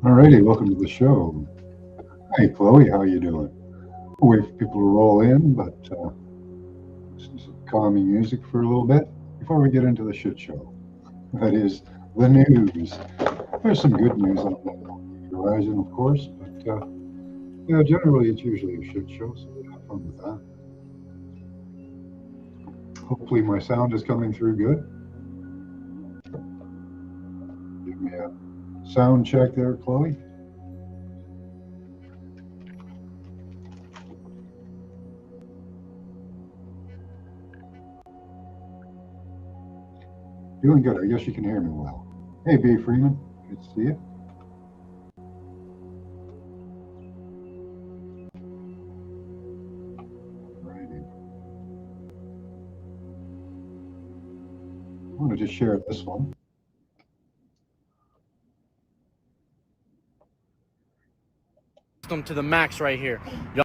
Alrighty, welcome to the show. Hey, Chloe, how you doing? We'll wait for people to roll in, but listen to some calming music for a little bit before we get into the shit show. That is the news. There's some good news on the horizon, of course, but yeah, generally it's usually a shit show, so have fun with that. Hopefully, my sound is coming through good. Give me a sound check there, Chloe. Doing good. I guess you can hear me well. Hey, B. Freeman. Good to see you. Alrighty. I want to just share this one. System to the max right here. Y'all,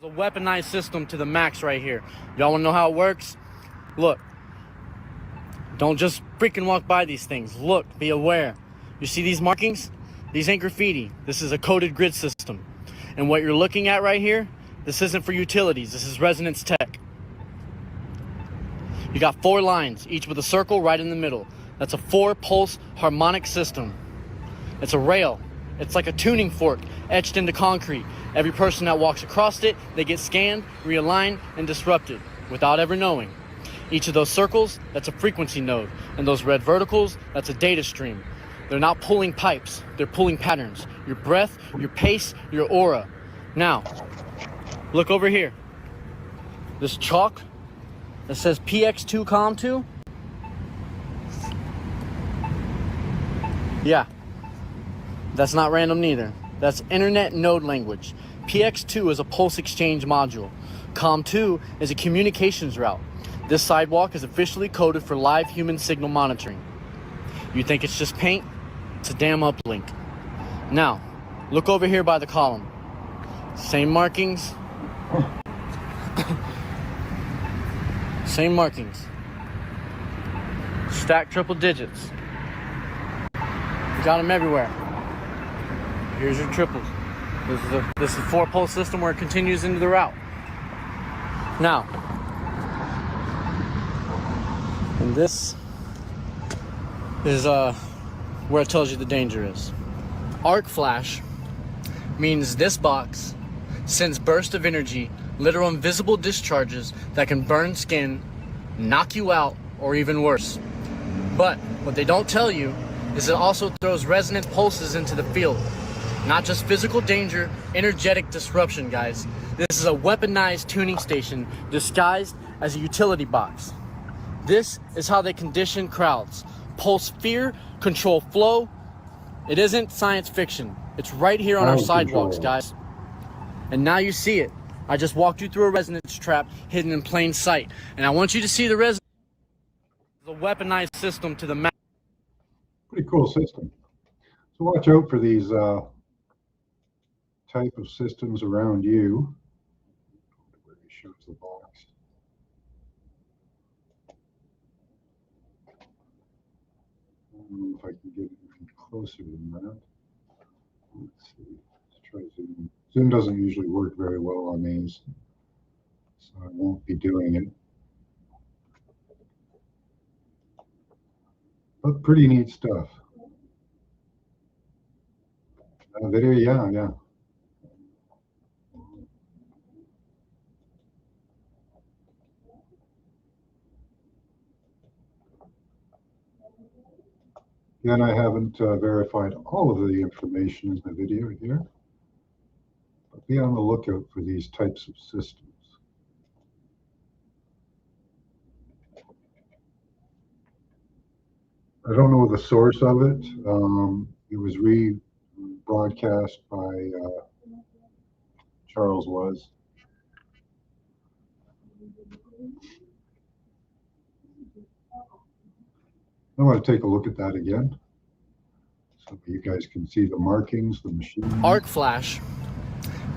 the weaponized system to the max right here. Y'all want to know how it works? Look, don't just freaking walk by these things. Look, be aware. You see these markings? These ain't graffiti. This is a coded grid system. And what you're looking at right here, this isn't for utilities. This is resonance tech. You got 4 lines, each with a circle right in the middle. That's a 4-pulse harmonic system. It's a rail. It's like a tuning fork etched into concrete. Every person that walks across it, they get scanned, realigned, and disrupted without ever knowing. Each of those circles, that's a frequency node. And those red verticals, that's a data stream. They're not pulling pipes, they're pulling patterns. Your breath, your pace, your aura. Now, look over here. This chalk that says PX2 COM2. Yeah, that's not random neither. That's internet node language. PX2 is a pulse exchange module. COM2 is a communications route. This sidewalk is officially coded for live human signal monitoring. You think it's just paint? It's a damn uplink. Now, look over here by the column. Same markings. Same markings. Stack triple digits. You got them everywhere. Here's your triples. This is a 4-pulse system where it continues into the route. Now, and this is where it tells you the danger is. Arc flash means this box sends bursts of energy, literal invisible discharges that can burn skin, knock you out, or even worse. But what they don't tell you is it also throws resonant pulses into the field. Not just physical danger, energetic disruption, guys. This is a weaponized tuning station disguised as a utility box. This is how they condition crowds. Pulse fear, control flow. It isn't science fiction. It's right here on our sidewalks, guys. And now you see it. I just walked you through a resonance trap hidden in plain sight. And I want you to see the resonance. The weaponized system to the max. Pretty cool system. So watch out for these type of systems around you. Where he shows the box. I don't know if I can get anything closer than that. Let's see. Let's try Zoom. Zoom doesn't usually work very well on these, so I won't be doing it. But pretty neat stuff. Video, yeah. Again, I haven't verified all of the information in the video here, but be on the lookout for these types of systems. I don't know the source of it. It was rebroadcast by Charles Was. I want to take a look at that again so you guys can see the markings, the machine. Arc flash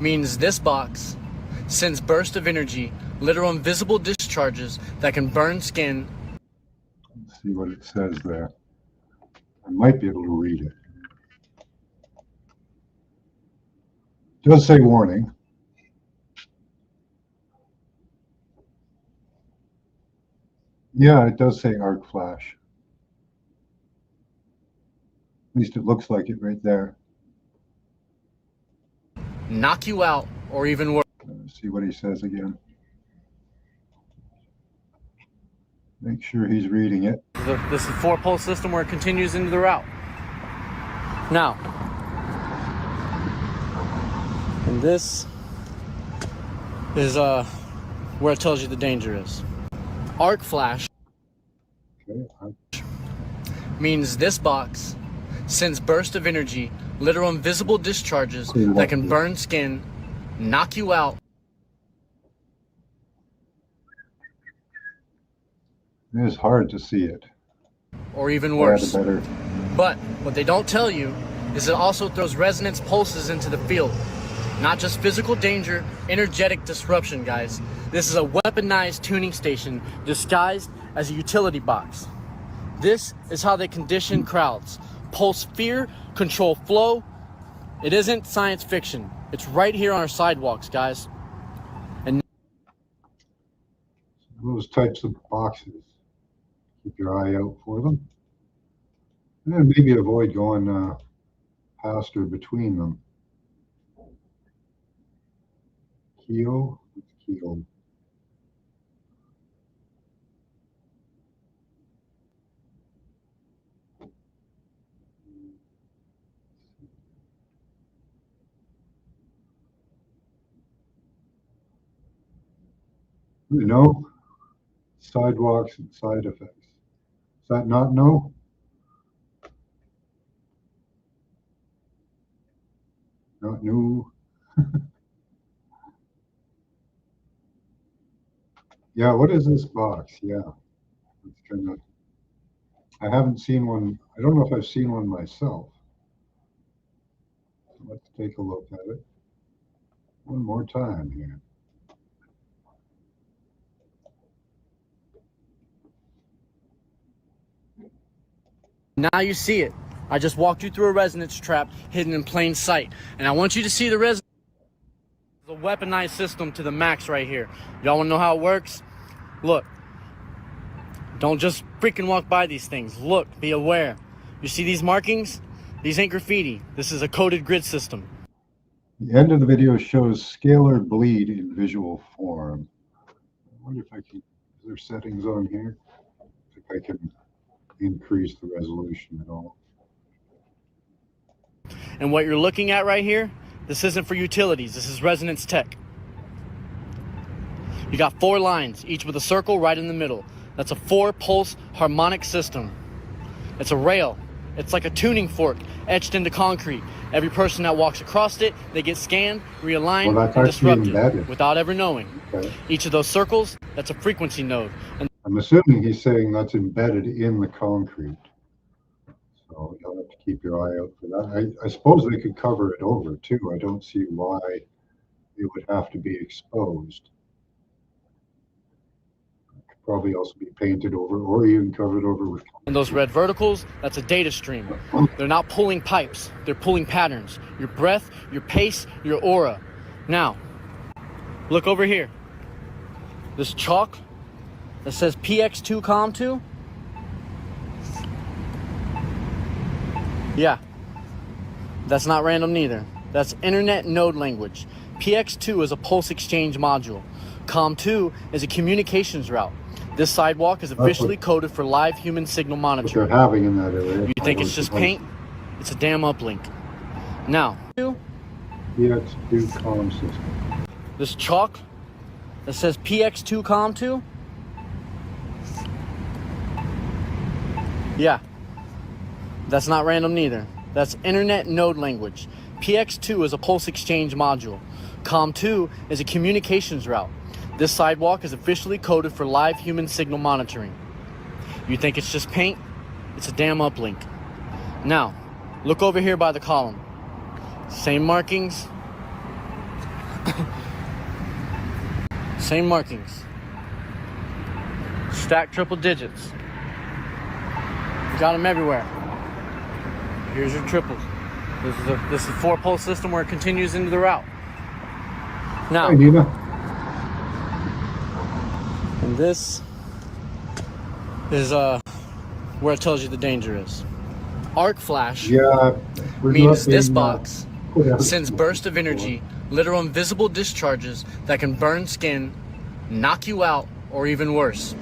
means this box sends bursts of energy, literal invisible discharges that can burn skin. Let's see what it says there. I might be able to read it. Does say warning. Yeah, it does say arc flash. At least it looks like it right there. Knock you out, or even worse. Let's see what he says again. Make sure he's reading it. This is a 4-pole system where it continues into the route. Now, and this is where it tells you the danger is. Arc flash Okay. means this box sends bursts of energy, literal invisible discharges that can burn skin, knock you out. It is hard to see it. Or even worse. Better. But what they don't tell you is it also throws resonance pulses into the field. Not just physical danger, energetic disruption, guys. This is a weaponized tuning station disguised as a utility box. This is how they condition crowds. Pulse fear, control flow. It isn't science fiction. It's right here on our sidewalks, guys. And those types of boxes, keep your eye out for them. And then maybe avoid going past or between them. Keel, keel. No, sidewalks and side effects. Is that not no? Not new. Yeah, what is this box? Yeah, it's kind of. I haven't seen one. I don't know if I've seen one myself. Let's take a look at it one more time here. now you see it. I just walked you through a resonance trap hidden in plain sight. And I want you to see the resonance. The weaponized system to the max right here. Y'all want to know how it works? Look. Don't just freaking walk by these things. Look, be aware. You see these markings? These ain't graffiti. This is a coded grid system. The end of the video shows scalar bleed in visual form. I wonder if I can, is there settings on here? If I can increase the resolution at all. And what you're looking at right here, this isn't for utilities. This is resonance tech. You got 4 lines, each with a circle right in the middle. That's a 4-pulse harmonic system. It's a rail. It's like a tuning fork etched into concrete. Every person that walks across it, they get scanned, realigned, and disrupted without ever knowing. Okay. Each of those circles, that's a frequency node. And I'm assuming he's saying that's embedded in the concrete. So you'll have to keep your eye out for that. I suppose they could cover it over too. I don't see why it would have to be exposed. Probably also be painted over or even covered over with. And those red verticals, that's a data stream. They're not pulling pipes, they're pulling patterns. Your breath, your pace, your aura. Now, look over here. This chalk that says PX2 COM2. Yeah, that's not random neither. That's internet node language. PX2 is a pulse exchange module. COM2 is a communications route. This sidewalk is officially coded for live human signal monitoring. What they're having in that area. You think it's just paint? It's a damn uplink. Now, PX2 COM system. This chalk that says PX2 COM2. Yeah, that's not random neither. That's internet node language. PX2 is a pulse exchange module. COM2 is a communications route. This sidewalk is officially coded for live human signal monitoring. You think it's just paint? It's a damn uplink. Now, look over here by the column. Same markings. Same markings. Stacked triple digits. You got them everywhere. Here's your triples. This is a 4-pulse system where it continues into the route. Now, Hi, Nina. and this is where it tells you the danger is. Arc flash Yeah, we're means not this being, box put out sends bursts of energy, literal invisible discharges that can burn skin, knock you out, or even worse.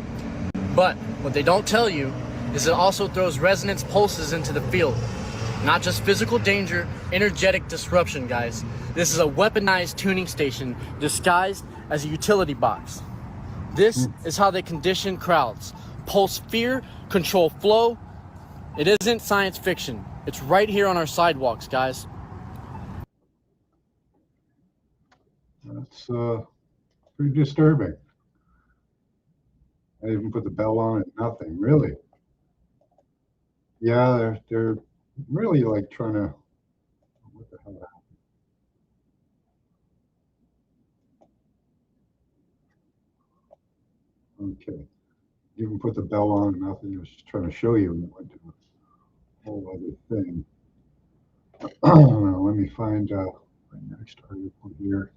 But what they don't tell you is it also throws resonance pulses into the field. Not just physical danger, energetic disruption, guys. This is a weaponized tuning station disguised as a utility box. This is how they condition crowds. Pulse fear, control flow. It isn't science fiction. It's right here on our sidewalks, guys. That's pretty disturbing. I even put the bell on it, nothing, really. Yeah, they're really like trying to, what the hell happened? Okay. Even put the bell on, nothing. I was just trying to show you, and it went to a whole other thing. Let me find my next article here.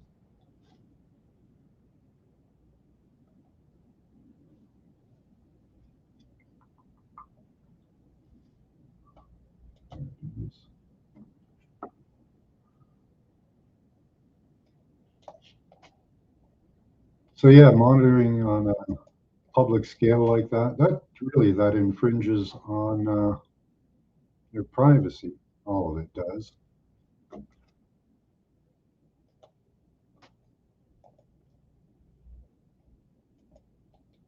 So yeah, monitoring on a public scale like that really, that infringes on your privacy. All of it does.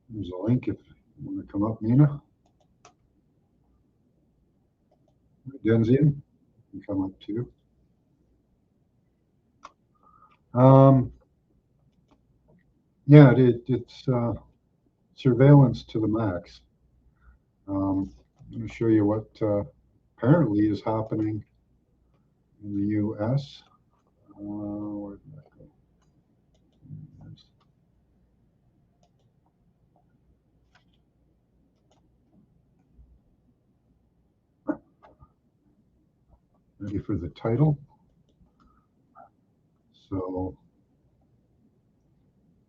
There's a link if you want to come up, Nina. Denzian, you can come up too. Yeah, it's surveillance to the max. I'm going to show you what apparently is happening in the U.S. Where did that go? Ready for the title? So,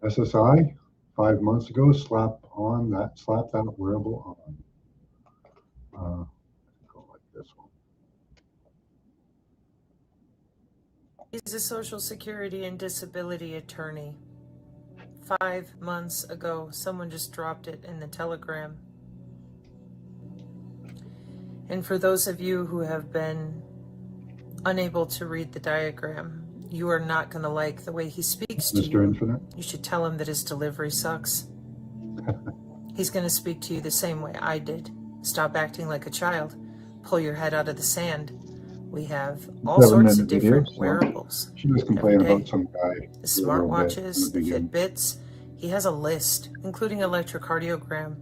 SSI 5 months ago slapped that wearable on. Go like this one. He's a Social Security and disability attorney. 5 months ago, someone just dropped it in the Telegram. And for those of you who have been unable to read the diagram, you are not going to like the way he speaks to Mr. you. Infinite. You should tell him that his delivery sucks. He's going to speak to you the same way I did. Stop acting like a child. Pull your head out of the sand. We have all sorts of different wearables. She was complaining about some guy. The smartwatches, the Fitbits. He has a list, including electrocardiogram.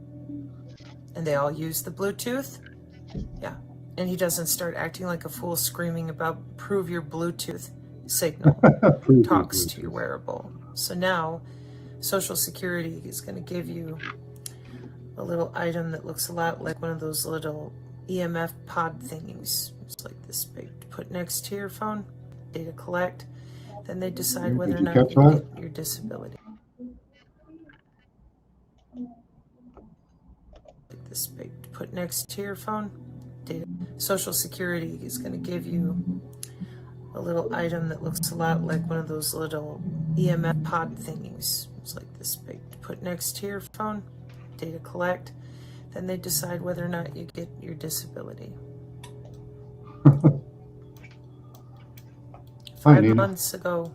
And they all use the Bluetooth? Yeah. And he doesn't start acting like a fool screaming about prove your Bluetooth signal. Talks to your wearable. So now, Social Security is going to give you a little item that looks a lot like one of those little EMF pod thingies. It's like this big. Put next to your phone, data collect. Then they decide whether or not you get your disability. Like this big. Put next to your phone, data. Social Security is going to give you a little item that looks a lot like one of those little EMF pod thingies. It's like this big. Put next to your phone, data collect. Then they decide whether or not you get your disability. 5 months ago.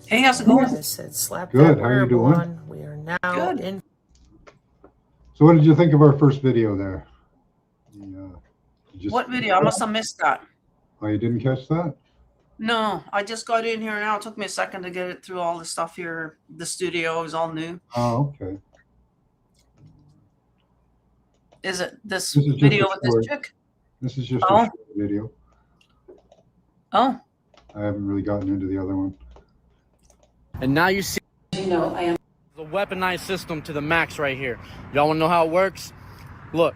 Hey, how's it going? I said, slap Good. that How you doing? on. We are now Good. in. So, what did you think of our first video there? What video? I must have missed that. Oh, you didn't catch that? No, I just got in here now. It took me a second to get it through all the stuff here. The studio is all new. Oh, okay. Is it this This is just video a with this short- chick? This is just Oh. a short video. Oh, I haven't really gotten into the other one. And now you see you know, I am. the weaponized system to the max right here. Y'all wanna know how it works? Look.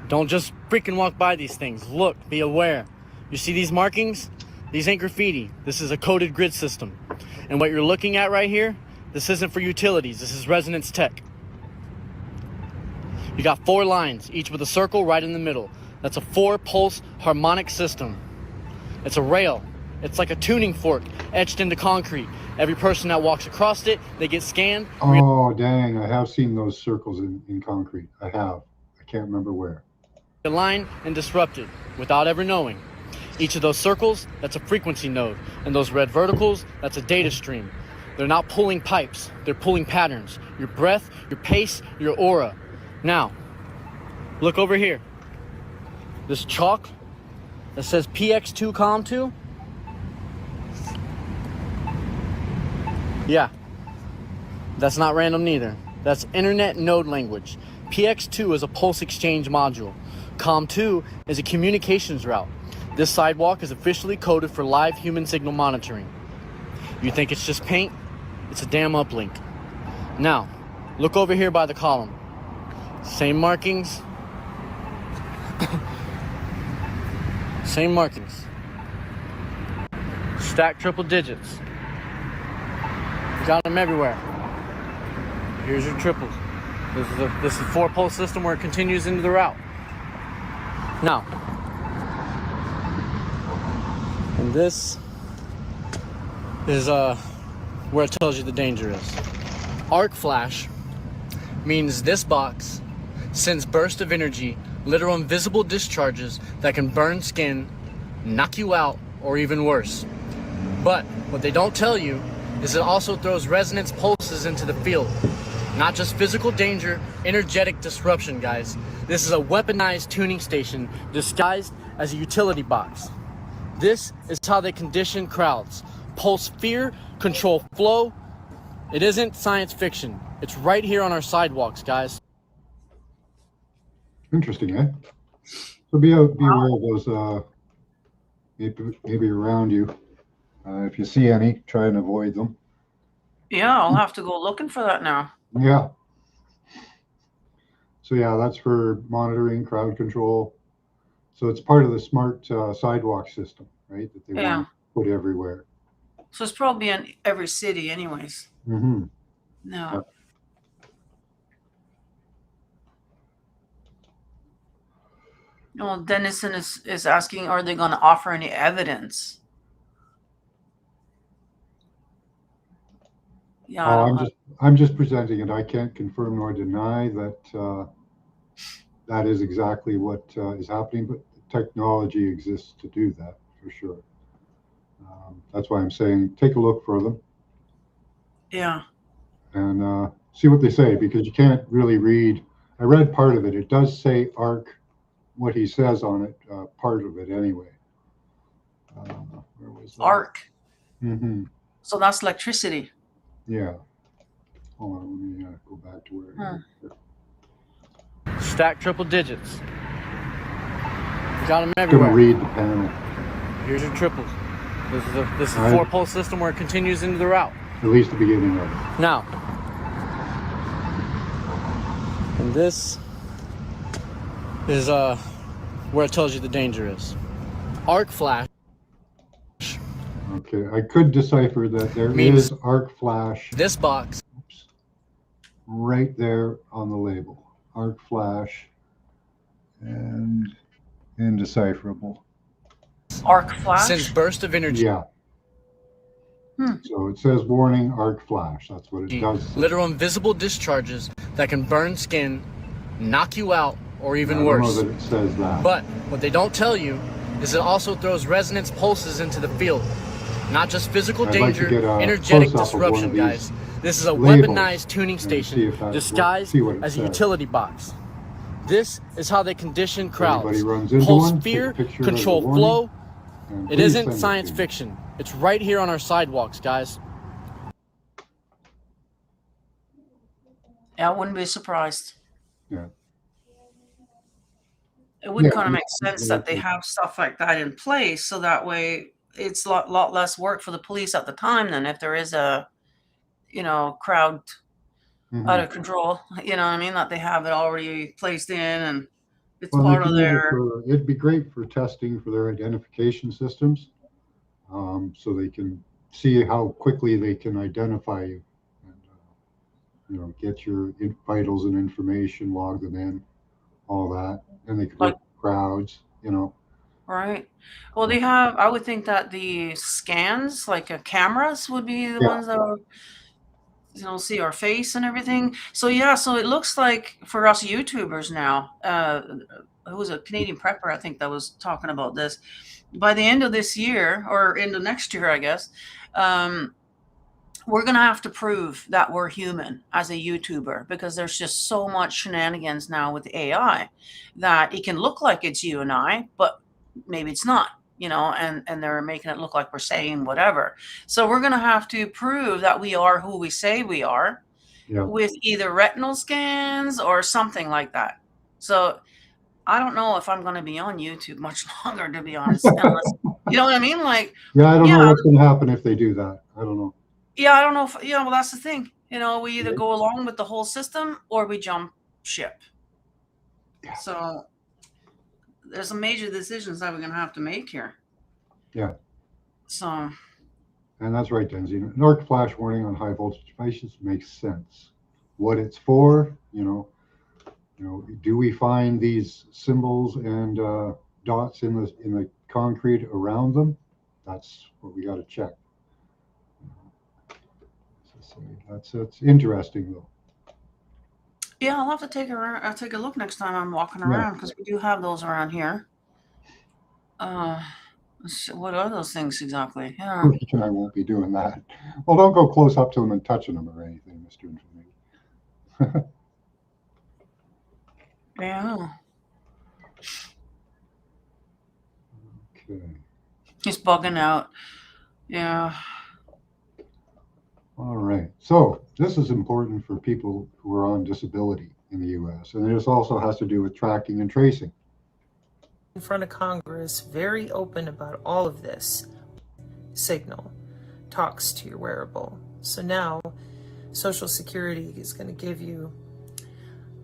Don't just freaking walk by these things. Look, be aware. You see these markings? These ain't graffiti. This is a coded grid system. And what you're looking at right here, this isn't for utilities. This is resonance tech. You got 4 lines, each with a circle right in the middle. That's a 4-pulse harmonic system. It's a rail. It's like a tuning fork etched into concrete. Every person that walks across it, they get scanned. Oh, dang. I have seen those circles in concrete. I have. I can't remember where. Aligned and disrupted without ever knowing. Each of those circles, that's a frequency node. And those red verticals, that's a data stream. They're not pulling pipes. They're pulling patterns. Your breath, your pace, your aura. Now, look over here. This chalk that says PX2 COM2. Yeah, that's not random neither. That's internet node language. PX2 is a pulse exchange module. COM2 is a communications route. This sidewalk is officially coded for live human signal monitoring. You think it's just paint? It's a damn uplink. Now, look over here by the column. Same markings. Same markings. Stack triple digits. Got them everywhere. Here's your triples. This is a 4-pulse system where it continues into the route. Now, and this is where it tells you the danger is. Arc flash means this box sends bursts of energy, literal invisible discharges that can burn skin, knock you out, or even worse. But what they don't tell you is it also throws resonance pulses into the field. Not just physical danger, energetic disruption, guys. This is a weaponized tuning station disguised as a utility box. This is how they condition crowds. Pulse fear, control flow. It isn't science fiction. It's right here on our sidewalks, guys. Interesting, eh? So be aware of those, maybe around you. If you see any, try and avoid them. Yeah, I'll have to go looking for that now. Yeah. So yeah, that's for monitoring, crowd control. So it's part of the smart sidewalk system, right? That they want to put everywhere. So it's probably in every city anyways. Mm-hmm. No. Well, Dennison is asking, are they going to offer any evidence? Yeah, I'm just presenting it. I can't confirm nor deny that that is exactly what is happening, but technology exists to do that for sure. That's why I'm saying take a look for them. Yeah. And see what they say, because you can't really read. I read part of it. It does say ARC, what he says on it, part of it anyway. Where was that? ARC. Mm-hmm. So that's electricity. Yeah. Hold on, let me go back to where. Stack triple digits. Got them I'm everywhere. gonna read the panel. Here's your triples. This is a 4-pulse system where it continues into the route. At least the beginning of it. Now, and this is where it tells you the danger is. Arc flash. Okay, I could decipher that there is arc flash. This box. Oops, right there on the label. Arc flash and indecipherable. Arc flash? Sends burst of energy. Yeah. So it says warning arc flash. That's what it does. Literal invisible discharges that can burn skin, knock you out, or even I don't worse. know that it says that. But what they don't tell you is it also throws resonance pulses into the field. Not just physical danger, energetic disruption, guys. This is a weaponized tuning station disguised as a utility box. This is how they condition crowds. Pulse fear, control flow. It isn't science fiction. It's right here on our sidewalks, guys. Yeah, I wouldn't be surprised. Yeah. It would kind of make sense that they have stuff like that in place, so that way it's a lot less work for the police at the time than if there is a, crowd out of control. You know what I mean? That they have it already placed in and it's part of their. It'd be great for testing for their identification systems, so they can see how quickly they can identify you, and get your vitals and information, log them in, all that, and they could Like, work with crowds. right. Well, they have, I would think that the scans, like cameras, would be the Yeah, ones that are, see our face and everything. So yeah, so it looks like for us YouTubers now, who was a Canadian prepper, I think, that was talking about this. By the end of this year, or into next year, I guess, we're going to have to prove that we're human as a YouTuber, because there's just so much shenanigans now with AI that it can look like it's you and I, but maybe it's not, and they're making it look like we're saying whatever. So we're going to have to prove that we are who we say we are, yeah. with either retinal scans or something like that. So I don't know if I'm going to be on YouTube much longer, to be honest, unless, you know what I mean? Like, Yeah, I don't yeah, know what's going to happen if they do that. I don't know. yeah, I don't know if, well, that's the thing. We either go along with the whole system or we jump ship. Yeah. So there's some major decisions that we're going to have to make here. Yeah. So. And that's right, Denzi. An arc flash warning on high voltage devices makes sense. What it's for, do we find these symbols and dots in the concrete around them? That's what we got to check. That's interesting, though. Yeah, I'll have to take a look next time I'm walking around, because we do have those around here. What are those things exactly? Yeah. I won't be doing that. Well, don't go close up to them and touching them or anything, Mr. Information. Yeah. Okay. He's bugging out. Yeah. All right. So this is important for people who are on disability in the U.S. And this also has to do with tracking and tracing. In front of Congress, very open about all of this. Signal talks to your wearable. So now Social Security is going to give you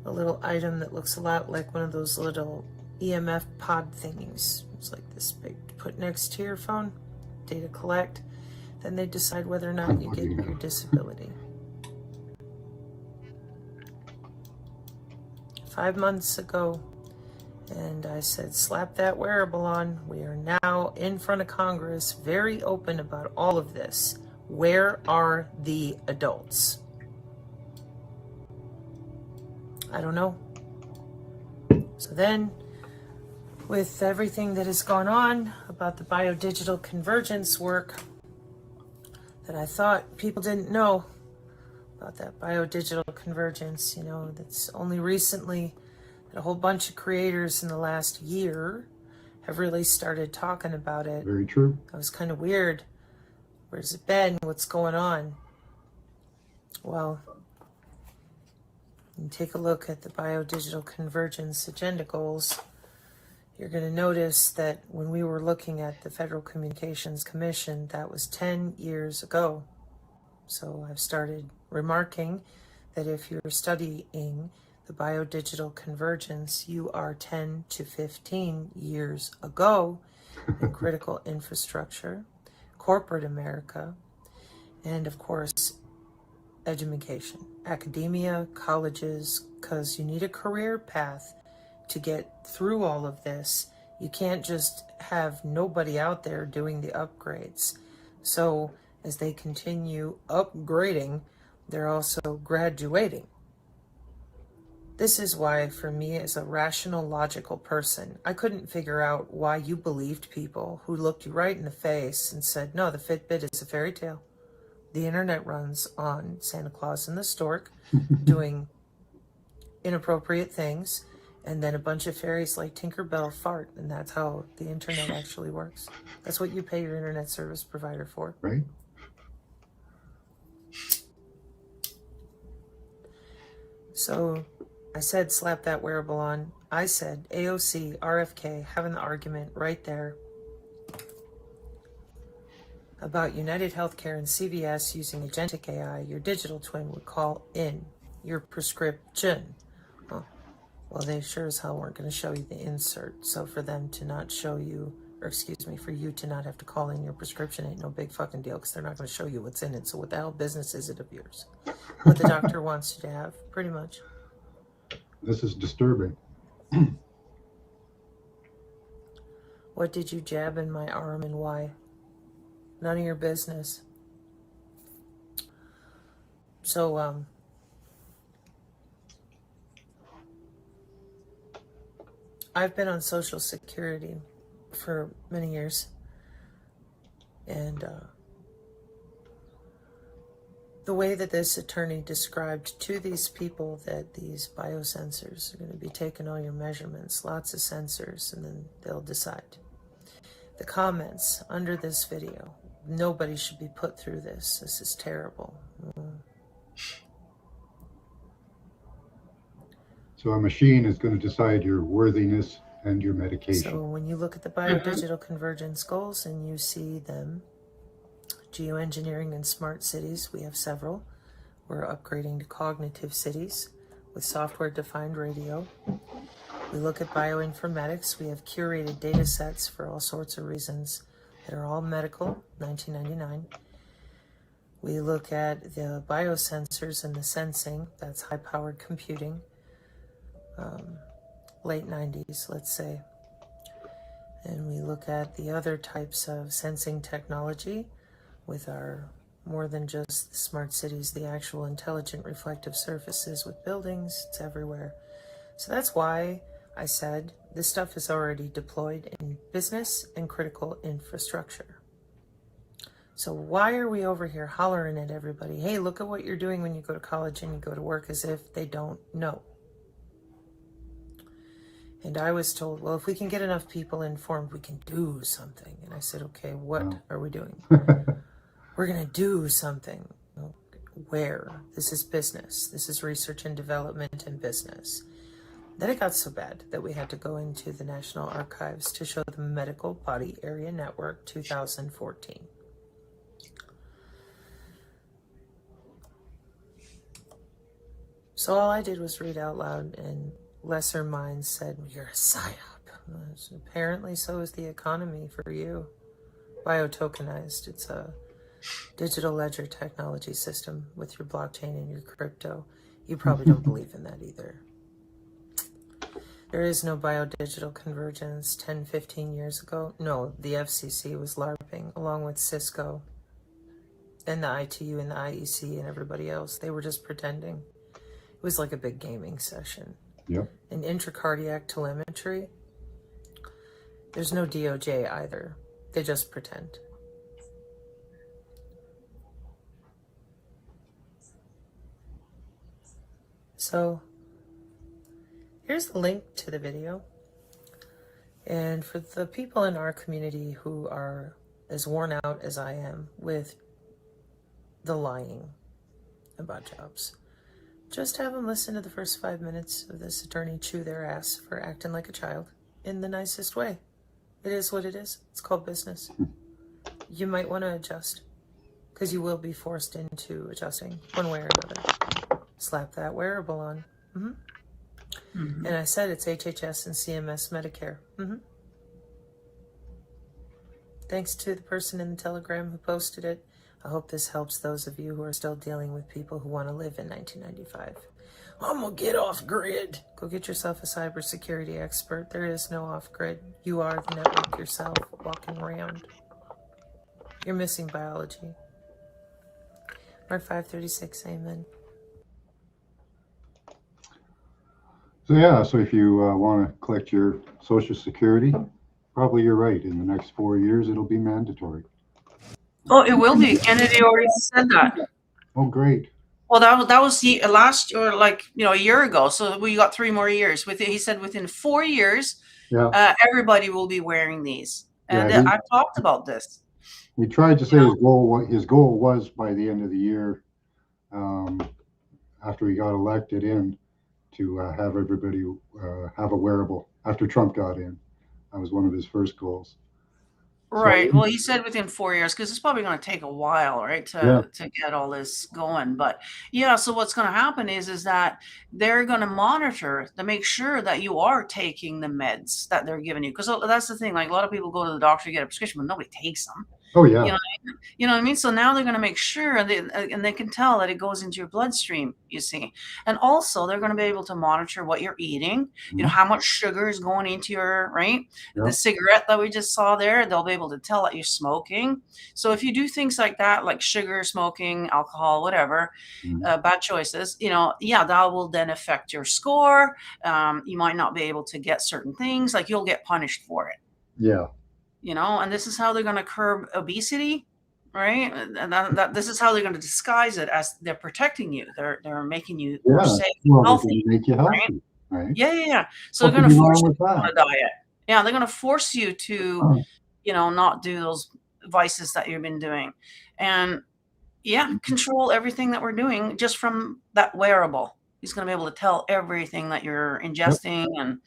a little item that looks a lot like one of those little EMF pod thingies. It's like this big, put next to your phone, data collect. Then they decide whether or not you get your disability. 5 months ago, and I said, slap that wearable on. We are now in front of Congress, very open about all of this. Where are the adults? I don't know. So then, with everything that has gone on about the biodigital convergence work, that I thought people didn't know about that biodigital convergence, that's only recently that a whole bunch of creators in the last year have really started talking about it. Very true. That was kind of weird. Where's it been? What's going on? Well, you take a look at the biodigital convergence agenda goals. You're going to notice that when we were looking at the Federal Communications Commission, that was 10 years ago. So I've started remarking that if you're studying the biodigital convergence, you are 10 to 15 years ago in critical infrastructure, corporate America, and of course, education, academia, colleges, because you need a career path to get through all of this. You can't just have nobody out there doing the upgrades. So as they continue upgrading, they're also graduating. This is why, for me, as a rational, logical person, I couldn't figure out why you believed people who looked you right in the face and said, no, the Fitbit is a fairy tale. The internet runs on Santa Claus and the Stork doing inappropriate things, and then a bunch of fairies like Tinkerbell fart, and that's how the internet actually works. That's what you pay your internet service provider for. Right. So I said, slap that wearable on. I said, AOC, RFK, having the argument right there about United Healthcare and CVS using agentic AI. Your digital twin would call in your prescription. Well, they sure as hell weren't going to show you the insert. So for them to not show you or excuse me, for you to not have to call in your prescription ain't no big fucking deal, because they're not going to show you what's in it. So what the hell business is it of yours? What the doctor wants you to have, pretty much. This is disturbing. What did you jab in my arm and why? None of your business. So, I've been on Social Security for many years, and the way that this attorney described to these people that these biosensors are going to be taking all your measurements, lots of sensors, and then they'll decide. The comments under this video, nobody should be put through this. This is terrible. So a machine is going to decide your worthiness and your medication. So when you look at the biodigital convergence goals and you see them, geoengineering and smart cities, we have several. We're upgrading to cognitive cities with software-defined radio. We look at bioinformatics. We have curated data sets for all sorts of reasons that are all medical, 1999. We look at the biosensors and the sensing, that's high-powered computing, late 90s, let's say. And we look at the other types of sensing technology with our more than just the smart cities, the actual intelligent reflective surfaces with buildings, it's everywhere. So that's why I said this stuff is already deployed in business and critical infrastructure. So why are we over here hollering at everybody, hey, look at what you're doing when you go to college and you go to work, as if they don't know? And I was told, well, if we can get enough people informed, we can do something. And I said, okay, what are we doing? We're going to do something. Where? This is business. This is research and development and business. Then it got so bad that we had to go into the National Archives to show the Medical Body Area Network 2014. So all I did was read out loud, and lesser minds said, you're a psyop. Apparently so is the economy for you. Biotokenized. It's a digital ledger technology system with your blockchain and your crypto. You probably don't believe in that either. There is no biodigital convergence 10, 15 years ago. No, the FCC was LARPing along with Cisco and the ITU and the IEC and everybody else. They were just pretending. It was like a big gaming session. Yep. And intracardiac telemetry, there's no DOJ either. They just pretend. So here's the link to the video. And for the people in our community who are as worn out as I am with the lying about jobs, just have them listen to the first 5 minutes of this attorney chew their ass for acting like a child in the nicest way. It is what it is. It's called business. You might want to adjust, because you will be forced into adjusting one way or another. Slap that wearable on. And I said it's HHS and CMS Medicare. Thanks to the person in the Telegram who posted it. I hope this helps those of you who are still dealing with people who want to live in 1995. I'm going to get off grid. Go get yourself a cybersecurity expert. There is no off grid. You are the network yourself, walking around. You're missing biology. Mark 536, amen. So yeah, so if you want to collect your Social Security, probably you're right. In the next 4 years, it'll be mandatory. Oh, it will be. Kennedy already said that. Oh, great. Well, that was last, or like, a year ago. So we got 3 more years. He said within 4 years, everybody will be wearing these. And I've talked about this. He tried to say his goal was by the end of the year, after he got elected in, to have everybody have a wearable. After Trump got in, that was one of his first goals. Right. Well, he said within 4 years, because it's probably going to take a while, right, Yeah. to get all this going. But yeah, so what's going to happen is that they're going to monitor to make sure that you are taking the meds that they're giving you. Because that's the thing. Like a lot of people go to the doctor to get a prescription, but nobody takes them. Oh yeah. You know what I mean? So now they're going to make sure, and they can tell that it goes into your bloodstream, you see. And also, they're going to be able to monitor what you're eating, you know, how much sugar is going into your, right? Yeah. The cigarette that we just saw there, they'll be able to tell that you're smoking. So if you do things like that, like sugar, smoking, alcohol, whatever, bad choices, you know, yeah, that will then affect your score. You might not be able to get certain things, like you'll get punished for it. Yeah. You know, and this is how they're going to curb obesity, right? And that this is how they're going to disguise it as they're protecting you. They're making you more safe, healthy, make you healthy, right? Yeah. So they're going to force you on a diet. Yeah, they're going to force you to, you know, not do those vices that you've been doing, and control everything that we're doing just from that wearable. He's going to be able to tell everything that you're ingesting, and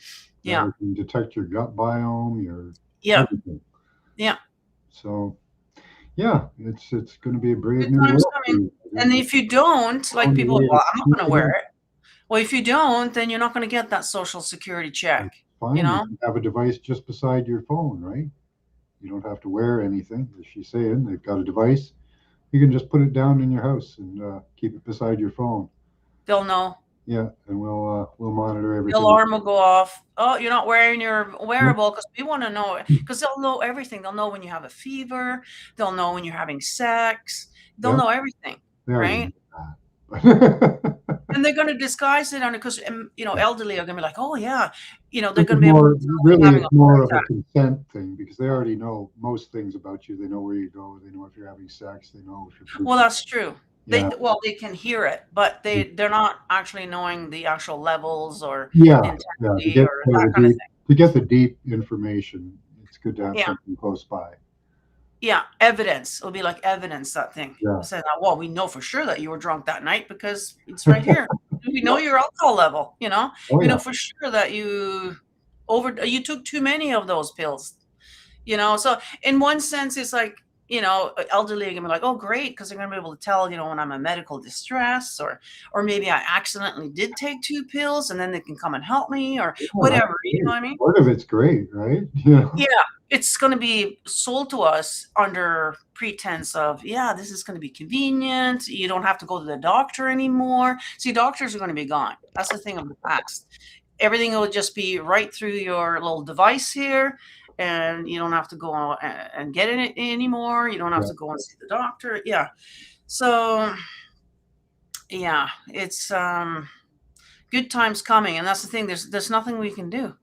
it can detect your gut biome, your everything. Yeah. So, yeah, it's going to be a brave new world. And if you don't, like people, well, I'm not going to wear it. Well, if you don't, then you're not going to get that Social Security check. Fine. You know, you have a device just beside your phone, right? You don't have to wear anything. As she's saying, they've got a device. You can just put it down in your house and keep it beside your phone. They'll know. Yeah, and we'll monitor everything. The alarm will go off. Oh, you're not wearing your wearable, because we want to know, because they'll know everything. They'll know when you have a fever. They'll know when you're having sex. They'll know everything, right? And they're going to disguise it on it because, you know, elderly are going to be like, oh yeah, you know, they're going to be able to really it's more of a consent thing, because they already know most things about you. They know where you go. They know if you're having sex. They know if you're. Well, that's true. They can hear it, but they're not actually knowing the actual levels or intensity or that kind of thing. To get the deep information, it's good to have something close by. Yeah, evidence. It'll be like evidence, that thing. Yeah. Say that, well, we know for sure that you were drunk that night because it's right here. We know your alcohol level, you know. You know for sure that you took too many of those pills. You know, so in one sense it's like, you know, elderly are gonna be like, oh great, because they're gonna be able to tell, you know, when I'm in medical distress, or maybe I accidentally did take 2 pills and then they can come and help me, or whatever, you know what I mean? Part of it's great, right? Yeah, it's gonna be sold to us under pretense of, this is gonna be convenient, you don't have to go to the doctor anymore. See, doctors are gonna be gone. That's the thing of the past. Everything will just be right through your little device here, and you don't have to go and get it anymore. You don't have to go and see the doctor. Yeah. So, yeah, it's good times coming. And that's the thing. There's nothing we can do.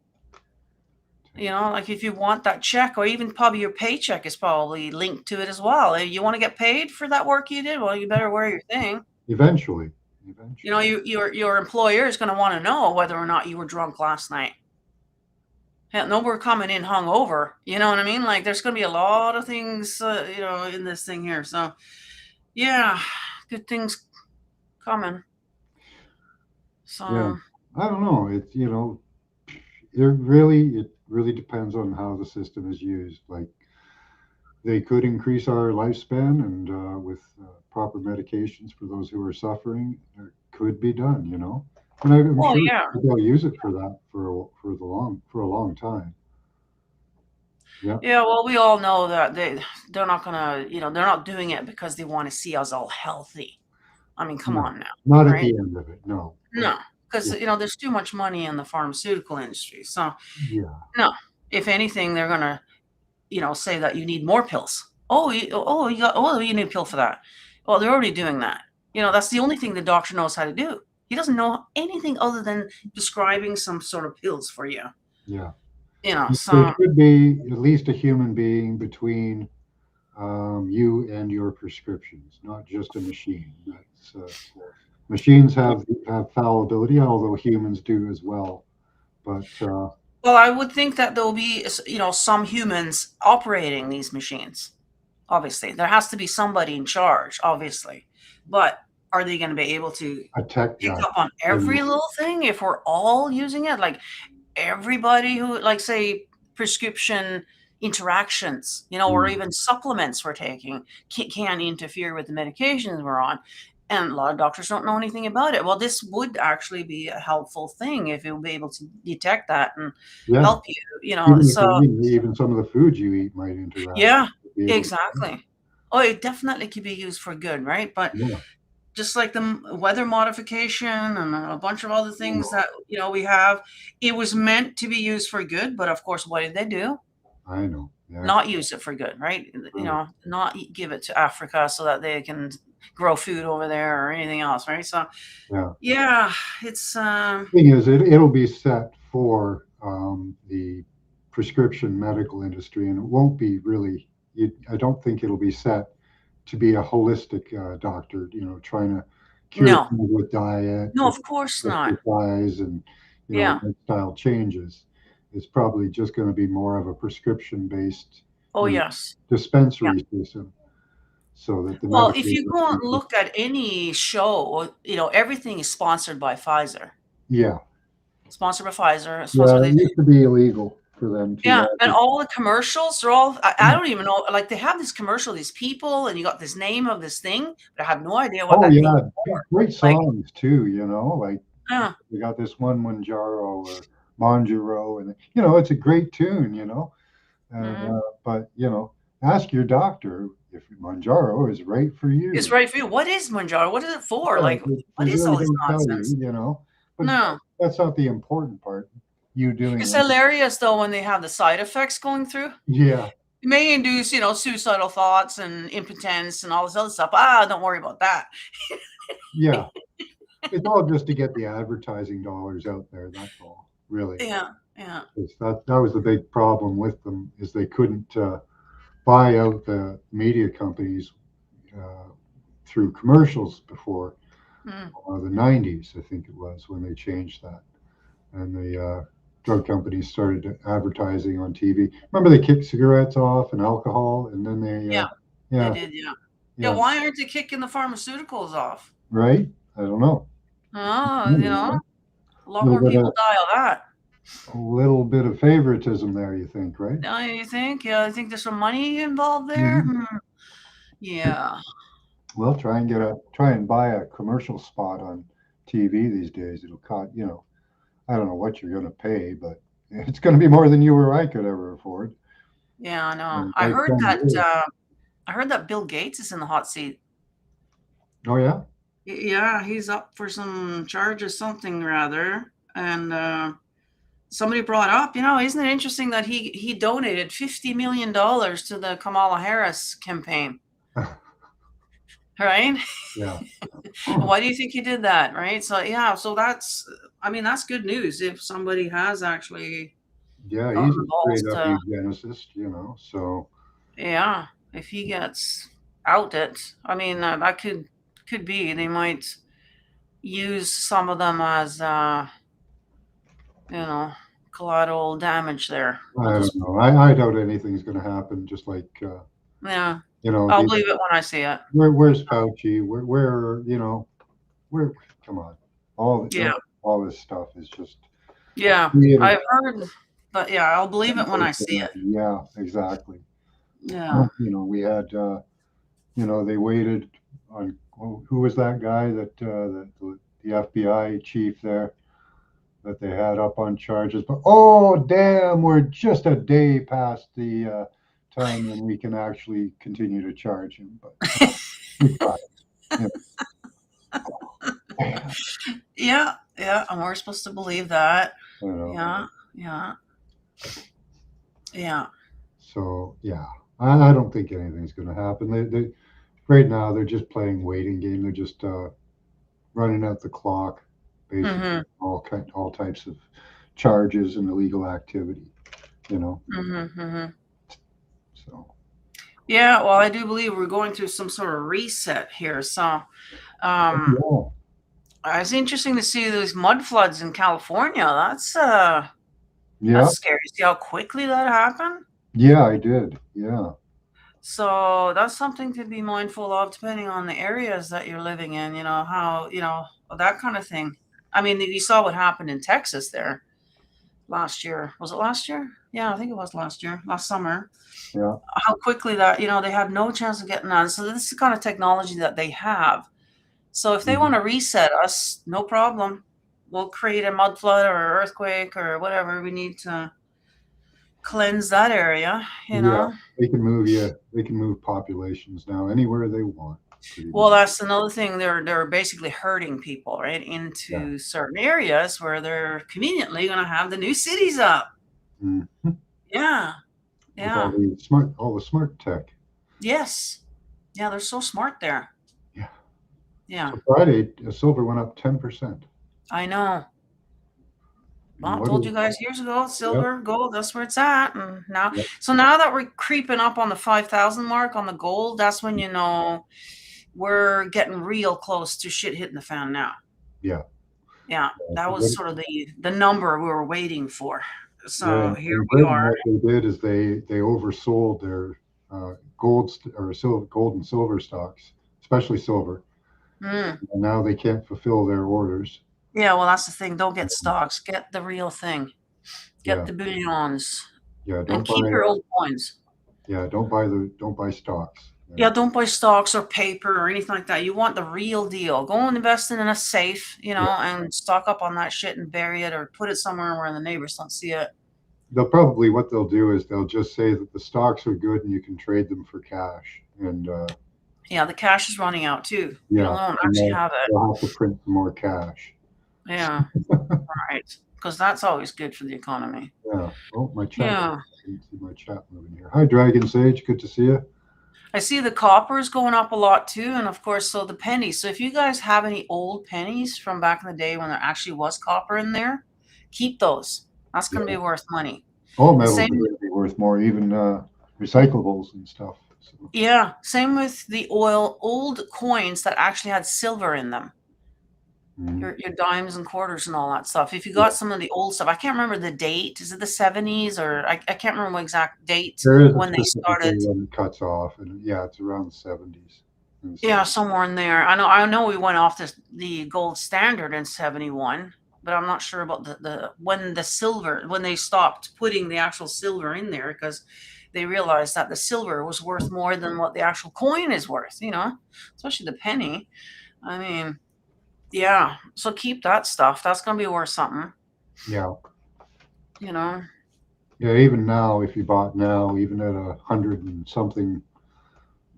You know, like if you want that check, or even probably your paycheck is probably linked to it as well. If you want to get paid for that work you did, well, you better wear your thing. Eventually. You know, your employer is going to want to know whether or not you were drunk last night. Hell, no, we're coming in hungover. You know what I mean? Like, there's going to be a lot of things, you know, in this thing here. So, yeah, good things coming. So, I don't know. It's, you know, it really depends on how the system is used. Like, they could increase our lifespan, and with proper medications for those who are suffering, it could be done. You know. And I'm sure they'll use it for that for a long time. Yeah. Yeah. Well, we all know that they're not gonna, you know, they're not doing it because they want to see us all healthy. I mean, come on now. Not at the end of it. No. No, because you know, there's too much money in the pharmaceutical industry. So no. If anything, they're gonna, you know, say that you need more pills. You need a pill for that. Well, they're already doing that. You know, that's the only thing the doctor knows how to do. He doesn't know anything other than prescribing some sort of pills for you. Yeah. You know, so there should be at least a human being between you and your prescriptions, not just a machine. Machines have fallibility, although humans do as well. But well, I would think that there'll be, you know, some humans operating these machines. Obviously, there has to be somebody in charge, obviously, but are they going to be able to pick up on every little thing if we're all using it? Like everybody who, like, say, prescription, interactions, or even supplements we're taking can interfere with the medications we're on. And a lot of doctors don't know anything about it. Well, this would actually be a helpful thing if you'll be able to detect that and Yeah. help you, so Even some of the foods you eat might interact. yeah, exactly. Oh, it definitely could be used for good, right? But Yeah. just like the weather modification and a bunch of other things that we have, it was meant to be used for good. But of course, what did they do? I know. Yeah. Not use it for good, right? Not give it to Africa so that they can grow food over there or anything else, right? So yeah, it's thing is, it'll be set for the prescription medical industry, and it won't be really. I don't think it'll be set to be a holistic doctor, trying to cure No. people with diet, No, of course not. exercise, and Yeah. lifestyle changes. It's probably just going to be more of a prescription-based Oh, yes. dispensary system, so that the Well, if medical you go and industry- look at any show, everything is sponsored by Pfizer. yeah, Sponsored by Pfizer. Sponsored by it used to be illegal for them to. Yeah, and all the commercials, they're all, I don't even know, like they have this commercial, these people, and you got this name of this thing, but I have no idea what Oh that yeah, thing is. great songs too. Like Yeah. we got this one Manjaro or Manjaro, and it's a great tune. And but ask your doctor if Manjaro is right for you. It's right for you. What is Manjaro? What is it for? Yeah, Like, they what is all really this don't tell nonsense? you, but No. that's not the important part. You doing It's it. hilarious though when they have the side effects going through. Yeah, It may induce, suicidal thoughts and impotence and all this other stuff. Don't worry about that. yeah. It's all just to get the advertising dollars out there. That's all, really. Yeah. That was the big problem with them, is they couldn't buy out the media companies through commercials before the 90s, I think it was, when they changed that. And the drug companies started advertising on TV. Remember, they kicked cigarettes off and alcohol, and then they They did, yeah. Why aren't they kicking the pharmaceuticals off? Right? I don't know. A lot more people die of that. A little bit of favoritism there, you think, right? You think? Yeah, I think there's some money involved there. Yeah. Well, try and buy a commercial spot on TV these days. It'll cost, I don't know what you're going to pay, but it's going to be more than you or I could ever afford. Yeah, I know. And I like heard some years. I heard that Bill Gates is in the hot seat. Oh yeah. Yeah, he's up for some charges, something rather, and somebody brought up, isn't it interesting that he donated $50 million to the Kamala Harris campaign? Right? Yeah. Why do you think he did that? Right? So yeah, so that's good news if somebody has actually. Yeah, gotten he's a involved, straight up eugenicist, so. Yeah, if he gets outed, that could be they might use some of them as collateral damage there. I don't know. I doubt anything's going to happen. Just like Yeah, I'll these- believe it when I see it. where's Fauci? Where? Come on, all this stuff is just. Yeah, theater. I've heard, but yeah, I'll believe it when I see it. Yeah, exactly. Yeah. We had, they waited on, who was that guy that the FBI chief there that they had up on charges? But oh damn, we're just a day past the time when we can actually continue to charge him. But we tried. Yeah, and we're supposed to believe that. Yeah. So yeah, I don't think anything's going to happen. They right now they're just playing waiting game. They're just running out the clock, basically all types of charges and illegal activity. So yeah, well, I do believe we're going through some sort of reset here. So it's interesting to see those mud floods in California. That's scary. See how quickly that happened? Yeah, I did. Yeah. So that's something to be mindful of, depending on the areas that you're living in, how, that kind of thing. You saw what happened in Texas there last year. Was it last year? Yeah, I think it was last year, last summer. Yeah. How quickly that, they had no chance of getting on. So this is the kind of technology that they have. So if they want to reset us, no problem. We'll create a mud flood or earthquake or whatever we need to cleanse that area, Yeah, they can move you. They can move populations now anywhere they want. Well, that's another thing. They're basically herding people right into certain areas where they're conveniently going to have the new cities up. Mm-hmm. Yeah, yeah. All the smart tech. Yes, yeah. They're so smart there. Yeah, yeah. So Friday, silver went up 10%. I know. Well, I told you guys years ago, silver, gold, that's where it's at. And now, so now that we're creeping up on the 5,000 mark on the gold, that's when we're getting real close to shit hitting the fan now. Yeah. Yeah, that was sort of the number we were waiting for. So here we are. What they did is they oversold their gold and silver stocks, especially silver. And now they can't fulfill their orders. Yeah, well, that's the thing. Don't get stocks. Get the real thing. Get the bullions. Yeah, and keep your old coins. Yeah, don't buy stocks. Yeah, don't buy stocks or paper or anything like that. You want the real deal. Go and invest in a safe, and stock up on that shit and bury it or put it somewhere where the neighbors don't see it. What they'll do is they'll just say that the stocks are good and you can trade them for cash. And yeah, the cash is running out too. Yeah, you don't actually have it. They'll have to print some more cash. Yeah, right. Because that's always good for the economy. Yeah. Oh, my chat. I can see my chat moving here. Hi, Dragon Sage. Good to see you. I see the copper is going up a lot too, and of course, so the pennies. So if you guys have any old pennies from back in the day when there actually was copper in there, keep those. That's going to be worth money. All metals are going to be worth more, even recyclables and stuff. So. Yeah, same with the old coins that actually had silver in them. Your dimes and quarters and all that stuff. If you got some of the old stuff, I can't remember the date. Is it the 70s or I can't remember what exact date when they started. When it cuts off, and it's around the 70s. Yeah, somewhere in there. I know we went off the gold standard in 71, but I'm not sure about when they stopped putting the actual silver in there because they realized that the silver was worth more than what the actual coin is worth. Especially the penny. I mean. Yeah, so keep that stuff. That's going to be worth something. Yeah. Yeah, even now, if you bought now, even at $100 and something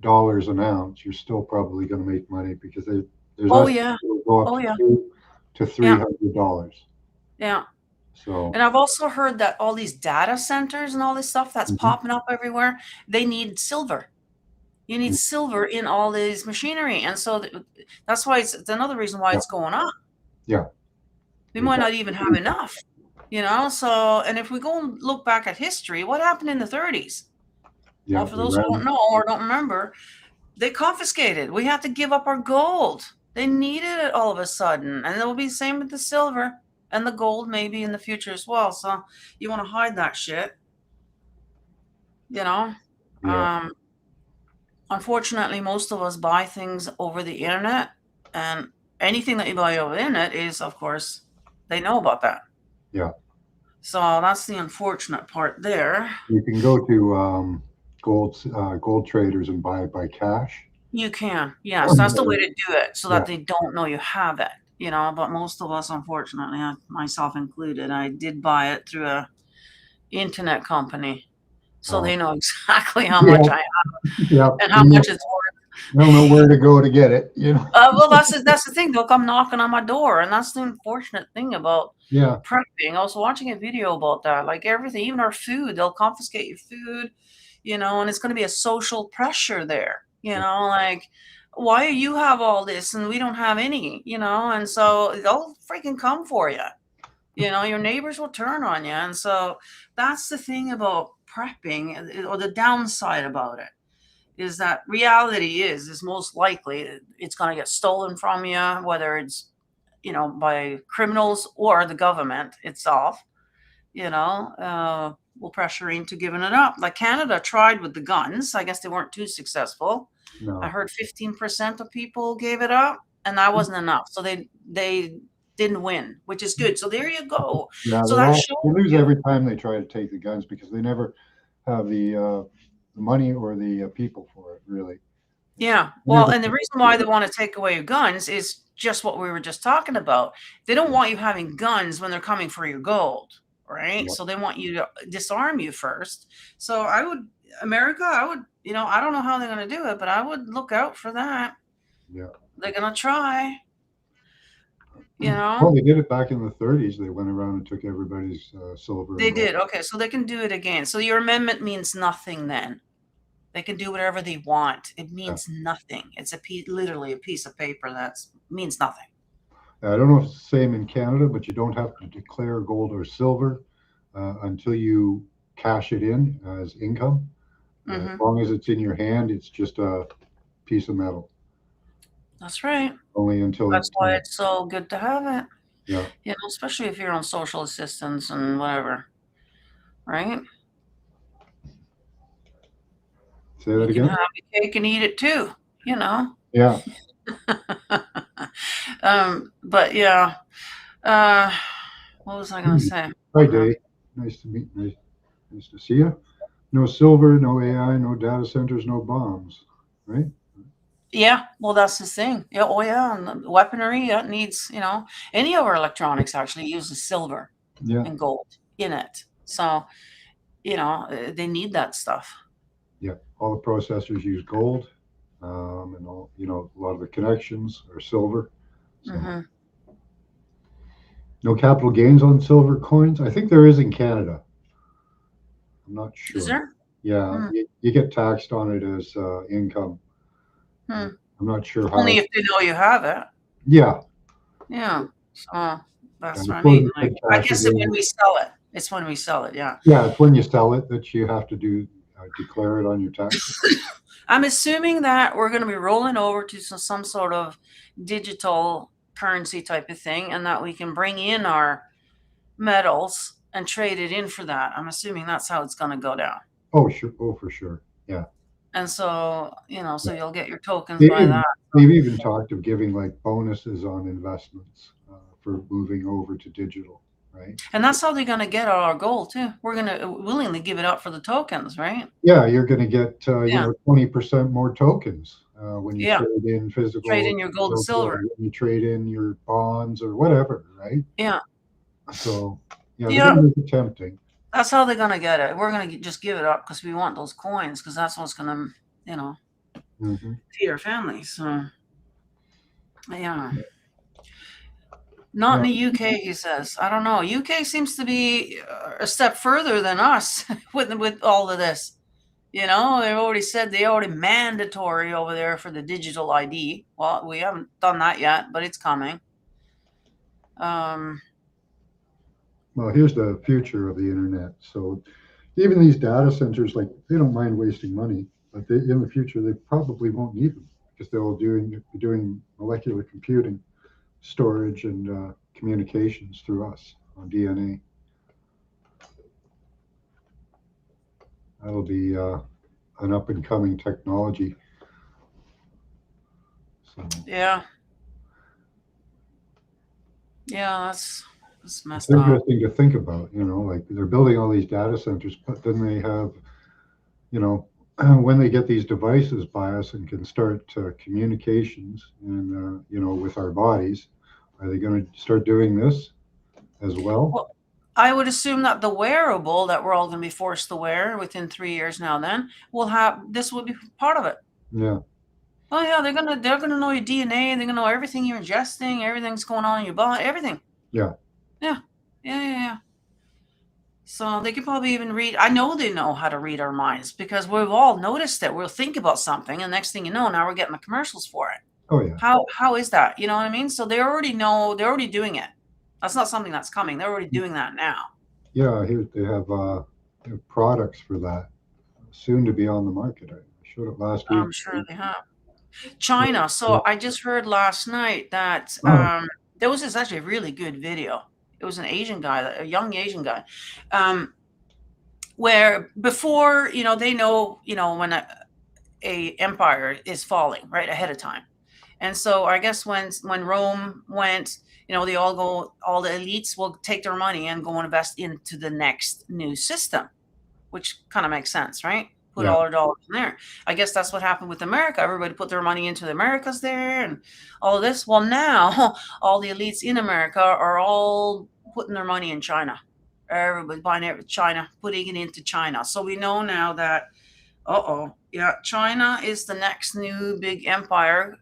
an ounce, you're still probably going to make money because there's go up to $300. Yeah. So. And I've also heard that all these data centers and all this stuff that's popping up everywhere, they need silver. You need silver in all this machinery. And so that's why it's another reason why it's going up. Yeah. We might not even have enough, So, and if we go and look back at history, what happened in the 30s? Yeah, well, for those who don't know or don't remember, they confiscated. We had to give up our gold. They needed it all of a sudden. And it will be the same with the silver and the gold maybe in the future as well. So you want to hide that shit, Yeah. Unfortunately, most of us buy things over the internet, and anything that you buy over the internet is, of course, they know about that. Yeah. So that's the unfortunate part there. You can go to gold traders and buy it by cash. You can, yes, that's the way to do it, so that they don't know you have it. But most of us, unfortunately, myself included, I did buy it through a internet company. So they know exactly how much I have and how much it's worth. I don't know where to go to get it, Well, that's the thing. They'll come knocking on my door, and that's the unfortunate thing about prepping. I was watching a video about that. Like everything, even our food, they'll confiscate your food, and it's going to be a social pressure there. Like why do you have all this and we don't have any? And so they'll freaking come for you. Your neighbors will turn on you, and so that's the thing about prepping, or the downside about it is that reality is most likely it's going to get stolen from you, whether it's by criminals or the government itself. Will pressure into giving it up. Like Canada tried with the guns. I guess they weren't too successful. No. I heard 15% of people gave it up, and that wasn't enough. So they didn't win, which is good. So there you go. Yeah, So that they shows lose you. every time they try to take the guns because they never have the money or the people for it, really. Yeah. Well, Never. and the reason why they want to take away your guns is just what we were just talking about. They don't want you having guns when they're coming for your gold, right? Yeah. So they want you to disarm you first. So I would, America, I would, I don't know how they're going to do it, but I would look out for that. Yeah. They're going to try. Well, they did it back in the 30s. They went around and took everybody's silver. They did. Okay, so they can do it again. So your amendment means nothing then. They can do whatever they want. It means nothing. It's literally a piece of paper that means nothing. I don't know if it's the same in Canada, but you don't have to declare gold or silver until you cash it in as income. As long as it's in your hand, it's just a piece of metal. That's right. Only until that's why it's so good to have it. Yeah. Especially if you're on social assistance and whatever, right? Say that again. You can have your cake and eat it too. Yeah. But yeah. What was I going to say? Hi, Dave. Nice to meet you. Nice to see you. No silver, no AI, no data centers, no bombs, right? Yeah, well, that's the thing. Yeah, and the weaponry needs, any of our electronics actually uses silver and gold in it. So, they need that stuff. Yeah, all the processors use gold, and all, a lot of the connections are silver. So. No capital gains on silver coins. I think there is in Canada. I'm not sure. Is there? Yeah, you get taxed on it as income. I'm not sure how. Only if they know you have it. Yeah. Yeah. So that's what I mean. I guess when we sell it. It's when we sell it. Yeah. Yeah, it's when you sell it that you have to declare it on your taxes. I'm assuming that we're going to be rolling over to some sort of digital currency type of thing, and that we can bring in our metals and trade it in for that. I'm assuming that's how it's going to go down. Oh, sure. Oh, for sure. Yeah. And so, so you'll get your tokens by that. They've even talked of giving like bonuses on investments for moving over to digital, right? And that's how they're going to get our gold too. We're going to willingly give it up for the tokens, right? Yeah, you're going to get 20% more tokens when you trade in physical. Trade in your gold and silver. When you trade in your bonds or whatever, right? Yeah. So they're going to be tempting. That's how they're going to get it. We're going to just give it up because we want those coins, because that's what's going to, feed our families. So, yeah. Not in the UK, he says. I don't know. UK seems to be a step further than us with all of this. They've already said they already mandatory over there for the digital ID. Well, we haven't done that yet, but it's coming. Well, here's the future of the internet. So even these data centers, they don't mind wasting money, but in the future, they probably won't need them because they'll be doing molecular computing, storage, and communications through us on DNA. That'll be an up-and-coming technology. So. Yeah, that's messed up. It's interesting to think about, they're building all these data centers, but then they have, when they get these devices by us and can start communications and, with our bodies, are they going to start doing this as well? I would assume that the wearable that we're all going to be forced to wear within 3 years now, then this will be part of it. Yeah. Oh yeah, they're gonna know your DNA. They're gonna know everything you're ingesting, everything's going on in your body, everything. Yeah. Yeah. So they could probably even read. I know they know how to read our minds because we've all noticed it. We'll think about something, and next thing you know, now we're getting the commercials for it. Oh yeah. How is that? You know what I mean? So they already know. They're already doing it. That's not something that's coming. They're already doing that now. Yeah, they have products for that soon to be on the market. I showed it last week. I'm sure they have. China. So I just heard last night that there was this actually a really good video. It was an Asian guy, a young Asian guy, where before, they know, when a empire is falling right ahead of time. And so I guess when Rome went, You know, all the elites will take their money and go invest into the next new system, which kind of makes sense, right? Put Yeah. all their dollars in there. I guess that's what happened with America. Everybody put their money into the Americas there and all of this. Well, now all the elites in America are all putting their money in China. Everybody's buying it with China, putting it into China. So we know now that, yeah, China is the next new big empire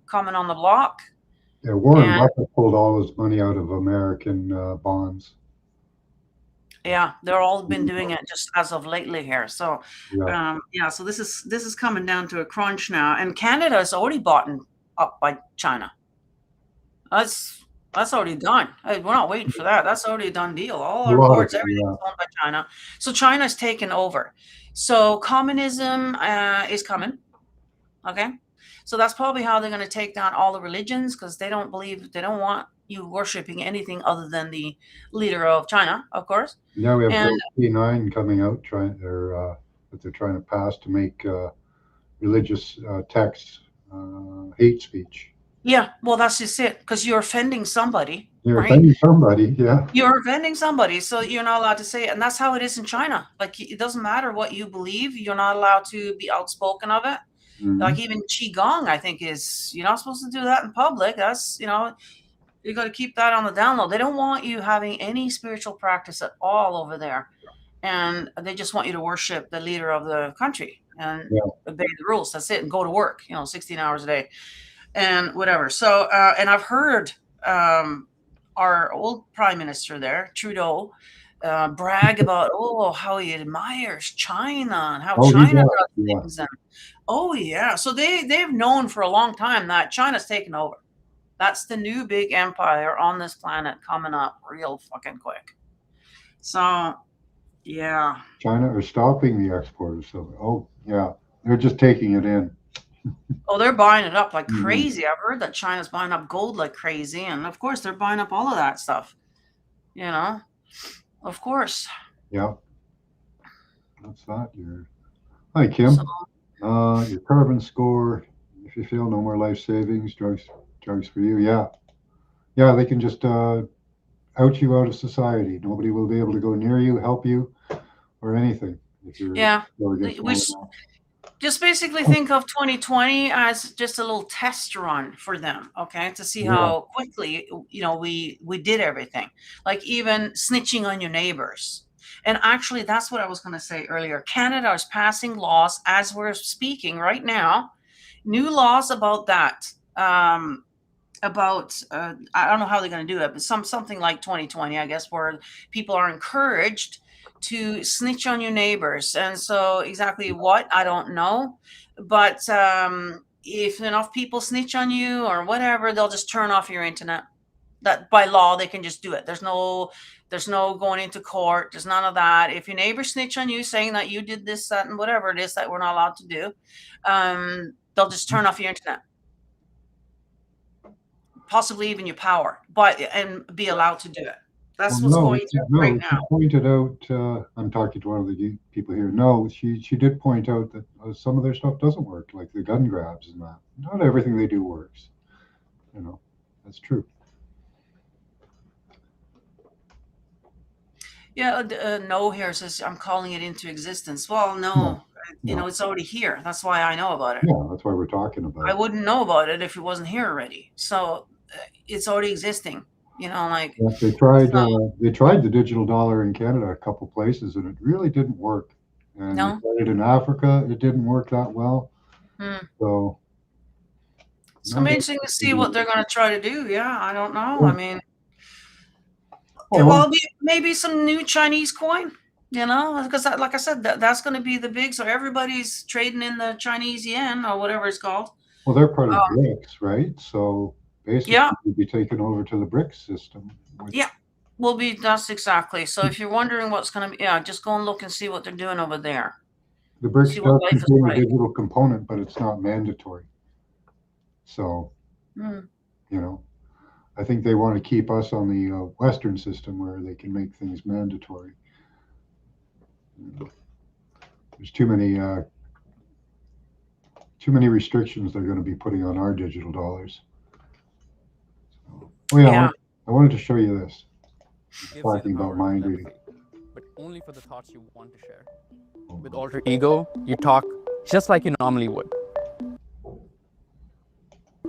coming on the block. Yeah, Warren And Buffett pulled all his money out of American bonds. yeah, they're all been doing it just as of lately here. So, Yeah. yeah, so this is coming down to a crunch now, and Canada is already bought up by China. That's already done. Hey, we're not waiting for that. That's already a done deal. All A our lot of ports, it, everything's yeah. owned by China. So China's taken over. So communism is coming. Okay, so that's probably how they're going to take down all the religions, because they don't want you worshiping anything other than the leader of China, of course. Now we have And Bill C9 coming out that they're trying to pass to make religious texts hate speech. yeah, well, that's just it, because you're offending somebody, You're right? offending somebody, yeah. You're offending somebody, so you're not allowed to say it. And that's how it is in China. Like, it doesn't matter what you believe, you're not allowed to be outspoken of it. Mhm. Like, even Qigong, I think, you're not supposed to do that in public. That's, you got to keep that on the down low. They don't want you having any spiritual practice at all over there. And they just want you to worship the leader of the country and obey the rules. That's it. And go to work, 16 hours a day and whatever. So, and I've heard our old prime minister there, Trudeau, brag about, how he admires China and how China does things. And, so they've known for a long time that China's taken over. That's the new big empire on this planet coming up real fucking quick. So, yeah. China are stopping the exporters. So, they're just taking it in. Oh, they're buying it up like crazy. I've heard that China's buying up gold like crazy. And of course, they're buying up all of that stuff. Of course. Yeah. That's that. Hi, Kim. Your carbon score, if you feel no more life savings, drugs for you. Yeah. Yeah, they can just out you out of society. Nobody will be able to go near you, help you, or anything. If you're just basically think of 2020 as just a little test run for them, okay, to see how quickly we did everything, like even snitching on your neighbors. And actually, that's what I was going to say earlier. Canada is passing laws as we're speaking right now, new laws about that. I don't know how they're going to do it, but something like 2020, I guess, where people are encouraged to snitch on your neighbors. And so exactly what, I don't know. But if enough people snitch on you or whatever, they'll just turn off your internet. That by law, they can just do it. There's no going into court. There's none of that. If your neighbor snitch on you saying that you did this, that, and whatever it is that we're not allowed to do, they'll just turn off your internet. Possibly even your power, and be allowed to do it. That's what's going on right now. She pointed out, I'm talking to one of the people here. No, she did point out that some of their stuff doesn't work, like the gun grabs and that. Not everything they do works. That's true. Yeah, no here says I'm calling it into existence. Well, no. It's already here. That's why I know about it. Yeah, that's why we're talking about it. I wouldn't know about it if it wasn't here already. So it's already existing. They tried the digital dollar in Canada a couple places, and it really didn't work. And they tried it in Africa, it didn't work that well. So it's amazing to see what they're going to try to do. Yeah, I don't know. I mean, there will be maybe some new Chinese coin. Because like I said, that's going to be the big. So everybody's trading in the Chinese yen or whatever it's called. Well, they're part of BRICS, right? So basically, we'll be taken over to the BRICS system. That's exactly. So if you're wondering what's going to be, just go and look and see what they're doing over there. The BRICS does contain a digital component, but it's not mandatory. So, I think they want to keep us on the Western system where they can make things mandatory. There's too many restrictions they're going to be putting on our digital dollars. Well, yeah, Yeah. I wanted to show you this. Gives you the Talking about power of mind telepathy, reading. but only for the thoughts you want to share. With alter ego, you talk just like you normally would.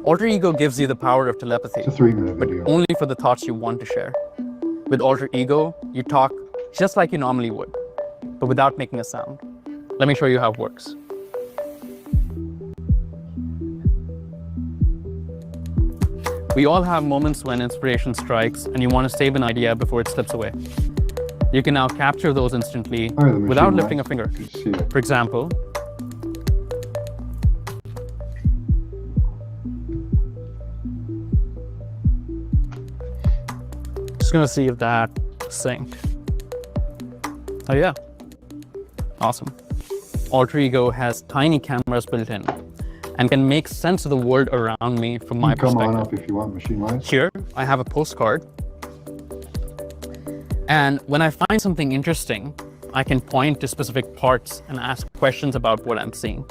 Alter ego gives you the power of telepathy, It's a 3-minute but video. only for the thoughts you want to share. With alter ego, you talk just like you normally would, but without making a sound. Let me show you how it works. We all have moments when inspiration strikes and you want to save an idea before it slips away. You can now capture those instantly Hi, the machine without line. lifting a finger. You can see it. For example, just gonna see if that synced. Oh yeah, awesome. Alter ego has tiny cameras built in and can make sense of the world around me from my Come on perspective. up if you want, machine lines. Here, I have a postcard. And when I find something interesting, I can point to specific parts and ask questions about what I'm seeing.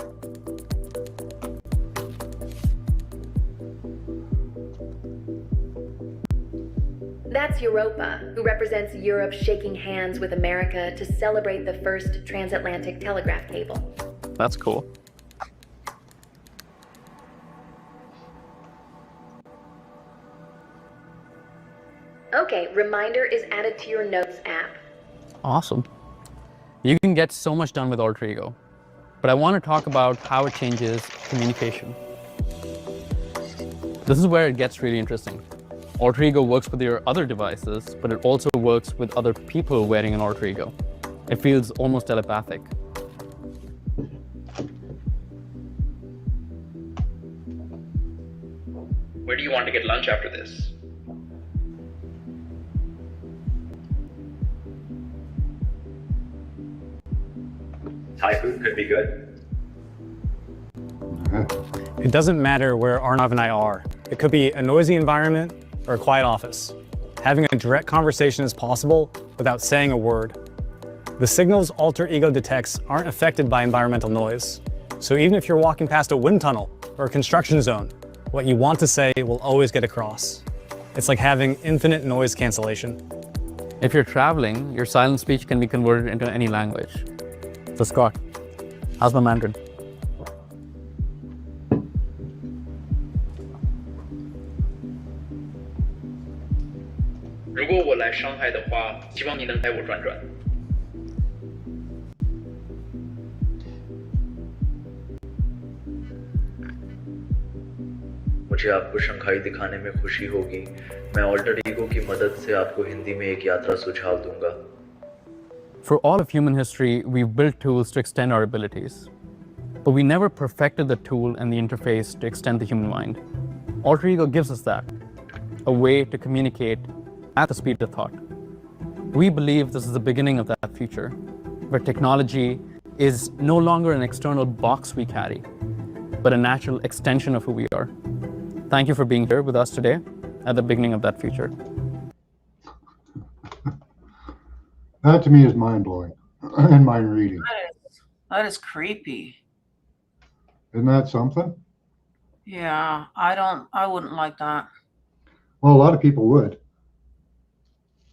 That's Europa, who represents Europe shaking hands with America to celebrate the first transatlantic telegraph cable. That's cool. Okay, reminder is added to your notes app. Awesome. You can get so much done with alter ego, but I want to talk about how it changes communication. This is where it gets really interesting. Alter ego works with your other devices, but it also works with other people wearing an alter ego. It feels almost telepathic. Where do you want to get lunch after this? Thai food could be good. It doesn't matter where Arnav and I are. It could be a noisy environment or a quiet office. Having a direct conversation is possible without saying a word. The signals alter ego detects aren't affected by environmental noise. So even if you're walking past a wind tunnel or a construction zone, what you want to say will always get across. It's like having infinite noise cancellation. If you're traveling, your silent speech can be converted into any language. So Scott, how's my Mandarin? मुझे आपको Shanghai दिखाने में खुशी होगी। मैं alter ego की मदद से आपको हिंदी में एक यात्रा सुझाव दूंगा। For all of human history, we've built tools to extend our abilities, but we never perfected the tool and the interface to extend the human mind. Alter ego gives us that, a way to communicate at the speed of thought. We believe this is the beginning of that future, where technology is no longer an external box we carry, but a natural extension of who we are. Thank you for being here with us today at the beginning of that future. That to me is mind-blowing and mind-reading. That is creepy. Isn't that something? Yeah, I wouldn't like that. Well, a lot of people would,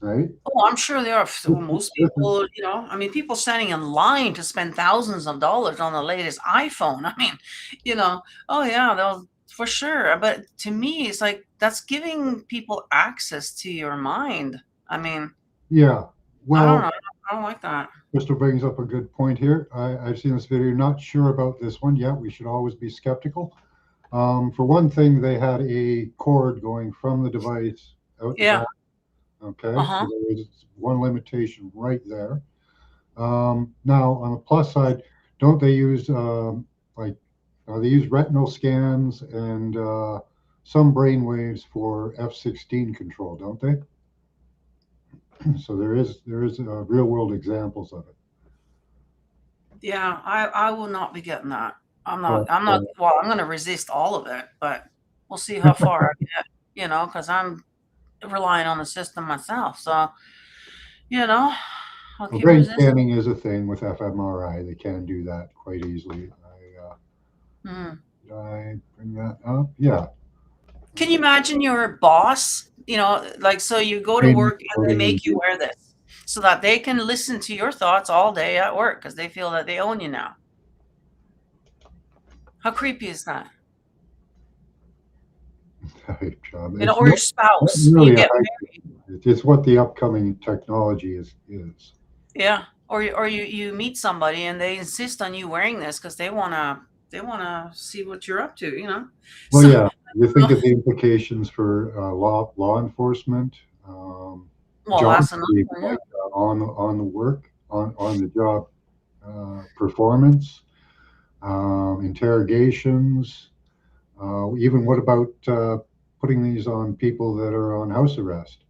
right? Oh, I'm sure there are most people, you know, I mean, people standing in line to spend thousands of dollars on the latest iPhone. I mean, you know, oh yeah, they'll for sure. But to me, it's like that's giving people access to your mind. I mean, Yeah. I don't Well, know. I don't like that. Crystal brings up a good point here. I've seen this video, not sure about this one yet. We should always be skeptical. For one thing, they had a cord going from the device out the Yeah. back. Okay, Uh-huh. so there is one limitation right there. Now, on the plus side, don't they use they use retinal scans and some brain waves for F-16 control, don't they? So there is real world examples of it. Yeah, I will not be getting that. I'm Well, not, well, I'm going to resist all of it, but we'll see how far I get, you know, because I'm relying on the system myself. So, you know, I'll Well, keep brain resisting. scanning is a thing with fMRI. They can do that quite easily. Hmm. Did I bring that up? Yeah. Can you imagine your boss? You know, like, so you go to work and they make you wear this so that they can listen to your thoughts all day at work because they feel that they own you now. How creepy is that? Right, John. You know, It's or your not spouse. really You a get hype. It's what the upcoming technology is. yeah, or you meet somebody and they insist on you wearing this because they wanna see what you're up to. You know. Well, So, yeah. You think of the implications for law enforcement, well, job that's another creep, one. Yeah. like on the work, on the job performance, interrogations. Even what about putting these on people that are on house arrest?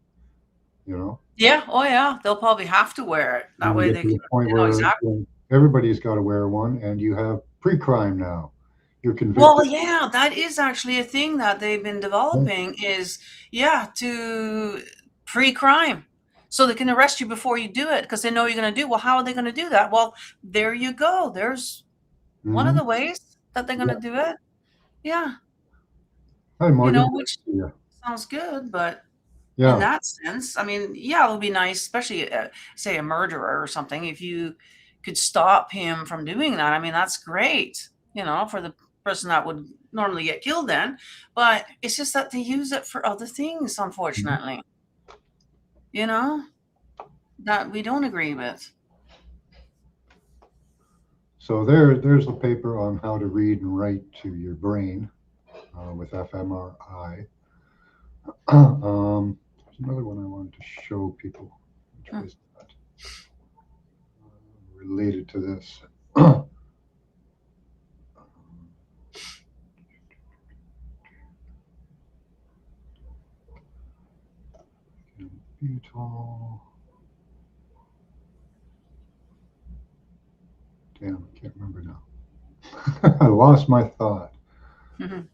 You know, Yeah. Oh, yeah. They'll probably have to wear it. That you way get they to can, the point you know, where exactly. everybody's got to wear one, and you have pre-crime now. You're Well, convicted. yeah, that is actually a thing that they've been developing is, yeah, to pre-crime. So they can arrest you before you do it because they know you're going to do. Well, how are they going to do that? Well, there you go. There's one of Mhm. the ways that they're going Yeah. to do it. Yeah. Hi, You know, Morgan. which Yeah. sounds good, but in Yeah. that sense, I mean, yeah, it would be nice, especially say a murderer or something, if you could stop him from doing that. I mean, that's great, you know, for the person that would normally get killed then. But it's just that they use it for other things, Mhm. unfortunately, you know, that we don't agree with. So there's a paper on how to read and write to your brain with fMRI. There's another one I wanted to show people, which Hmm. was not related to this. Butyl. Damn, I can't remember now. I lost my thought. Mhm.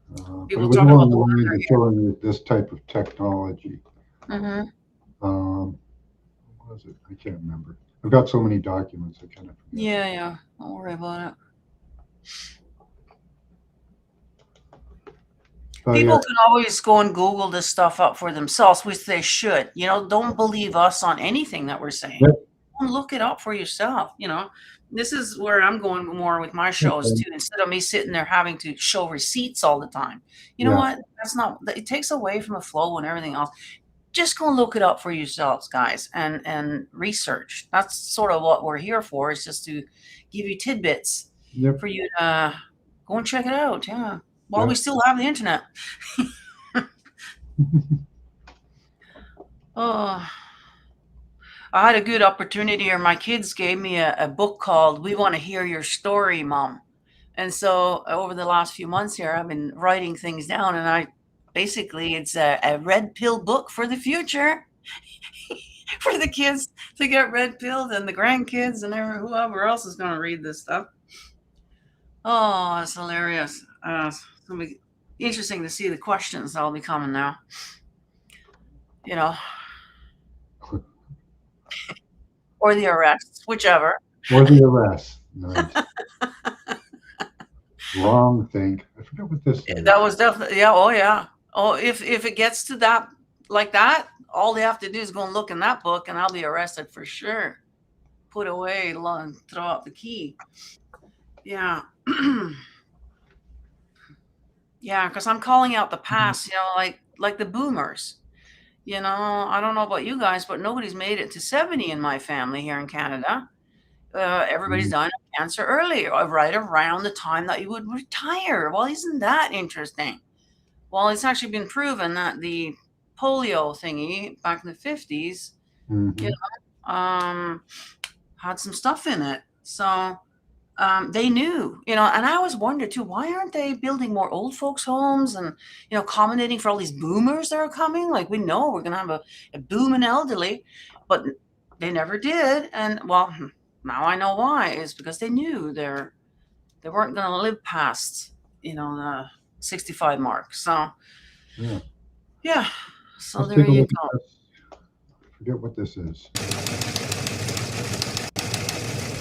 But it People was talking along about the the lines wonder of showing this type of technology. here. What was it? I can't remember. I've got so many documents, I kind of forget. Yeah, yeah. Don't worry about it. So, People yeah, can always go and Google this stuff up for themselves, which they should. You know, don't believe us on anything that we're saying. Yep. Go and look it up for yourself. You know, this is where I'm going more with my shows too. Instead of me sitting there having to show receipts all the time, you know yeah, what? That's not. It takes away from the flow and everything else. Just go and look it up for yourselves, guys, and research. That's sort of what we're here for. Is just to give you tidbits yep, for you to go and check it out. Yeah. While we yeah. still have the internet. Oh, I had a good opportunity here. My kids gave me a book called We Want to Hear Your Story, Mom. And so over the last few months here, I've been writing things down, and I basically it's a red pill book for the future for the kids to get red pilled and the grandkids and whoever else is going to read this stuff. Oh, it's hilarious. It's going to be interesting to see the questions that'll be coming now. You know, or the arrests, whichever. Or the arrest. Nice. Wrong thing. I forget what this is. That was definitely, yeah. Oh, yeah. Oh, if it gets to that like that, all they have to do is go and look in that book, and I'll be arrested for sure. Put away, and throw out the key. Yeah. Yeah, because I'm calling out the past. You know, like the boomers. You know, I don't know about you guys, but nobody's made it to 70 in my family here in Canada. Everybody's Mhm. dying of cancer early, right around the time that you would retire. Well, isn't that interesting? Well, it's actually been proven that the polio thingy back in the 50s, you Mhm. know, had some stuff in it. So they knew, you know, and I always wondered too, why aren't they building more old folks' homes and, you know, accommodating for all these boomers that are coming? Like, we know we're going to have a boom in elderly, but they never did. And well, now I know why. Is because they knew they weren't going to live past, you know, the 65 mark. So Yeah. yeah. So Let's there take a you look go. at this. I forget what this is.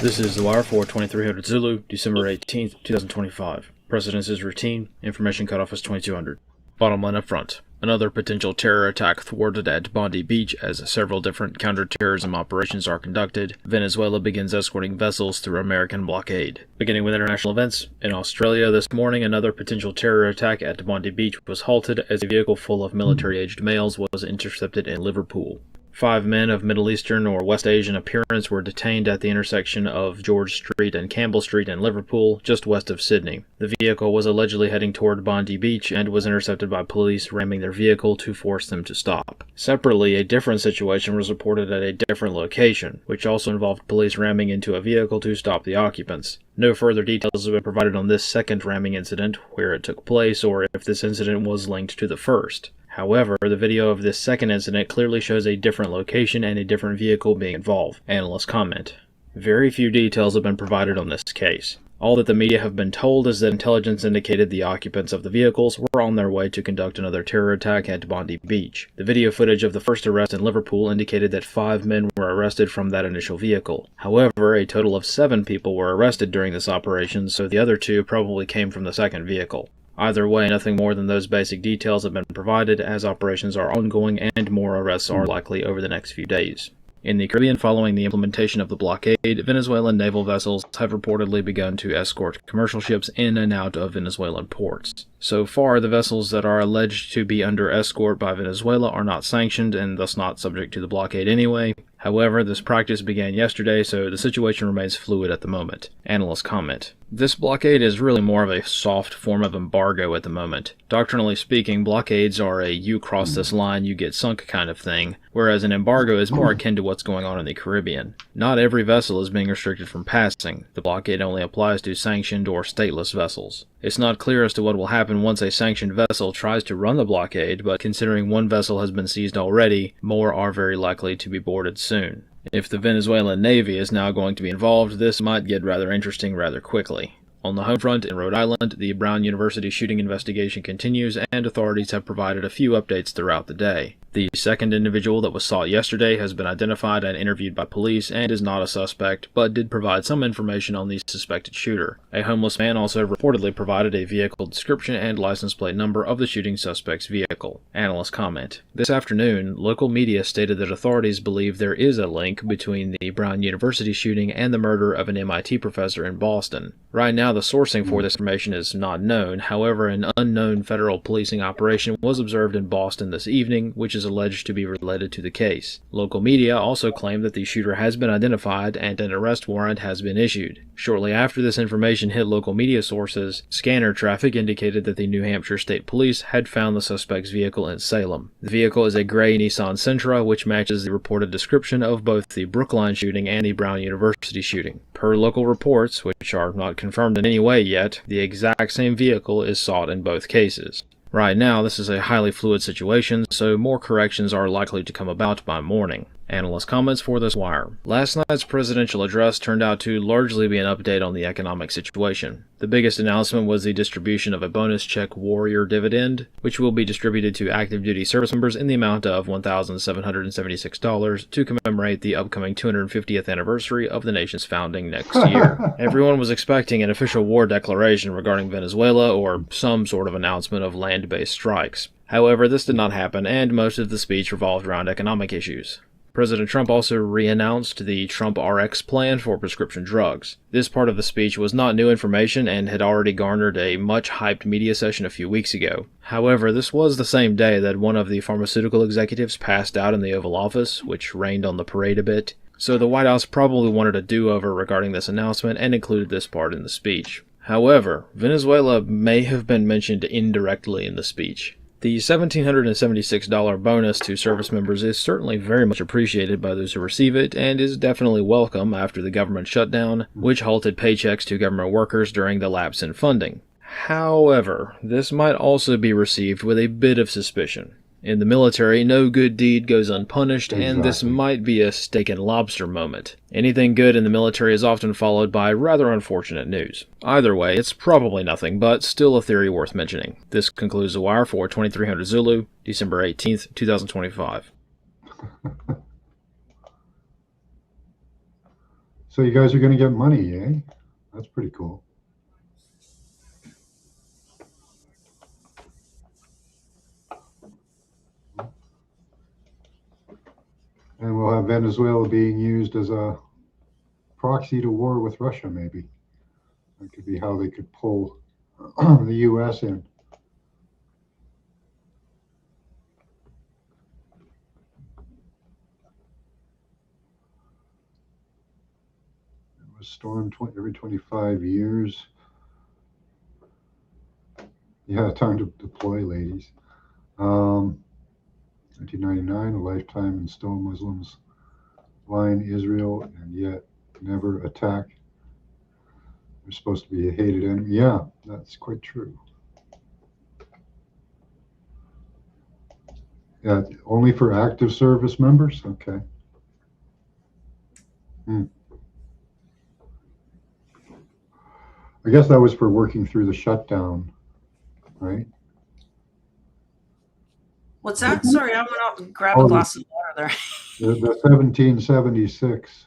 This is the Wire for 2300 Zulu, December 18th, 2025. Precedence is routine. Information cutoff is 2200. Bottom line up front. Another potential terror attack thwarted at Bondi Beach as several different counterterrorism operations are conducted. Venezuela begins escorting vessels through American blockade. Beginning with international events, in Australia this morning another potential terror attack at Bondi Beach was halted as a vehicle full of military-aged males was intercepted in Liverpool. 5 men of Middle Eastern or West Asian appearance were detained at the intersection of George Street and Campbell Street in Liverpool, just west of Sydney. The vehicle was allegedly heading toward Bondi Beach and was intercepted by police ramming their vehicle to force them to stop. Separately, a different situation was reported at a different location, which also involved police ramming into a vehicle to stop the occupants. No further details have been provided on this second ramming incident, where it took place, or if this incident was linked to the first. However, the video of this second incident clearly shows a different location and a different vehicle being involved. Analysts comment. Very few details have been provided on this case. All that the media have been told is that intelligence indicated the occupants of the vehicles were on their way to conduct another terror attack at Bondi Beach. The video footage of the first arrest in Liverpool indicated that 5 men were arrested from that initial vehicle. However, a total of 7 people were arrested during this operation, so the other 2 probably came from the second vehicle. Either way, nothing more than those basic details have been provided, as operations are ongoing and more arrests are likely over the next few days. In the Caribbean, following the implementation of the blockade, Venezuelan naval vessels have reportedly begun to escort commercial ships in and out of Venezuelan ports. So far, the vessels that are alleged to be under escort by Venezuela are not sanctioned and thus not subject to the blockade anyway. However, this practice began yesterday, so the situation remains fluid at the moment. Analysts comment. This blockade is really more of a soft form of embargo at the moment. Doctrinally speaking, blockades are a you cross this line, you get sunk kind of thing, whereas an embargo is more akin to what's going on in the Caribbean. Not every vessel is being restricted from passing. The blockade only applies to sanctioned or stateless vessels. It's not clear as to what will happen once a sanctioned vessel tries to run the blockade, but considering one vessel has been seized already, more are very likely to be boarded soon. If the Venezuelan Navy is now going to be involved, this might get rather interesting rather quickly. On the home front in Rhode Island, the Brown University shooting investigation continues, and authorities have provided a few updates throughout the day. The second individual that was sought yesterday has been identified and interviewed by police and is not a suspect, but did provide some information on the suspected shooter. A homeless man also reportedly provided a vehicle description and license plate number of the shooting suspect's vehicle. Analysts comment. This afternoon, local media stated that authorities believe there is a link between the Brown University shooting and the murder of an MIT professor in Boston. Right now, the sourcing for this information is not known. However, an unknown federal policing operation was observed in Boston this evening, which is alleged to be related to the case. Local media also claim that the shooter has been identified and an arrest warrant has been issued. Shortly after this information hit local media sources, scanner traffic indicated that the New Hampshire State Police had found the suspect's vehicle in Salem. The vehicle is a gray Nissan Sentra, which matches the reported description of both the Brookline shooting and the Brown University shooting. Per local reports, which are not confirmed in any way yet, the exact same vehicle is sought in both cases. Right now, this is a highly fluid situation, so more corrections are likely to come about by morning. Analyst comments for this wire. Last night's presidential address turned out to largely be an update on the economic situation. The biggest announcement was the distribution of a bonus check warrior dividend, which will be distributed to active duty service members in the amount of $1,776 to commemorate the upcoming 250th anniversary of the nation's founding next year. Everyone was expecting an official war declaration regarding Venezuela or some sort of announcement of land-based strikes. However, this did not happen, and most of the speech revolved around economic issues. President Trump also re-announced the Trump RX plan for prescription drugs. This part of the speech was not new information and had already garnered a much-hyped media session a few weeks ago. However, this was the same day that one of the pharmaceutical executives passed out in the Oval Office, which rained on the parade a bit. So the White House probably wanted a do-over regarding this announcement and included this part in the speech. However, Venezuela may have been mentioned indirectly in the speech. The $1,776 bonus to service members is certainly very much appreciated by those who receive it and is definitely welcome after the government shutdown, which halted paychecks to government workers during the lapse in funding. However, this might also be received with a bit of suspicion. In the military, no good deed goes unpunished, and this might be a steak and lobster moment. Anything good in the military is often followed by rather unfortunate news. Either way, it's probably nothing, but still a theory worth mentioning. This concludes The Wire for 2300 Zulu, December 18th, 2025. So you guys are going to get money, eh? That's pretty cool. And we'll have Venezuela being used as a proxy to war with Russia, maybe. That could be how they could pull the U.S. in. It was stormed every 25 years. Yeah, time to deploy, ladies. 1999, a lifetime in stone Muslims line Israel and yet never attack. They're supposed to be a hated enemy. Yeah, that's quite true. Yeah, only for active service members? Okay. I guess that was for working through the shutdown, right? What's that? Sorry, I went out and grabbed a glass of water there. The 1776,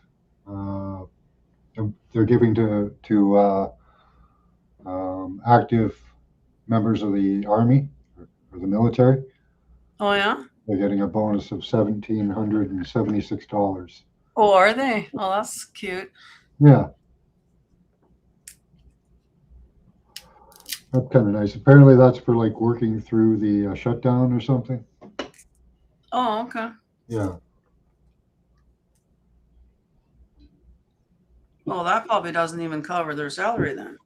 they're giving to active members of the army or the military. Oh yeah. They're getting a bonus of $1,776. Oh, are they? Oh, that's cute. Yeah. That's kind of nice. Apparently that's for like working through the shutdown or something. Oh, okay. Yeah. Well, that probably doesn't even cover their salary then.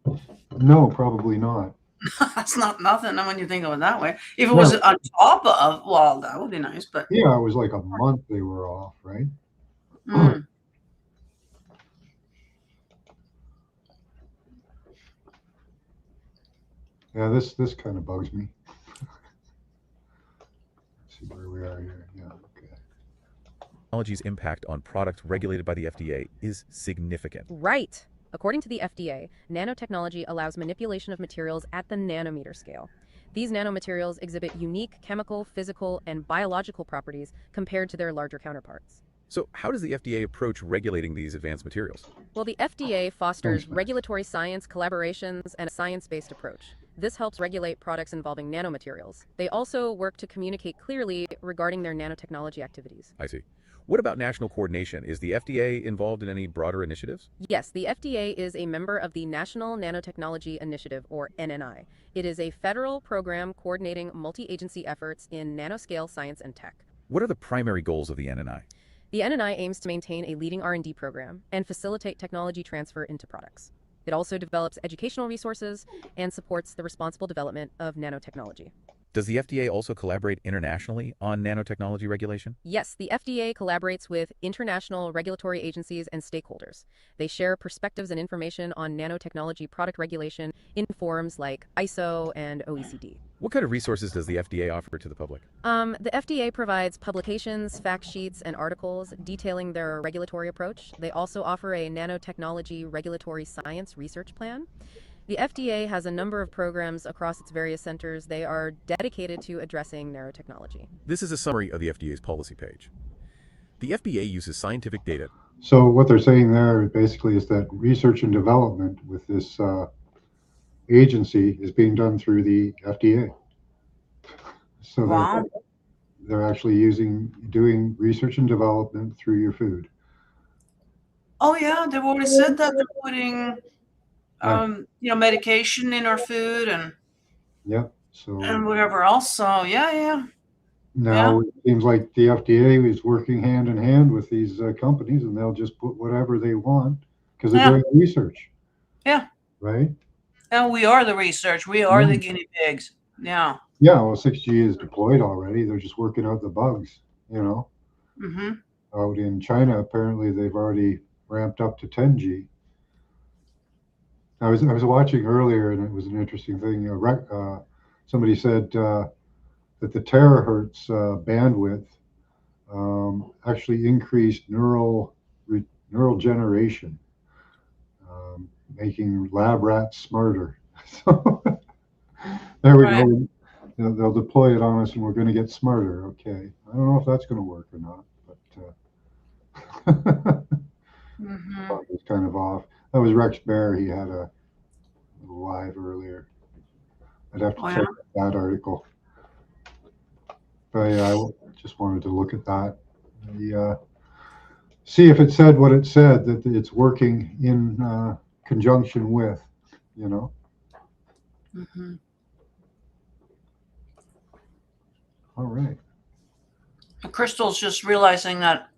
No, probably not. That's not nothing when you think of it that way. If it was on top of, well, that would be nice, but yeah, it was like a month they were off, right? Yeah, this kind of bugs me. Let's see where we are here. Yeah, okay. Technology's impact on products regulated by the FDA is significant. Right. According to the FDA, nanotechnology allows manipulation of materials at the nanometer scale. These nanomaterials exhibit unique chemical, physical, and biological properties compared to their larger counterparts. So how does the FDA approach regulating these advanced materials? Well, the FDA fosters regulatory science collaborations and a science-based approach. This helps regulate products involving nanomaterials. They also work to communicate clearly regarding their nanotechnology activities. I see. What about national coordination? Is the FDA involved in any broader initiatives? Yes, the FDA is a member of the National Nanotechnology Initiative, or NNI. It is a federal program coordinating multi-agency efforts in nanoscale science and tech. What are the primary goals of the NNI? The NNI aims to maintain a leading R&D program and facilitate technology transfer into products. It also develops educational resources and supports the responsible development of nanotechnology. Does the FDA also collaborate internationally on nanotechnology regulation? Yes, the FDA collaborates with international regulatory agencies and stakeholders. They share perspectives and information on nanotechnology product regulation in forums like ISO and OECD. What kind of resources does the FDA offer to the public? The FDA provides publications, fact sheets, and articles detailing their regulatory approach. They also offer a nanotechnology regulatory science research plan. The FDA has a number of programs across its various centers. They are dedicated to addressing nanotechnology. This is a summary of the FDA's policy page. The FDA uses scientific data. So what they're saying there basically is that research and development with this agency is being done through the FDA. So wow. They're actually doing research and development through your food. Oh yeah, they've already said that they're putting medication in our food and and whatever else. So yeah. Now it seems like the FDA is working hand in hand with these companies, and they'll just put whatever they want because they're doing research. Yeah. Right. And we are the research. We are the guinea pigs. Yeah. Yeah. Well, 6G is deployed already. They're just working out the bugs. Out in China, apparently they've already ramped up to 10G. I was watching earlier, and it was an interesting thing. Somebody said that the terahertz bandwidth actually increased neural generation, making lab rats smarter. So there we go. They'll deploy it on us, and we're going to get smarter. Okay, I don't know if that's going to work or not, but it's kind of off. That was Rex Bear. He had a live earlier. I'd have to check that article. But yeah, I just wanted to look at that. see if it said what it said, that it's working in conjunction with, you know. Mm-hmm. All right. Crystal's just realizing that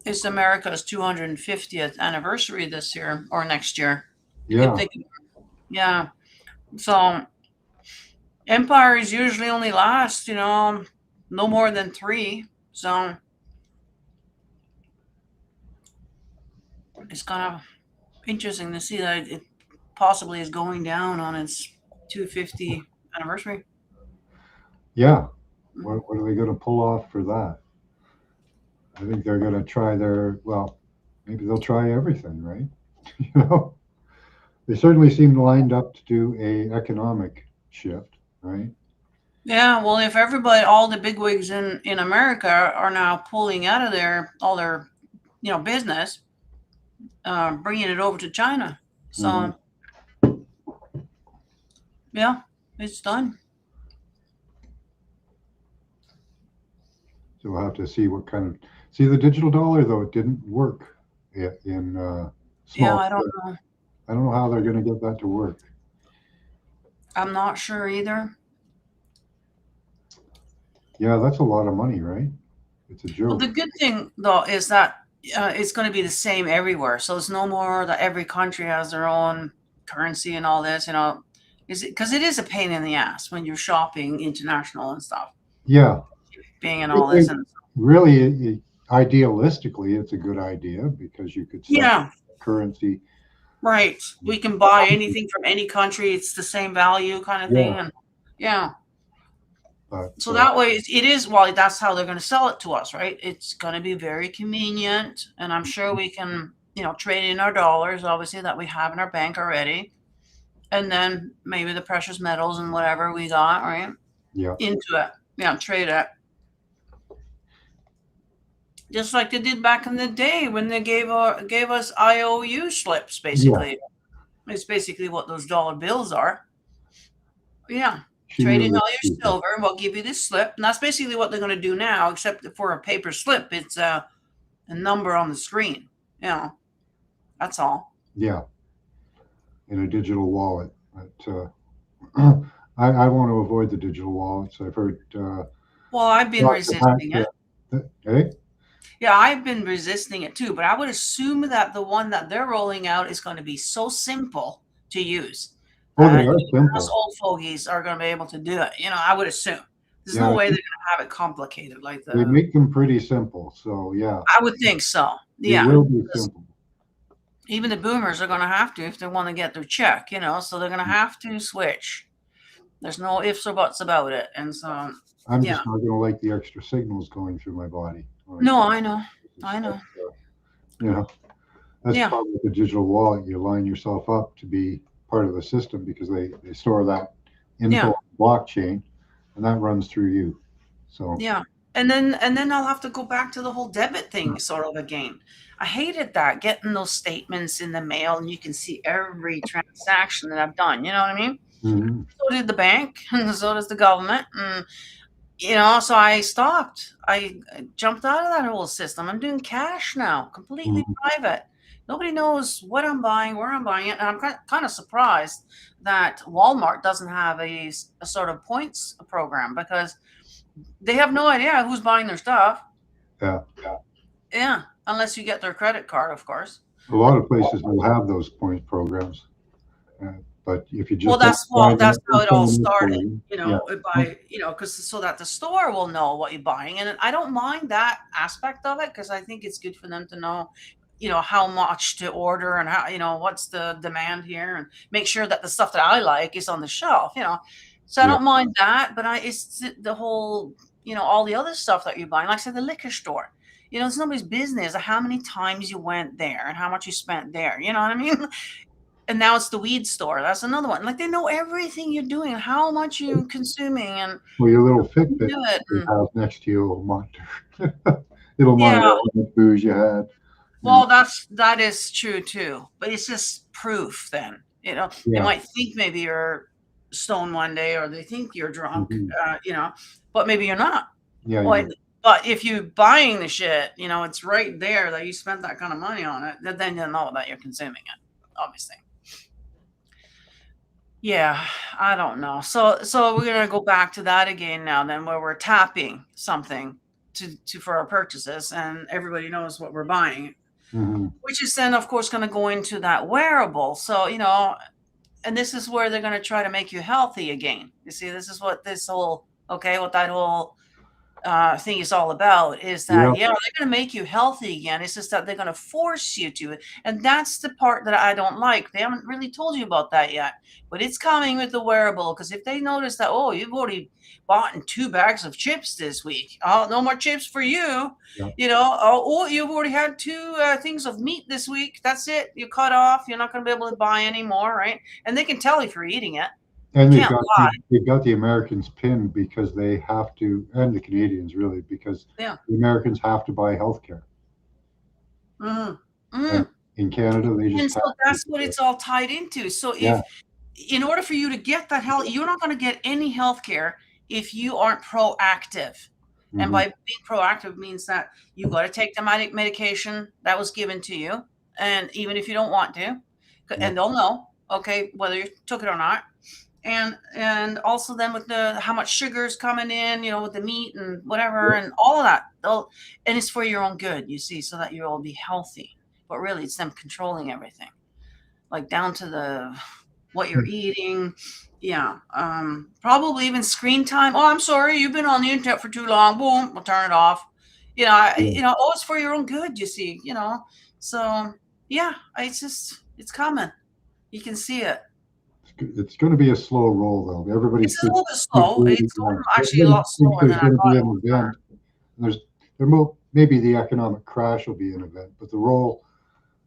it's America's 250th anniversary this year or next year. Yeah. Yeah. So empires usually only last, no more than 3. So it's kind of interesting to see that it possibly is going down on its 250 anniversary. Yeah. What are they going to pull off for that? I think they're going to try maybe they'll try everything, right? You know, they certainly seem lined up to do a economic shift, right? Yeah, well, if all the bigwigs in America are now pulling out of all their, business, bringing it over to China. So, yeah, it's done. So we'll have to see see the digital dollar, though. It didn't work in small. Yeah, I don't know. I don't know how they're going to get that to work. I'm not sure either. Yeah, that's a lot of money, right? It's a joke. Well, the good thing, though, is that it's going to be the same everywhere. So it's no more that every country has their own currency and all this, because it is a pain in the ass when you're shopping international and stuff. Yeah. Being and all this. Really, idealistically, it's a good idea because you could set currency. Right. We can buy anything from any country. It's the same value kind of thing. And so that way it is, that's how they're going to sell it to us, right? It's going to be very convenient. And I'm sure we can, trade in our dollars, obviously, that we have in our bank already. And then maybe the precious metals and whatever we got, right? Yeah. Into it. Yeah, trade it. Just like they did back in the day when they gave us IOU slips, basically. Yeah. It's basically what those dollar bills are. Yeah. Trade in all your silver, and we'll give you this slip. And that's basically what they're going to do now, except for a paper slip. It's a number on the screen. That's all. Yeah. In a digital wallet. But, I want to avoid the digital wallets. I've heard. Well, I've been resisting it. Hey? Yeah, I've been resisting it too, but I would assume that the one that they're rolling out is going to be so simple to use. Oh, they are simple. Us old fogies are going to be able to do it. I would assume. There's no way they're going to have it complicated like that. They make them pretty simple, so yeah. I would think so. Yeah. They will be simple. Even the boomers are going to have to if they want to get their check, so they're going to have to switch. There's no ifs or buts about it, and so I'm just not going to like the extra signals going through my body. No, I know. That's probably the digital wallet. You line yourself up to be part of the system because they store that info on blockchain, and that runs through you. So and then I'll have to go back to the whole debit thing sort of again. I hated that, getting those statements in the mail and you can see every transaction that I've done. You know what I mean? Mm-hmm. So did the bank, and so does the government. And, so I stopped. I jumped out of that whole system. I'm doing cash now, completely private. Nobody knows what I'm buying, where I'm buying it. And I'm kind of surprised that Walmart doesn't have a sort of points program because they have no idea who's buying their stuff. Yeah, unless you get their credit card, of course. A lot of places will have those points programs. But if you just that's how it all started, because so that the store will know what you're buying, and I don't mind that aspect of it because I think it's good for them to know, how much to order and how, what's the demand here, and make sure that the stuff that I like is on the shelf, So I don't mind that, but it's the whole, all the other stuff that you're buying, like I said, the liquor store. It's nobody's business how many times you went there and how much you spent there. You know what I mean? And now it's the weed store. That's another one. Like they know everything you're doing, how much you're consuming, and your little Fitbit you have next to you will monitor. It'll monitor how much booze you had. Well, that is true too. But it's just proof. Then they might think maybe you're stoned one day, or they think you're drunk. But maybe you're not. Yeah. But if you're buying the shit, you know, it's right there that you spent that kind of money on it, then you know that you're consuming it, obviously. Yeah, I don't know. So we're gonna go back to that again now then, where we're tapping something to for our purchases, and everybody knows what we're buying, which is then of course going to go into that wearable. So, you know, and this is where they're going to try to make you healthy again. You see, this is what this whole, okay, what that whole thing is all about, is that, yeah, they're going to make you healthy again. It's just that they're going to force you to it. And that's the part that I don't like. They haven't really told you about that yet, but it's coming with the wearable. Because if they notice that, oh, you've already bought 2 bags of chips this week, oh, no more chips for you, you know, oh, you've already had 2 things of meat this week, that's it, you cut off, you're not going to be able to buy any more, right? And they can tell if you're eating it. And they've got the Americans pinned because they have to, and the Canadians really, because the Americans have to buy healthcare. In Canada, they just. And so that's what it's all tied into. So if, in order for you to get that health, you're not going to get any healthcare if you aren't proactive. And by being proactive means that you got to take the medication that was given to you, and even if you don't want to, and they'll know, okay, whether you took it or not. And also then with the how much sugar's coming in, you know, with the meat and whatever and all of that, and it's for your own good, you see, so that you'll be healthy. But really, it's them controlling everything, like down to the what you're eating. Yeah, probably even screen time. Oh, I'm sorry, you've been on the internet for too long. Boom, we'll turn it off. You know, you know, oh, it's for your own good, you see. You know, so yeah, it's coming. You can see it. It's going to be a slow roll, though. Everybody's a little bit slow. It's actually a lot slower than I thought. There may be the economic crash will be an event, but the roll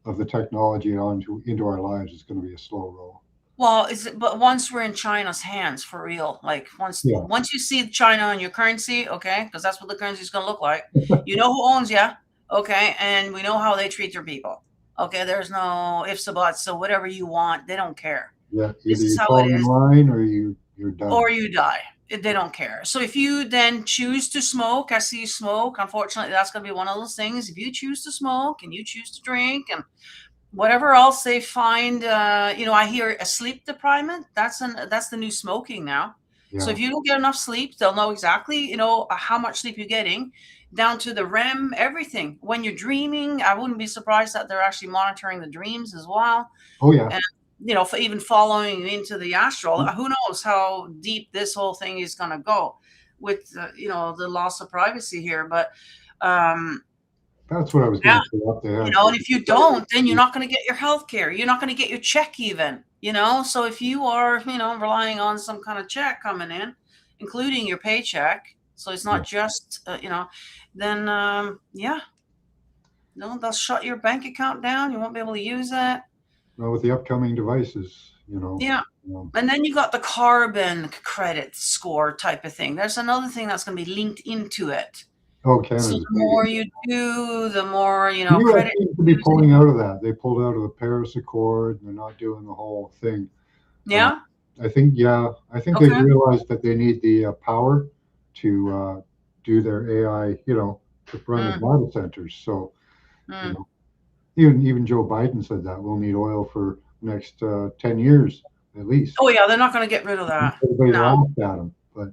of the technology into our lives is going to be a slow roll. Well, but once we're in China's hands for real, like once you see China on your currency, okay, because that's what the currency is going to look like. You know who owns you, okay, and we know how they treat their people. Okay, there's no ifs or buts. So whatever you want, they don't care. Yeah, either you fall in line or you're done. Or you die. They don't care. So if you then choose to smoke, I see you smoke. Unfortunately, that's going to be one of those things. If you choose to smoke and you choose to drink and whatever else they find, you know, I hear a sleep deprivation. That's the new smoking now. Yeah. So if you don't get enough sleep, they'll know exactly, you know, how much sleep you're getting, down to the REM, everything. When you're dreaming, I wouldn't be surprised that they're actually monitoring the dreams as well. Oh yeah. And, you know, for even following into the astral, who knows how deep this whole thing is going to go with, you know, the loss of privacy here. But that's what I was going to say up there. You know, and if you don't, then you're not going to get your health care. You're not going to get your check even, you know. So if you are, you know, relying on some kind of check coming in, including your paycheck, so it's not just, you know, then, yeah, no, they'll shut your bank account down. You won't be able to use it. Well, with the upcoming devices, you know. Yeah. And then you got the carbon credit score type of thing. There's another thing that's going to be linked into it. Okay. So the more you do, the more, you know, credit. Seems to be pulling out of that. They pulled out of the Paris Accord. They're not doing the whole thing. Yeah. I think they realized that they need the power to do their AI, you know, to run the data centers. So, you know. Even Joe Biden said that we'll need oil for the next 10 years at least. Oh yeah, they're not going to get rid of that. Everybody laughed at them, but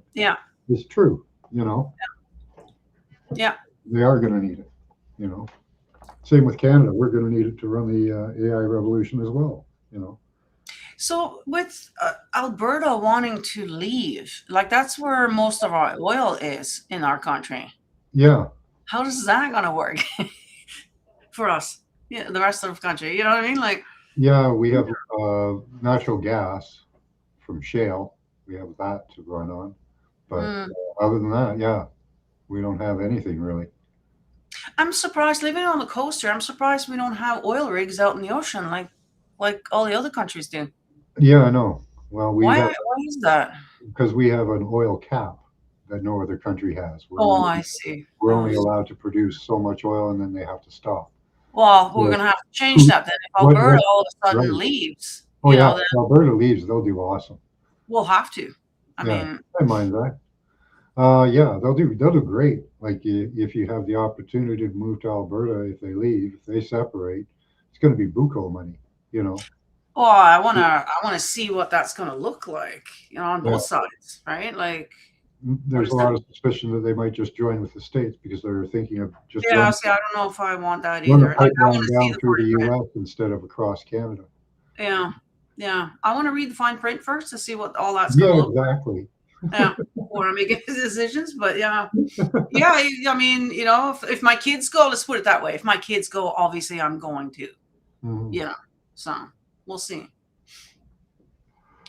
it's true. You know. Yeah. They are going to need it. You know. Same with Canada. We're going to need it to run the AI revolution as well. You know. So with Alberta wanting to leave, like that's where most of our oil is in our country. Yeah. How is that going to work for us? Yeah, the rest of the country, you know what I mean? Like, yeah, we have natural gas from shale. We have that to run on, but other than that, yeah, we don't have anything really. I'm surprised living on the coast here. I'm surprised we don't have oil rigs out in the ocean like all the other countries do. Yeah, I know. Well, why is that? Because we have an oil cap that no other country has. I see. We're only allowed to produce so much oil, and then they have to stop. Well, we're going to have to change that then. If Alberta all of a sudden leaves. Oh, yeah. If Alberta leaves, they'll do awesome. We'll have to. I mean, I mind that. Yeah, they'll do great. Like if you have the opportunity to move to Alberta, if they separate, it's going to be buco money. You know. Oh, I wanna see what that's gonna look like, on Yeah. both sides, right? Like, what There's is a that? lot of suspicion that they might just join with the states because they're thinking of just Yeah, see, I don't know if I want that run a either. Like, I pipeline wanna see down the through the fine print. U.S. instead of across Canada. Yeah, yeah. I wanna read the fine print first to see what all that's gonna Yeah, look exactly. like. Yeah, before I make any decisions, but yeah. Yeah, I mean, if my kids go, let's put it that way. If my kids go, obviously I'm going to, Mhm. you know. So, we'll see.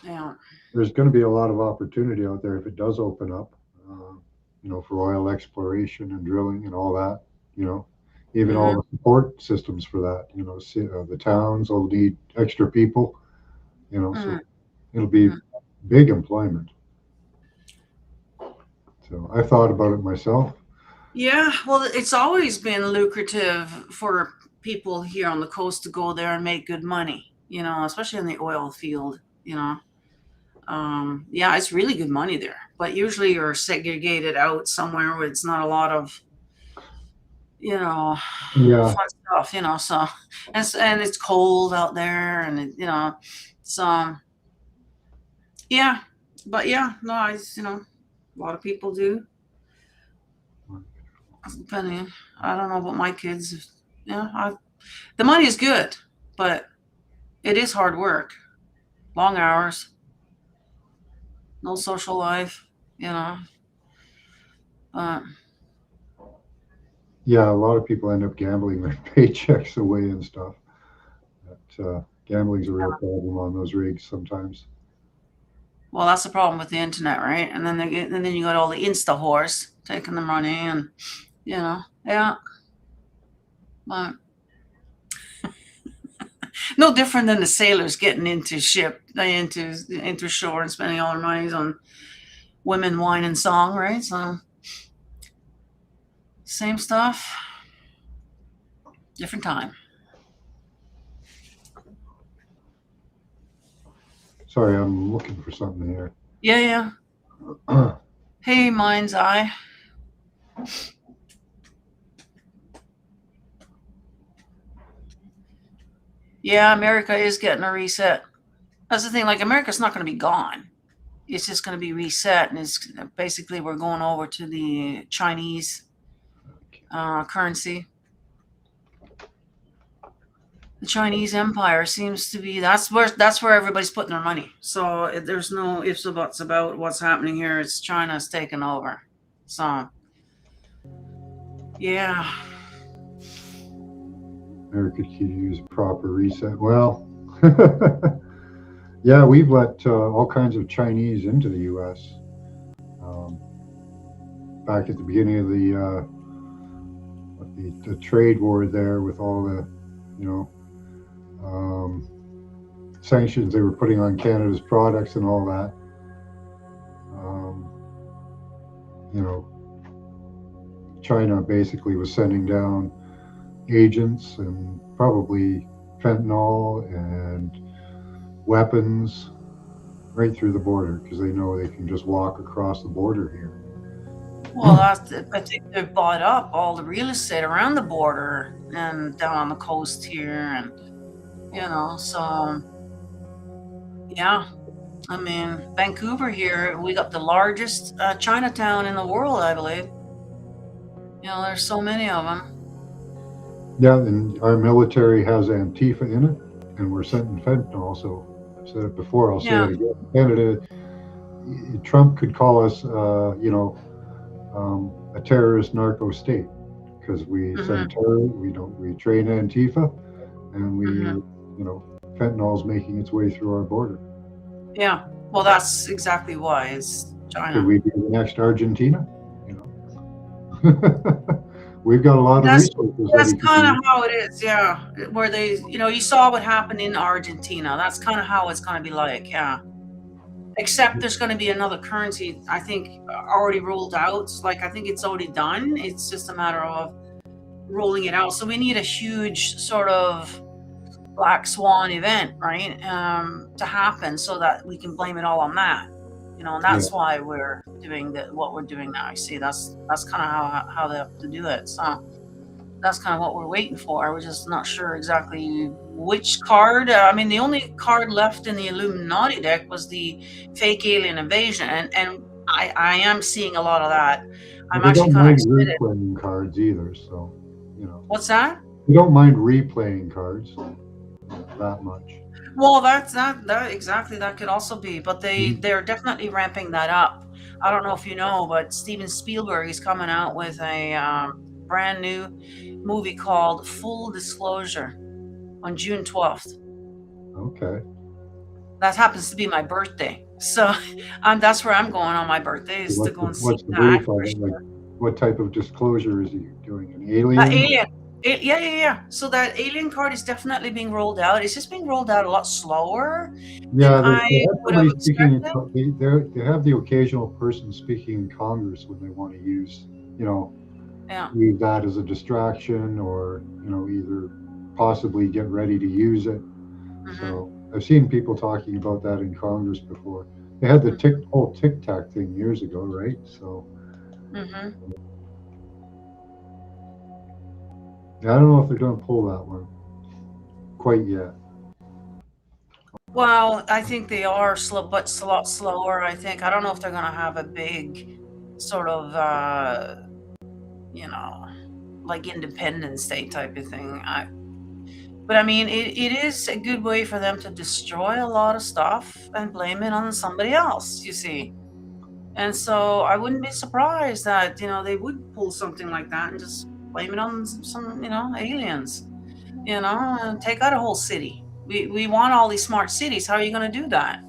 Yeah. There's going to be a lot of opportunity out there if it does open up. For oil exploration and drilling and all that. You know, even all Mhm. the support systems for that. The towns will need extra people. So Mhm. it'll be Mhm. big employment. So I thought about it myself. Yeah, well, it's always been lucrative for people here on the coast to go there and make good money, especially in the oil field, Yeah, it's really good money there, but usually you're segregated out somewhere where it's not a lot of, Yeah, fun stuff, so, and it's cold out there and, so, yeah, but yeah, no, a lot of people do. Depending, I don't know about my kids. Yeah, the money is good, but it is hard work, long hours, no social life, you know. But yeah. A lot of people end up gambling their paychecks away and stuff. Gambling's a real problem on those rigs sometimes. well, that's the problem with the internet, right? And then you got all the Insta whores taking the money, and yeah, but no different than the sailors getting into shore and spending all their money on women, wine, and song, right? So same stuff, different time. Sorry, I'm looking for something here. Yeah, yeah. Hey, mind's eye. Yeah, America is getting a reset. That's the thing. Like, America's not going to be gone. It's just going to be reset, and it's basically we're going over to the Chinese currency. The Chinese Empire seems to be that's where everybody's putting their money. So there's no ifs or buts about what's happening here. It's China's taking over. So yeah. America could use a proper reset. Well, yeah, we've let all kinds of Chinese into the U.S. Back at the beginning of the trade war there, with all the you know sanctions they were putting on Canada's products and all that. Um, you know, China basically was sending down agents and probably fentanyl and weapons right through the border because they know they can just walk across the border here. Well, I think they've bought up all the real estate around the border and down on the coast here, and so yeah. I mean, Vancouver here, we got the largest Chinatown in the world, I believe. There's so many of them. Yeah, and our military has Antifa in it, and we're sending fentanyl. So I've said it before, I'll say Yeah. it again. Canada, Trump could call us, a terrorist narco state because we send terror, we train Antifa, and fentanyl's making its way through our border. Yeah. Well, that's exactly why it's China. Could we be the next Argentina? We've got a lot of resources. That's kind of how it is, yeah. Where they, you saw what happened in Argentina. That's kind of how it's going to be like, yeah. Except there's going to be another currency, I think, already rolled out. Like, I think it's already done. It's just a matter of rolling it out. So we need a huge sort of black swan event, right, to happen so that we can blame it all on that. And that's why we're doing what we're doing now. You see, that's kind of how they have to do it. So that's kind of what we're waiting for. We're just not sure exactly which card. I mean, the only card left in the Illuminati deck was the fake alien invasion, and I am seeing a lot of that. I'm actually kind of excited. Replaying cards either, so What's that? We don't mind replaying cards that much. Well, that exactly, that could also be, but they're definitely ramping that up. I don't know if you know, but Steven Spielberg is coming out with a brand new movie called Full Disclosure on June 12th. Okay. That happens to be my birthday, so that's where I'm going on my birthday, is to go and see What's the that. brief on it? Like, what type of disclosure is he doing? An alien? Alien. Yeah. So that alien card is definitely being rolled out. It's just being rolled out a lot slower. Yeah, I would have expected. They have the occasional person speaking in Congress when they want to use, use that as a distraction, or either possibly get ready to use it. So I've seen people talking about that in Congress before. They had the whole Tic Tac thing years ago, right? So. I don't know if they're going to pull that one quite yet. Well, I think they are slow, but a lot slower. I don't know if they're going to have a big sort of, like Independence Day type of thing. But I mean, it is a good way for them to destroy a lot of stuff and blame it on somebody else, you see. And so I wouldn't be surprised that, they would pull something like that and just blame it on some, aliens, and take out a whole city. We want all these smart cities. How are you going to do that?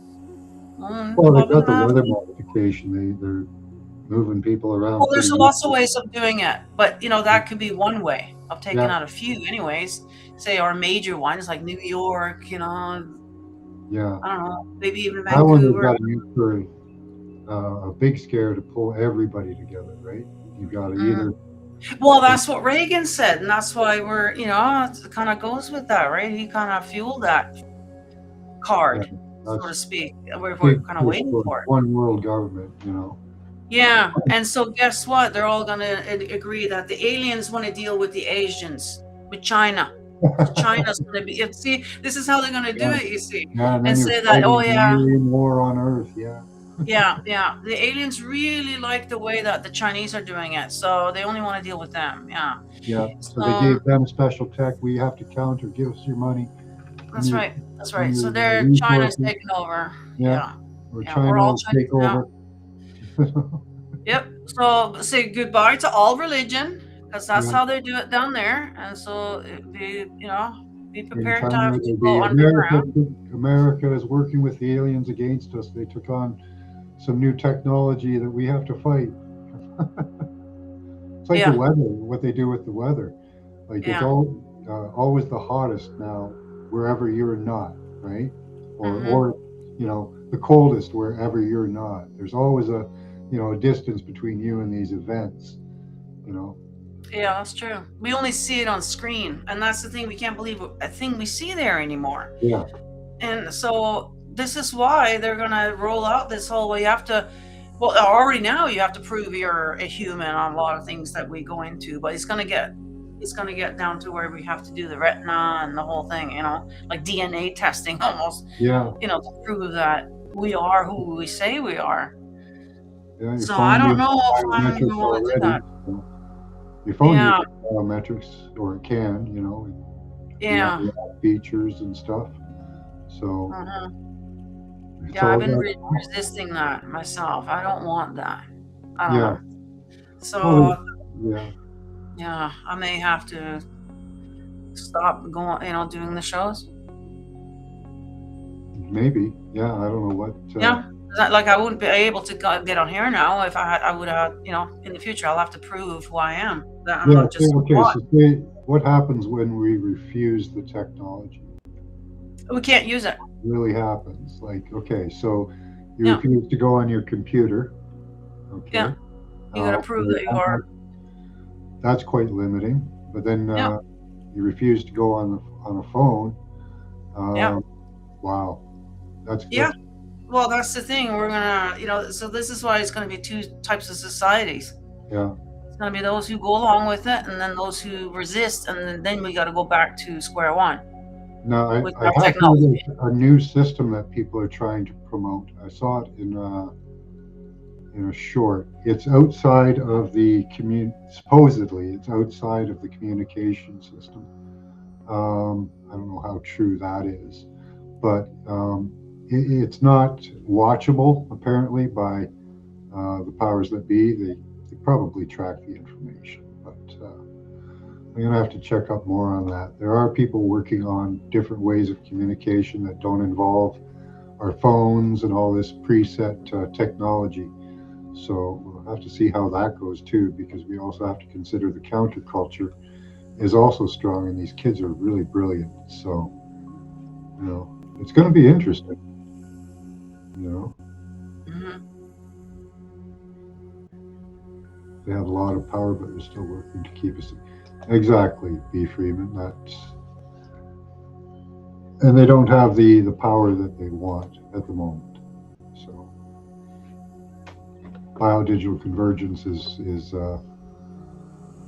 Well, they got the weather modification. They're moving people around. Well, there's lots of ways of doing it, but that could be one way of taking out a few. Anyways, say our major ones like New York. Yeah. I don't know, maybe even That one has Vancouver. got to use for a big scare to pull everybody together, right? You got to either. Well, that's what Reagan said, and that's why we're, it kind of goes with that, right? He kind of fueled that card, so to speak. We're kind of waiting for it. One world government, Yeah, and so guess what? They're all going to agree that the aliens want to deal with the Asians, with China. So China's going to be. See, this is how they're going to do it. You see, and say that, war on Earth, Yeah. The aliens really like the way that the Chinese are doing it, so they only want to deal with them. Yeah. Yeah. So they gave them special tech. We have to counter. Give us your money. That's right. So China's taking over. Yeah. Or we're China all will take over. Yep. So say goodbye to all religion, because that's how they do it down there. And so be prepared to have to go underground. America is working with the aliens against us. They took on some new technology that we have to fight. It's like the weather, what they do with the weather. Like it's always the hottest now wherever you're not, right? Or the coldest wherever you're not. There's always a distance between you and these events, Yeah, that's true. We only see it on screen, and that's the thing. We can't believe a thing we see there anymore. Yeah. And so this is why they're going to roll out this whole way. You have to, already now you have to prove you're a human on a lot of things that we go into, but it's going to get down to where we have to do the retina and the whole thing, like DNA testing almost. Yeah. To prove that we are who we say we are. Yeah, so I don't know if I'm going to want to do that. Your phone uses biometrics, or it can, features and stuff. So. I've been resisting that myself. I don't want that. I don't know. So. I may have to stop going, doing the shows. Maybe. Yeah, I don't know what. Like I wouldn't be able to get on here now if I would have, in the future I'll have to prove who I am. That I'm not just what happens when we refuse the technology? We can't use it. It really happens. Like, okay, so you refuse to go on your computer. Okay. Yeah. You got to prove that you are. That's quite limiting. But then you refuse to go on a phone. Wow. That's Well, that's the thing. We're gonna, so this is why it's gonna be two types of societies. Yeah. It's gonna be those who go along with it, and then those who resist, and then we got to go back to square one. Now, I With have heard technology. of a new system that people are trying to promote. I saw it in a short. It's outside of the supposedly it's outside of the communication system. I don't know how true that is, but it's not watchable apparently by the powers that be. They probably track the information, but I'm gonna have to check up more on that. There are people working on different ways of communication that don't involve our phones and all this preset technology. So we'll have to see how that goes too, because we also have to consider the counterculture is also strong, and these kids are really brilliant. So, it's going to be interesting. They have a lot of power, but they're still working to keep us. Exactly, B. Freeman. And they don't have the power that they want at the moment. So, biodigital convergence is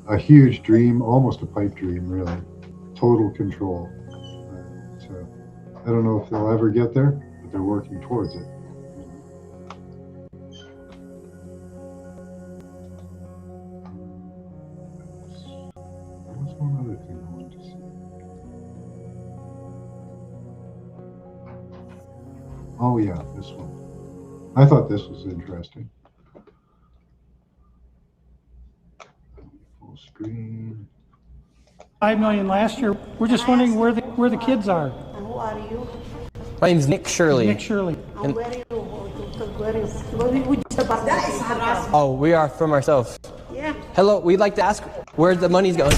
a huge dream, almost a pipe dream, really. Total control. I don't know if they'll ever get there, but they're working towards it. What's one other thing I wanted to see? Oh yeah, this one. I thought this was interesting. Full screen. 5 million last year. We're just wondering where the kids are. Who are you? My name's Nick Shirley. Nick Shirley. And where is Oh, we are from ourselves. Yeah. Hello, we'd like to ask where the money's going.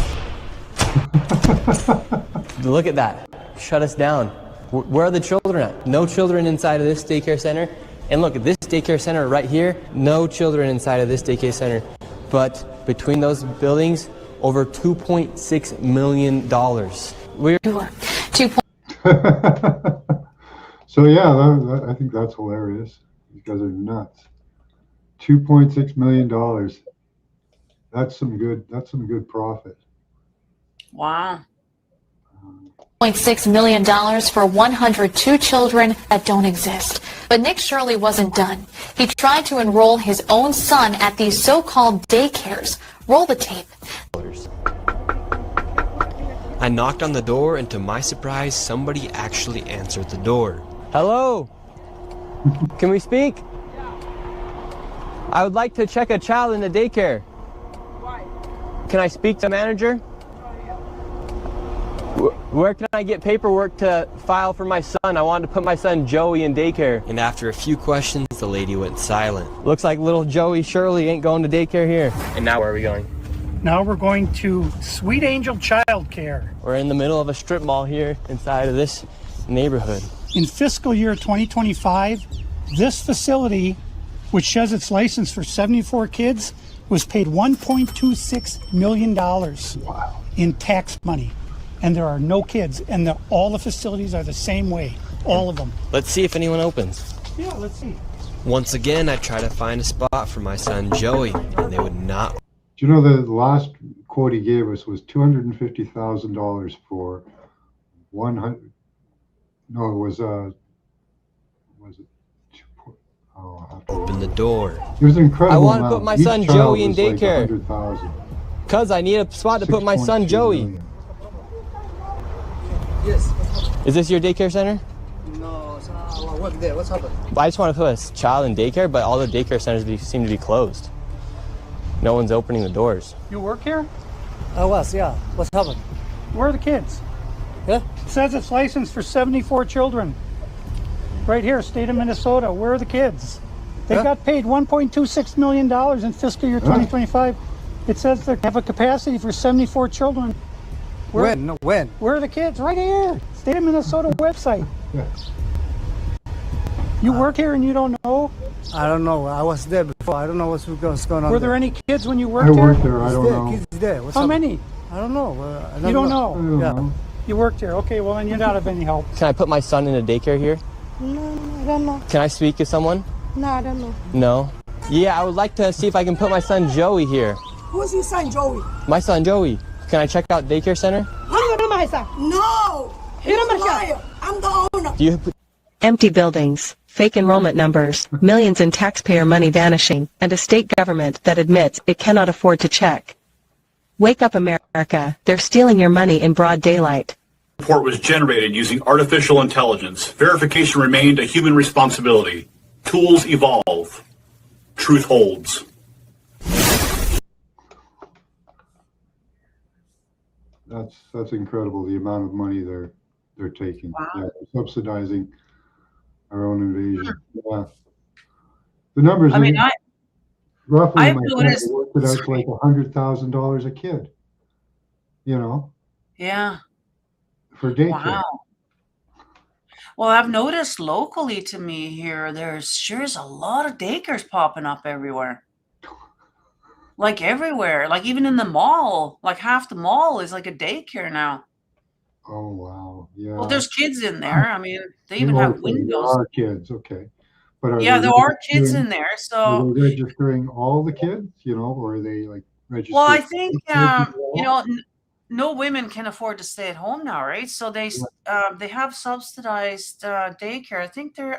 Look at that. Shut us down. Where are the children at? No children inside of this daycare center. And look at this daycare center right here. No children inside of this daycare center. But between those buildings, over $2.6 million. We're 2. So yeah, I think that's hilarious. These guys are nuts. $2.6 million. That's some good profit. Wow. $0.6 million for 102 children that don't exist. But Nick Shirley wasn't done. He tried to enroll his own son at these so-called daycares. Roll the tape. I knocked on the door, and to my surprise, somebody actually answered the door. Hello? Can we speak? I would like to check a child in the daycare. Can I speak to the manager? Where can I get paperwork to file for my son? I wanted to put my son Joey in daycare. And after a few questions, the lady went silent. Looks like little Joey Shirley ain't going to daycare here. And now where are we going? Now we're going to Sweet Angel Child Care. We're in the middle of a strip mall here inside of this neighborhood. In fiscal year 2025, this facility, which has its license for 74 kids, was paid $1.26 million in tax money. And there are no kids, and all the facilities are the same way, all of them. Let's see if anyone opens. Yeah, let's see. Once again, I try to find a spot for my son Joey, and they would not. Do you know the last quote he gave us was $250,000 for 100? No, it was it? Oh, I have to open the door. It was incredible. I want to put my son Joey in daycare. Cause I need a spot to put my son Joey. Million. Yes. Is this your daycare center? No, I work there. What's happened? I just want to put a child in daycare, but all the daycare centers seem to be closed. No one's opening the doors. You work here? I was, yeah. What's happened? Where are the kids? Yeah? It says it's licensed for 74 children. Right here, state of Minnesota. Where are the kids? They got paid $1.26 million in fiscal year 2025. It says they have a capacity for 74 children. When? Where are the kids? Right here. State of Minnesota website. You work here and you don't know? I don't know. I was there before. I don't know what's going on. Were there any kids when you worked there? I worked here? there. I don't know. Kids there. How many? I don't know. You don't know? I don't know. You worked here. Okay, well, then you're not of any help. Can I put my son in a daycare here? No, I don't know. Can I speak to someone? No, I don't know. No? Yeah, I would like to see if I can put my son Joey here. Who's your son, Joey? My son Joey. Can I check out daycare center? No! He's a liar. I'm the owner. Do you... Empty buildings, fake enrollment numbers, millions in taxpayer money vanishing, and a state government that admits it cannot afford to check. Wake up, America. They're stealing your money in broad daylight. The report was generated using artificial intelligence. Verification remained a human responsibility. Tools evolve. Truth holds. That's incredible, the amount of money they're taking. Wow. Yeah, they're subsidizing our own invasion. Yeah. The numbers, I mean, roughly, I've my noticed- family worked it out to like $100,000 a kid, Yeah. for daycare. Wow. Well, I've noticed locally to me here, there's a lot of daycares popping up everywhere. Like everywhere, like even in the mall, like half the mall is like a daycare now. Oh, wow. Yeah. Well, there's kids in there. I mean, they You even know, have okay, windows. There are kids, okay. But Yeah, they there are kids registering- in there. Are So, they registering all the kids, or are they like registering? well, I think, kids no women can afford to stay at home now, right? So they have subsidized daycare.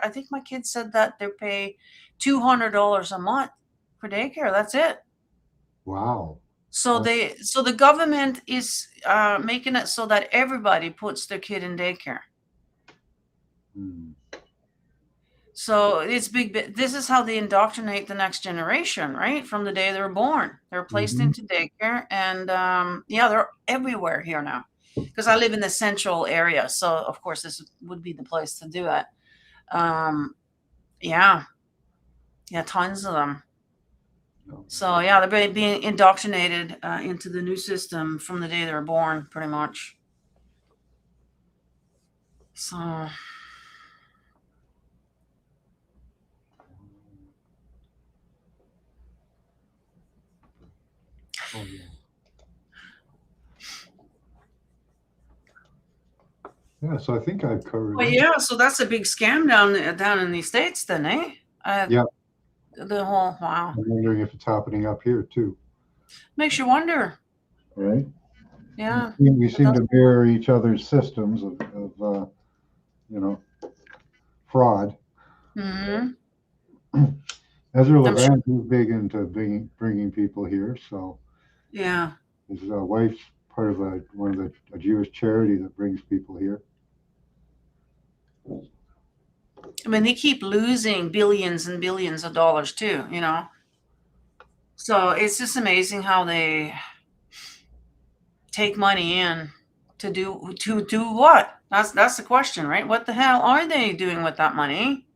I think my kids said that they pay $200 a month for daycare. That's it. Wow. So the government is making it so that everybody puts their kid in daycare. Hmm. So it's big. This is how they indoctrinate the next generation, right? From the day they were born, they're placed Mhm. into daycare, and they're everywhere here now. Because I live in the central area, so of course this would be the place to do it. Yeah, tons of them. So yeah, they're being indoctrinated into the new system from the day they were born, pretty much. So. Oh, yeah. Yeah, so I think I've covered Well, it. yeah, so that's a big scam down in the States then, eh? Yeah. The whole, wow. I'm wondering if it's happening up here too, Makes you wonder. right? Yeah. We seem to mirror each other's systems of fraud. Hmm. Ezra I'm sure- Levant is big into bringing people here, so Yeah. his wife's part of a Jewish charity that brings people here. I mean, they keep losing billions and billions of dollars too, So it's just amazing how they take money in to do what? That's the question, right? What the hell are they doing with that money?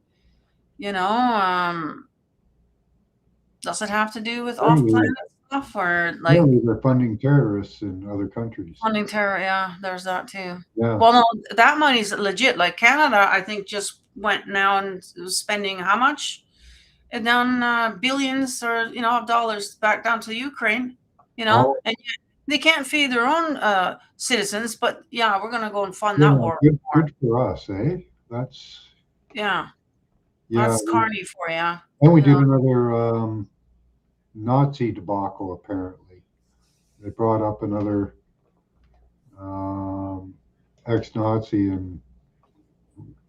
Does it have to do with off-planet stuff or like Apparently they're funding terrorists in other countries. funding terror? Yeah, there's that too. Yeah. Well, no, that money's legit. Like Canada, I think just went now and was spending how much? And down billions or of dollars back down to Ukraine. Oh. And yet they can't feed their own citizens. But yeah, we're gonna go and fund Yeah, that war. good for us, eh? That's Yeah, yeah. that's carny for you. And we did another Nazi debacle. Apparently, they brought up another ex-Nazi and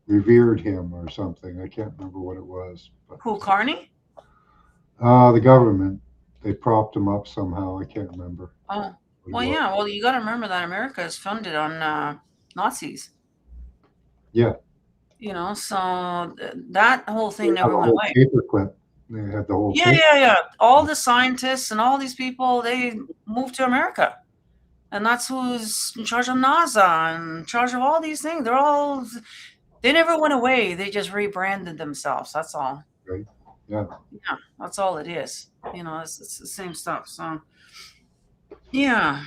revered him or something. I can't remember what it was. But Who, Carney? the government, they propped him up somehow. I can't remember. Oh, well, yeah. Well, you got to remember that America is funded on Nazis. Yeah. So that whole thing They had never a went whole away. paperclip. They had the whole Yeah, paper- yeah. All the scientists and all these people, they moved to America. And that's who's in charge of NASA and in charge of all these things. They never went away. They just rebranded themselves. That's all. Right. Yeah. Yeah, that's all it is. It's the same stuff. So, yeah.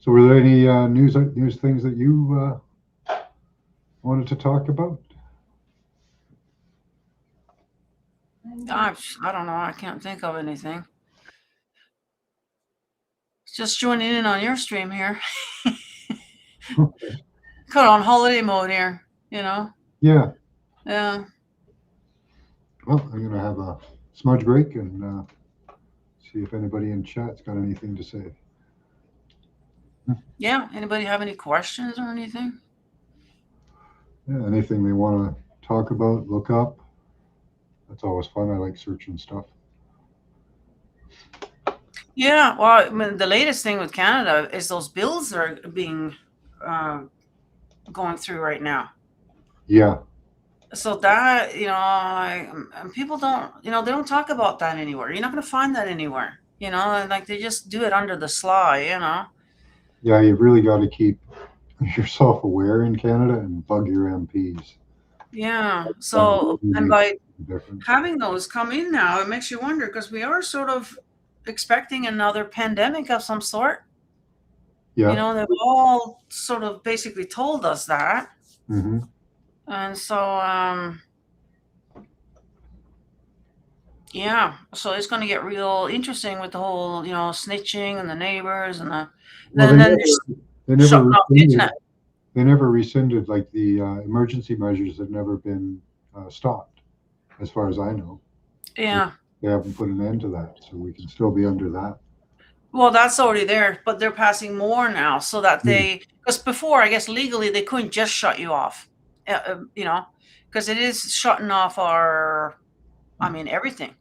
So were there any news things that you wanted to talk about? Gosh, I don't know. I can't think of anything. Just joining in on your stream here. Cut on holiday mode here. you know? Yeah. Yeah. Well, I'm going to have a smudge break and see if anybody in chat's got anything to say. Yeah. Anybody have any questions or anything? Yeah, anything they want to talk about, look up. That's always fun. I like searching stuff. Yeah. Well, I mean, the latest thing with Canada is those bills that are being going through right now. Yeah. So that, you know, and people don't, you know, they don't talk about that anywhere. You're not going to find that anywhere, you know, and like they just do it under the sly, you know. Yeah, you've really got to keep yourself aware in Canada and bug your MPs. Yeah. So, and by Difference. having those come in now, it makes you wonder, because we are sort of expecting another pandemic of some sort. Yeah. You know, they've all sort of basically told us that. Mm-hmm. And so, yeah, so it's going to get real interesting with the whole, you know, snitching and the neighbors and the, Well, and then they're shutting off the internet. They never rescinded, like the emergency measures have never been stopped, as far as I know. Yeah. They haven't put an end to that, so we can still be under that. Well, that's already there, but they're passing more now so that they, because before, I guess legally, they couldn't just shut you off, you know, because it is shutting off our, I mean, everything.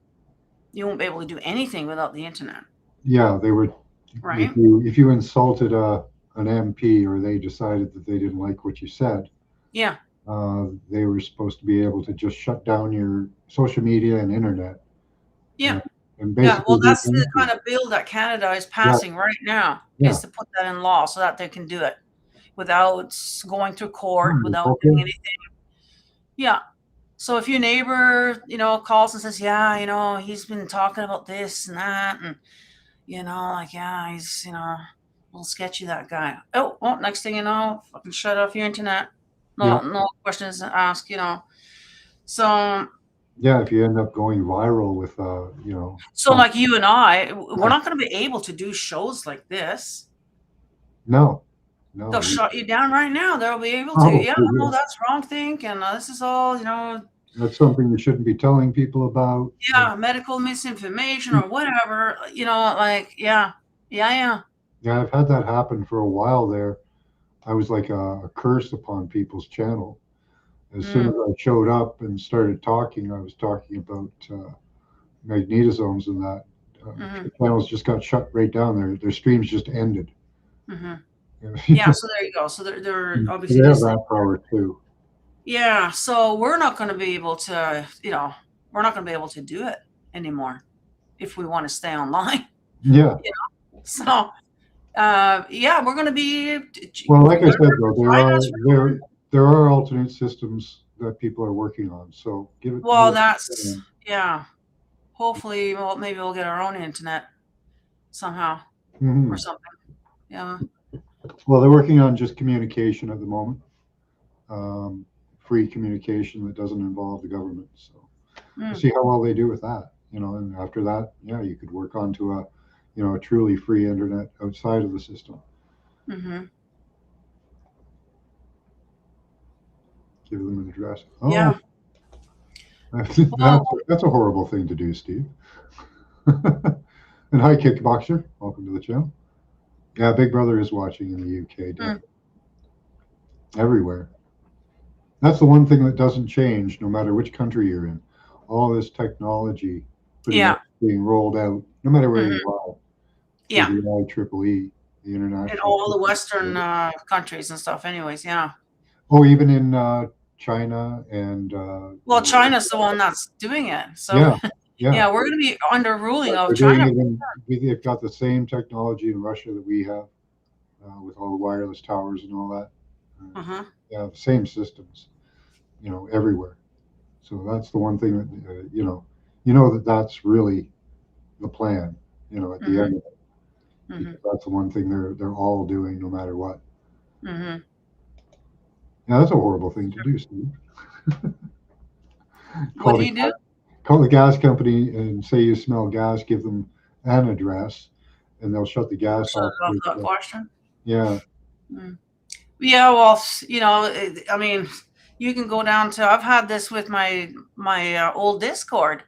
You won't be able to do anything without the internet. Yeah, they were. Right. If you insulted an MP or they decided that they didn't like what you said, yeah, they were supposed to be able to just shut down your social media and internet. Yeah. And Yeah, well, basically that's the kind of bill that Canada is passing right now, Yeah. is to put that in law so that they can do it without going through court, without okay. doing anything. Yeah. So if your neighbor, you know, calls and says, yeah, you know, he's been talking about this and that, and, you know, like, yeah, he's, you know, a little sketchy, that guy. Oh, well, next thing you know, fucking shut off your internet. No, no questions asked, you know. So, Yeah, if you end up going viral with, you know. so like you and I, we're not going to be able to do shows like this. No. They'll shut you down right now. They'll be able to. Oh, Yeah, no, goodness. that's wrong think, and this is all, you know. That's something you shouldn't be telling people about. Yeah, medical misinformation or whatever. You know, like yeah. Yeah, I've had that happen for a while there. I was like a curse upon people's channel. As soon as I showed up and started talking, I was talking about magnetosomes and that. The channels just got shut right down. Their streams just ended. Yeah, so there you go. So they're obviously They have that power too. yeah. So we're not going to be able to, you know, we're not going to be able to do it anymore if we want to stay online. Yeah. You know? So yeah, we're going to be. Well, like I said, though, there are alternate systems that people are working on. So give it. Well, that's yeah. Hopefully, well, maybe we'll get our own internet somehow or something. Yeah. Well, they're working on just communication at the moment, free communication that doesn't involve the government. So we'll see how well they do with that. You know, and after that, yeah, you could work onto a, you know, a truly free internet outside of the system. Give them an address. Oh, yeah. That's a horrible thing to do, Steve. And hi, Kickboxer. Welcome to the channel. Yeah, Big Brother is watching in the UK. Definitely. Everywhere. That's the one thing that doesn't change no matter which country you're in. All this technology being rolled out, no matter where you are. Yeah. The IEEE, the international. In all the Western countries and stuff anyways, yeah. Oh, even in China and well, China's the one that's doing it. So yeah, we're going to be under ruling of China. They've got the same technology in Russia that we have with all the wireless towers and all that. Yeah, the same systems, you know, everywhere. So that's the one thing that you know that that's really the plan. You know, at the end of it, because that's the one thing they're all doing, no matter what. Yeah, that's a horrible thing to do, Steve. What do you do? Call the gas company and say you smell gas, give them an address, and they'll shut the gas off. That question? Yeah. Yeah, well, you know, I mean, you can go down to. I've had this with my old Discord.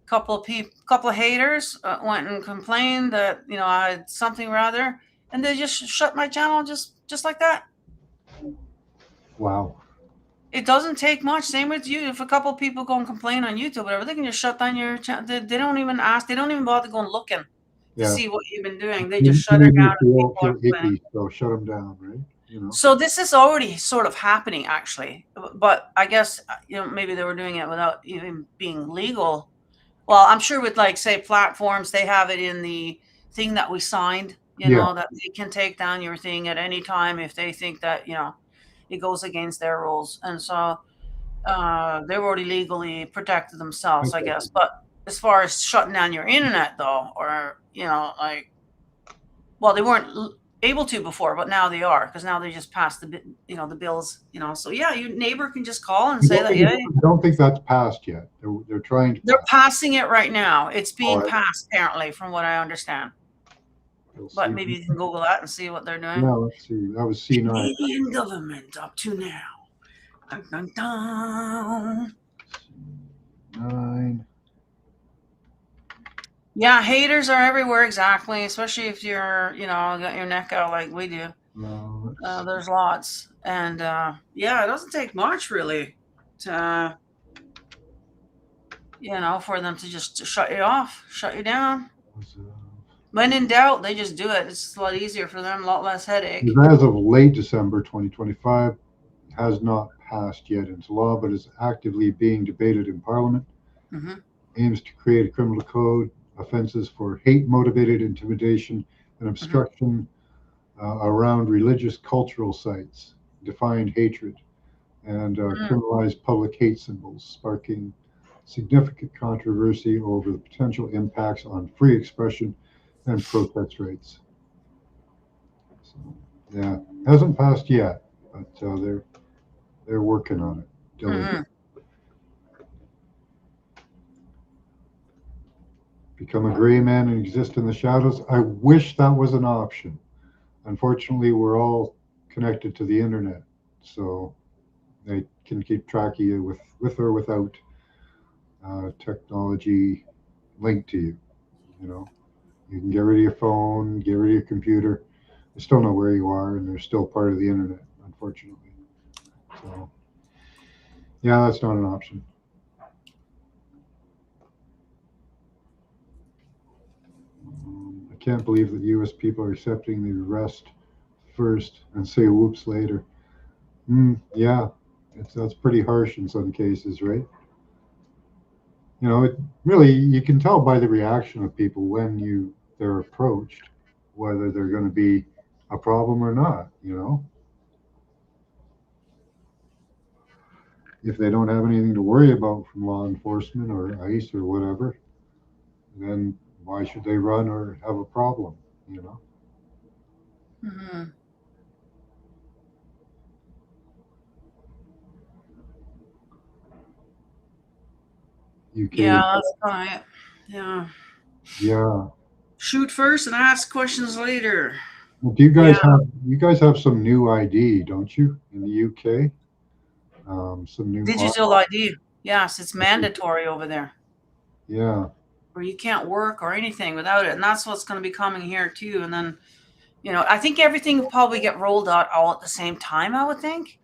Couple of haters went and complained that I had something rather, and they just shut my channel just like that. Wow. It doesn't take much. Same with you. If a couple of people go and complain on YouTube, whatever, they can just shut down your channel. They don't even ask. They don't even bother going looking to see what you've been doing. They just shut it down. So shut them down, right? So this is already sort of happening, actually. But I guess maybe they were doing it without even being legal. Well, I'm sure with say platforms, they have it in the thing that we signed. That they can take down your thing at any time if they think that it goes against their rules, and so they've already legally protected themselves, I guess. But as far as shutting down your internet, though, or well, they weren't able to before, but now they are, because now they just passed the the bills. So yeah, your neighbor can just call and say that. I don't think that's passed yet. They're trying to. They're passing it right now. It's being passed, apparently, from what I understand. But maybe you can Google that and see what they're doing. Yeah, let's see. That was C9. Canadian government up to now. Dun, dun, dun. C9. Yeah, haters are everywhere, exactly. Especially if you're, got your neck out like we do. No, there's lots. And yeah, it doesn't take much really to, for them to just shut you off, shut you down. When in doubt, they just do it. It's a lot easier for them, a lot less headache. As of late December 2025, has not passed yet into law, but is actively being debated in Parliament. Mm-hmm. Aims to create a criminal code, offenses for hate-motivated intimidation and obstruction around religious cultural sites, defined hatred, and criminalize public hate symbols, sparking significant controversy over the potential impacts on free expression and protest rates. So, yeah, hasn't passed yet, but they're working on it diligently. Become a gray man and exist in the shadows. I wish that was an option. Unfortunately, we're all connected to the internet, so they can keep track of you with or without technology linked to you. You can get rid of your phone, get rid of your computer. They still know where you are, and they're still part of the internet, unfortunately. So, yeah, that's not an option. I can't believe that U.S. people are accepting the arrest first and say whoops later. Yeah, that's pretty harsh in some cases, right? It really, you can tell by the reaction of people when they're approached whether they're going to be a problem or not. If they don't have anything to worry about from law enforcement or ICE or whatever, then why should they run or have a problem? Mm-hmm. UK, yeah, that's right. Yeah. Yeah. Shoot first and ask questions later. Well, do you guys have some new ID, don't you, in the UK? Some new digital ID. Yes, it's mandatory over there. Yeah. Where you can't work or anything without it, and that's what's going to be coming here too. And then, I think everything will probably get rolled out all at the same time. I would think.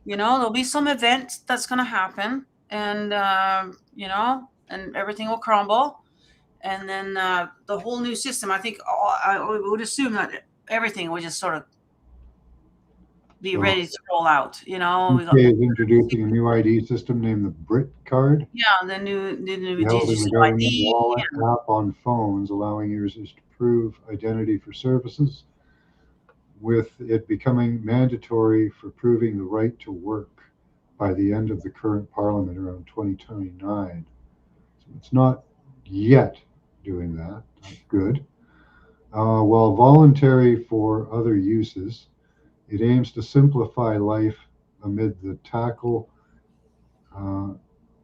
There'll be some event that's going to happen, and and everything will crumble, and then the whole new system. I think I would assume that everything would just sort of be ready to roll out. UK is introducing a new ID system named the Brit Card. Yeah, the new Held in the digital government ID. wallet app on phones, allowing users to prove identity for services, with it becoming mandatory for proving the right to work by the end of the current parliament around 2029. So it's not yet doing that. That's good. While voluntary for other uses, it aims to simplify life amid the tackle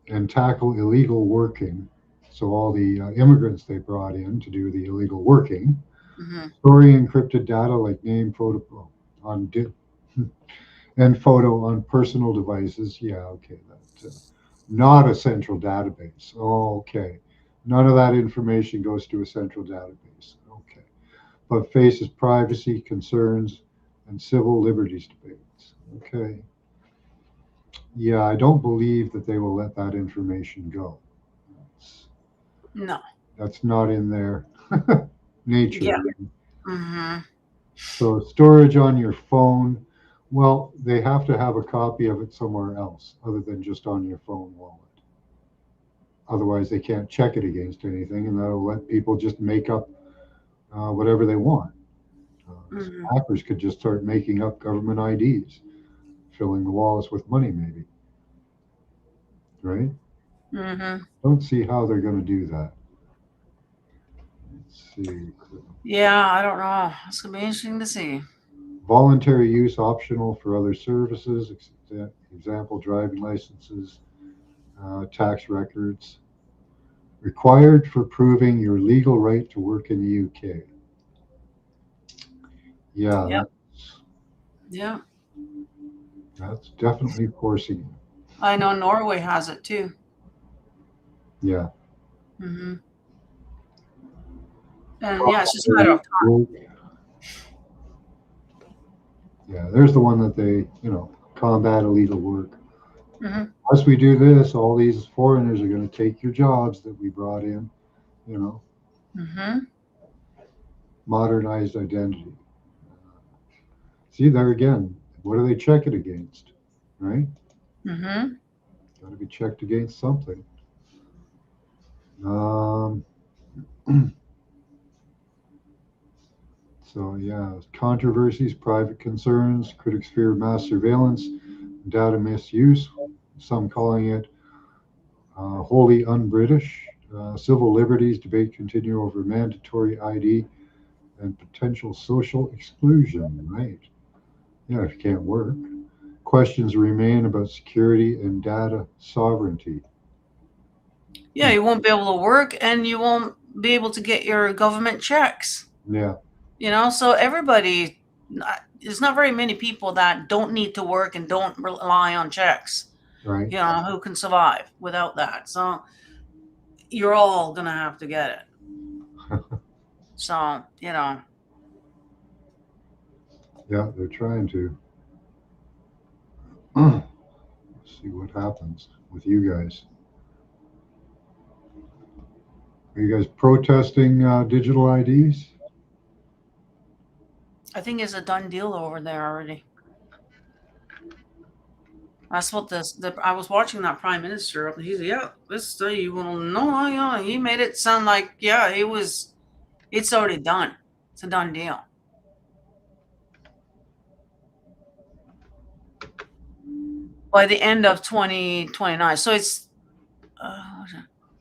illegal working. So all the immigrants they brought in to do the illegal working, storing encrypted data like name, photo, And photo on personal devices. Yeah, okay. That's not a central database. Oh, okay. None of that information goes to a central database. Okay. But faces privacy concerns and civil liberties debates. Okay. Yeah, I don't believe that they will let that information go. No. That's not in their nature. Yeah. Mm-hmm. So storage on your phone, well, they have to have a copy of it somewhere else other than just on your phone wallet. Otherwise, they can't check it against anything, and that'll let people just make up whatever they want. Hackers could just start making up government IDs, filling the wallets with money, maybe. Right? Mm-hmm. Don't see how they're going to do that. Let's see. Yeah, I don't know. It's going to be interesting to see. Voluntary use optional for other services, example, driving licenses, tax records. Required for proving your legal right to work in the UK. Yeah, Yep. Yeah. that's definitely forcing it. I know Norway has it too. Yeah. Mm-hmm. And yeah, it's just a matter of time. Yeah, there's the one that they, combat illegal work. Mm-hmm. Unless we do this, all these foreigners are going to take your jobs that we brought in, Mm-hmm. modernized identity. See, there again, what do they check it against, right? Mm-hmm. Got to be checked against something. So yeah, controversies, private concerns, critics fear mass surveillance, data misuse, some calling it wholly un-British. Civil liberties debate continue over mandatory ID and potential social exclusion, right? Yeah, if you can't work. Questions remain about security and data sovereignty. Yeah, you won't be able to work and you won't be able to get your government checks. Yeah. So everybody, there's not very many people that don't need to work and don't rely on checks, right? Who can survive without that. So you're all going to have to get it. So, Yeah, they're trying to. Let's see what happens with you guys. Are you guys protesting digital IDs? I think it's a done deal over there already. That's what I was watching that prime minister. He said, yeah, this, you will know, he made it sound like, yeah, it's already done. It's a done deal. By the end of 2029. So it's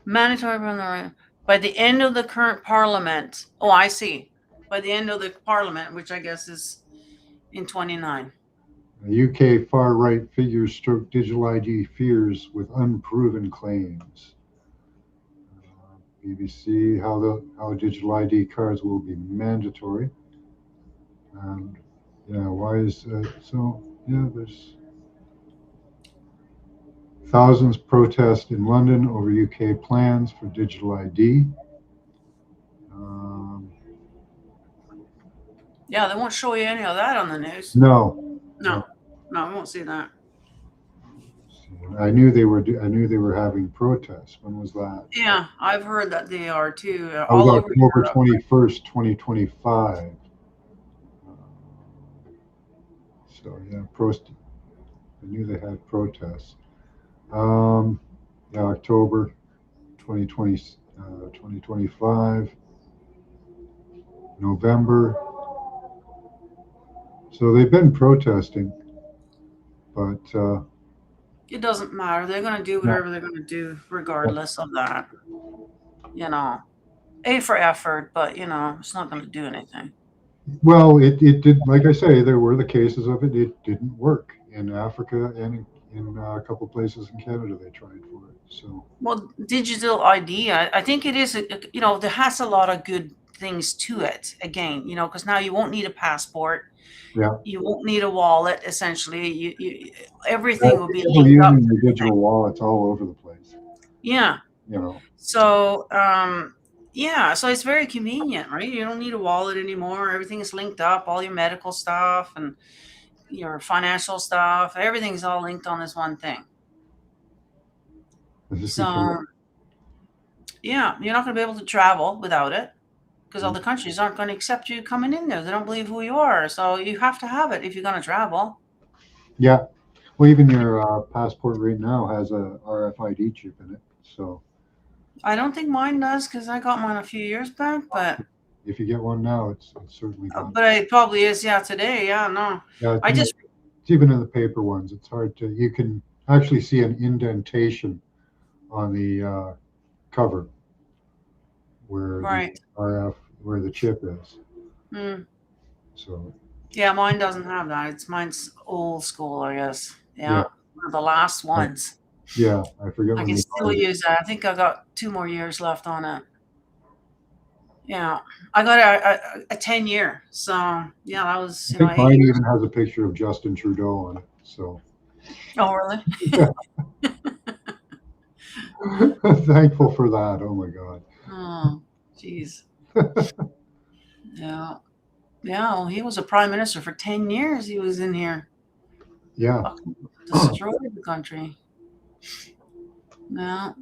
mandatory by the end of the current parliament. Oh, I see. By the end of the parliament, which I guess is in 29. UK far-right figures stroke digital ID fears with unproven claims. BBC, how digital ID cards will be mandatory. And yeah, why is so? Yeah, there's thousands protest in London over UK plans for digital ID. Yeah, they won't show you any of that on the news. No, we won't see that. I knew they were having protests. When was that? Yeah, I've heard that they are too. That was October 21st, 2025. So yeah, I knew they had protests. Yeah, October 2020, 2025, November. So they've been protesting, but it doesn't matter. They're going to do whatever they're going to do, regardless of that. A for effort, but it's not going to do anything. Well, it did. Like I say, there were the cases of it. It didn't work in Africa and in a couple of places in Canada. They tried for it. So well, digital ID, I think it is. There has a lot of good things to it. Again, because now you won't need a passport. Yeah. You won't need a wallet. Essentially, everything will be People linked up. using their digital wallets all over the place. Yeah. You know. So, yeah, so it's very convenient, right? You don't need a wallet anymore. Everything is linked up, all your medical stuff and your financial stuff, everything's all linked on this one thing. So, yeah, you're not going to be able to travel without it because other countries aren't going to accept you coming in there. They don't believe who you are. So you have to have it if you're going to travel. Yeah. Well, even your passport right now has a RFID chip in it. So I don't think mine does because I got mine a few years back, but if you get one now, it's certainly got but it probably is, yeah, today. Yeah, no. Yeah, I just it's even in the paper ones. It's hard to. You can actually see an indentation on the cover where right. the RF, where the chip is. Mm. So yeah, mine doesn't have that. Mine's old school, I guess. Yeah. One of the last ones. Yeah, I forget. I can still use that. I think I got 2 more years left on it. Yeah, I got a 10-year. So yeah, that was. I think mine even has a picture of Justin Trudeau on it. So. Oh really? Thankful for that. Oh my God. Oh, jeez. Yeah. Yeah, well, he was a prime minister for 10 years. He was in here. Yeah. Destroyed the country. Yeah.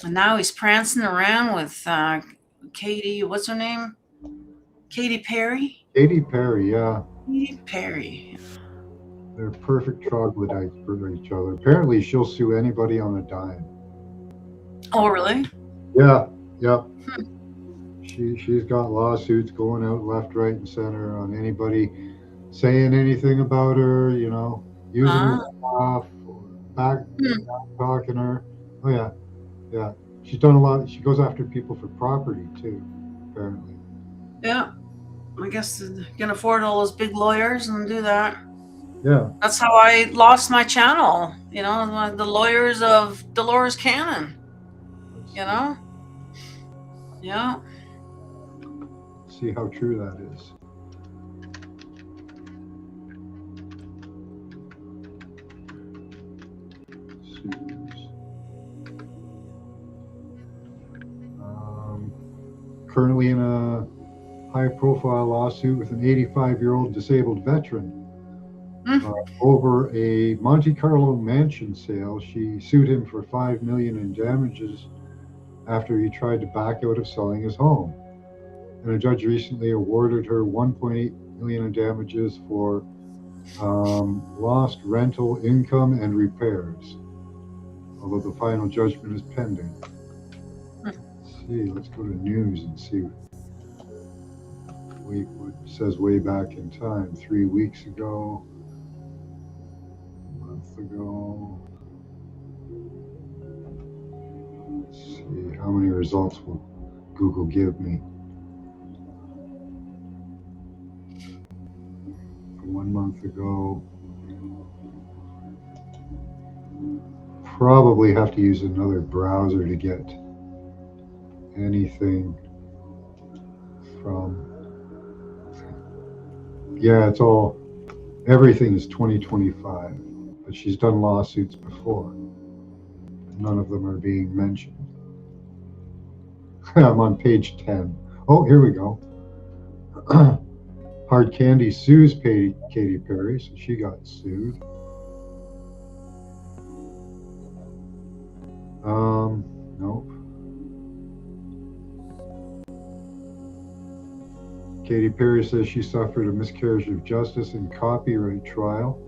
And now he's prancing around with Katy, what's her name? Katy Perry? Katy Perry, yeah. Katy Perry. They're perfect troglodytes for each other. Apparently she'll sue anybody on a dime. Oh, really? Yeah, yeah. She's got lawsuits going out left, right, and center on anybody saying anything about her, you know, using her off, back talking her. Oh yeah, yeah. She's done a lot. She goes after people for property too, apparently. Yeah, I guess you can afford all those big lawyers and do that. Yeah. That's how I lost my channel. You know, the lawyers of Dolores Cannon. You know. Yeah. See how true that is. Currently in a high-profile lawsuit with an 85-year-old disabled veteran over a Monte Carlo mansion sale. She sued him for $5 million in damages after he tried to back out of selling his home. And a judge recently awarded her $1.8 million in damages for lost rental income and repairs, although the final judgment is pending. Let's go to news and see what it says way back in time. 3 weeks ago, a month ago. Let's see, how many results will Google give me? 1 month ago. Probably have to use another browser to get anything from. Yeah, it's all, everything is 2025, but she's done lawsuits before. None of them are being mentioned. I'm on page 10. Oh, here we go. Hard Candy sues Katy Perry, so she got sued. Nope. Katy Perry says she suffered a miscarriage of justice in copyright trial.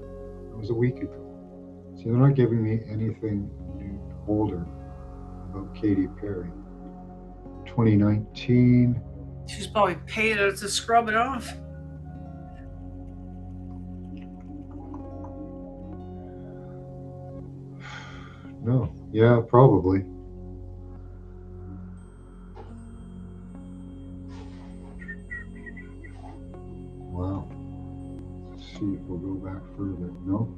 That was a week ago. See, they're not giving me anything new, older about Katy Perry. 2019. She's probably paid her to scrub it off. No, yeah, probably. Wow. Let's see if we'll go back further. No.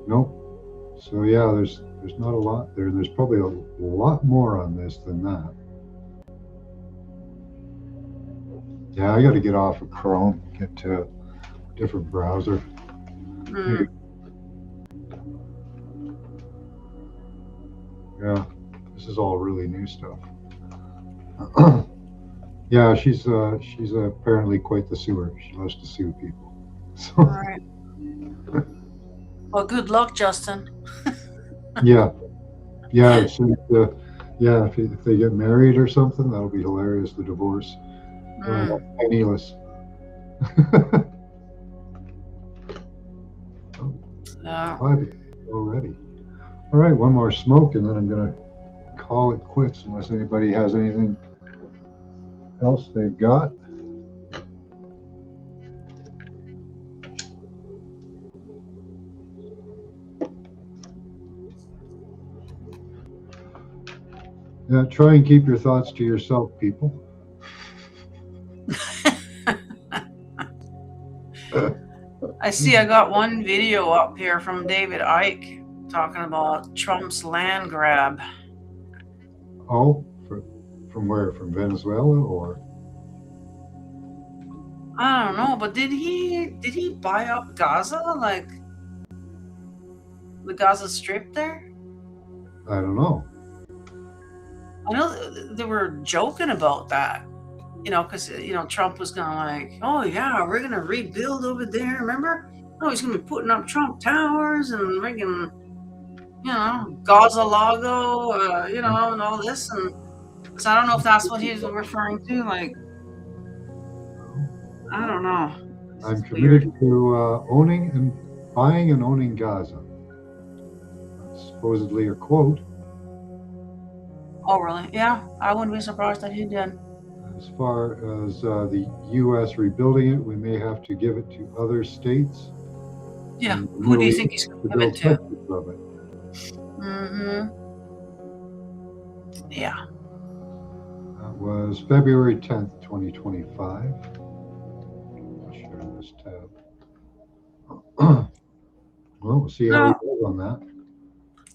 Nope. So yeah, there's not a lot there. There's probably a lot more on this than that. Yeah, I got to get off of Chrome, get to a different browser. Mm. Yeah, this is all really new stuff. Yeah, she's apparently quite the suer. She loves to sue people. So, All right. Well, good luck, Justin. yeah, if they get married or something, that'll be hilarious. The divorce, penniless. Already. All right, one more smoke, and then I'm gonna call it quits unless anybody has anything else they've got. Yeah, try and keep your thoughts to yourself, people. I see I got one video up here from David Icke talking about Trump's land grab. Oh, from where? From Venezuela, or? I don't know, but did he buy up Gaza, like the Gaza Strip there? I don't know. I know they were joking about that, because Trump was gonna like, oh yeah, we're gonna rebuild over there. Remember? Oh, he's gonna be putting up Trump Towers and making, Gaza Lago, and all this. And so I don't know if that's what he's referring to. Like, I don't know. I'm committed to buying and owning Gaza. That's supposedly a quote. Oh, really? Yeah, I wouldn't be surprised that he did. As far as the U.S. rebuilding it, we may have to give it to other states. Yeah, who do you think he's going to give it to? Mm-hmm. Yeah. That was February 10th, 2025. I'll share this tab. Well, we'll see how we go on that.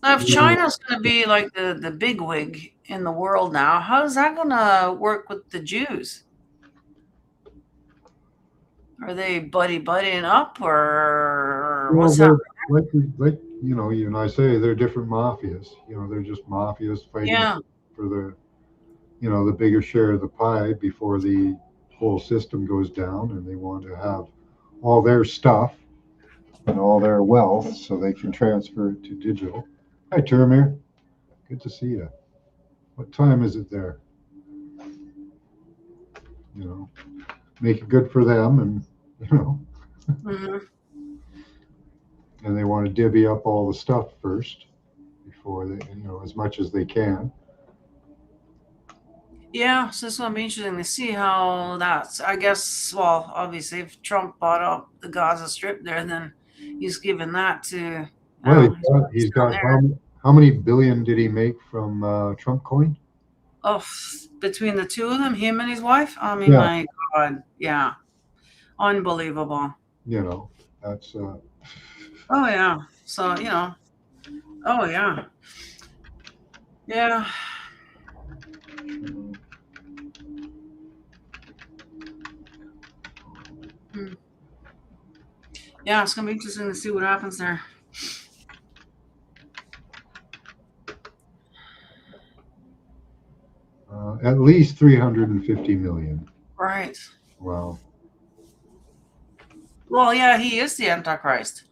Now, if China's going to be like the bigwig in the world now, how's that going to work with the Jews? Are they buddying up, or what's happening? Like you and I say, they're different mafias. They're just mafias fighting for the bigger share of the pie before the whole system goes down, and they want to have all their stuff and all their wealth so they can transfer it to digital. Hi, Termir. Good to see you. What time is it there? Make it good for them, and Mm-hmm. and they want to divvy up all the stuff first before they, as much as they can. Yeah, so it's going to be interesting to see how that's. I guess, well, obviously, if Trump bought up the Gaza Strip there, then he's given that to. Well, he's got how many billion did he make from Trump coin? Oh, between the two of them, him and his wife. I mean, my God, yeah, unbelievable. That's. Oh yeah. So Oh yeah. Yeah. Yeah, it's gonna be interesting to see what happens there. At least 350 million. Right. Wow. Well, yeah, he is the Antichrist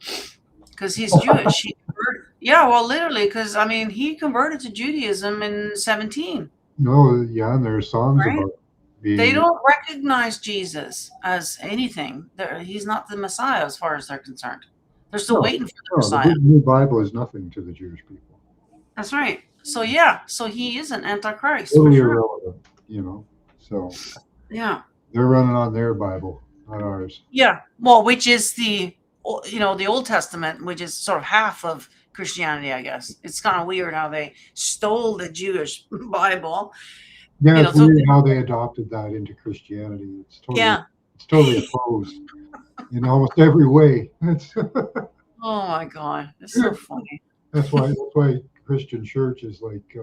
because he's Jewish. Literally, because he converted to Judaism in 17. No, yeah, and there are songs about being. They don't recognize Jesus as anything. He's not the Messiah as far as they're concerned. They're still waiting for the Messiah. The new Bible is nothing to the Jewish people. That's right. So he is an Antichrist. Totally irrelevant, So yeah, they're running on their Bible, not ours. Yeah, well, which is the Old Testament, which is sort of half of Christianity, I guess. It's kind of weird how they stole the Jewish Bible. Yeah, it's weird how they adopted that into Christianity. It's totally opposed in almost every way. Oh my God, it's so funny. That's why Christian church is like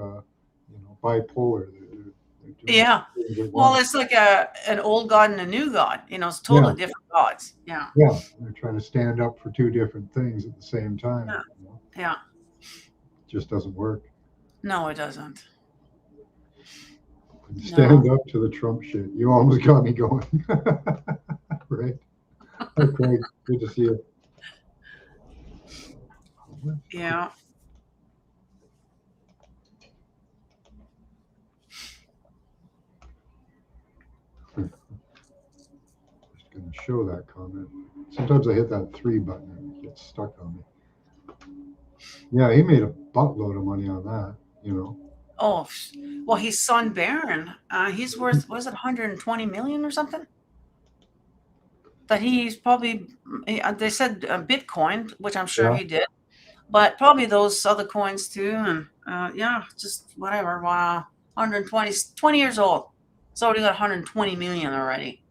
bipolar. Yeah. things at Well, once. it's like an old god and a new god. It's totally different gods. Yeah. Yeah, they're trying to stand up for two different things at the same time. Yeah. You know? Yeah. It just doesn't work. No, it doesn't. Stand up to the Trump shit. You almost got me going. Right? Hi, Craig. Good to see you. Yeah. Just going to show that comment. Sometimes I hit that 3 button and it gets stuck on me. Yeah, he made a buttload of money on that, you know. Oh, well, his son Barron, he's worth, was it 120 million or something? That he's probably, they said Bitcoin, which I'm sure Yeah. he did, but probably those other coins too. And yeah, just whatever. Wow. 20 years old. It's already got 120 million already.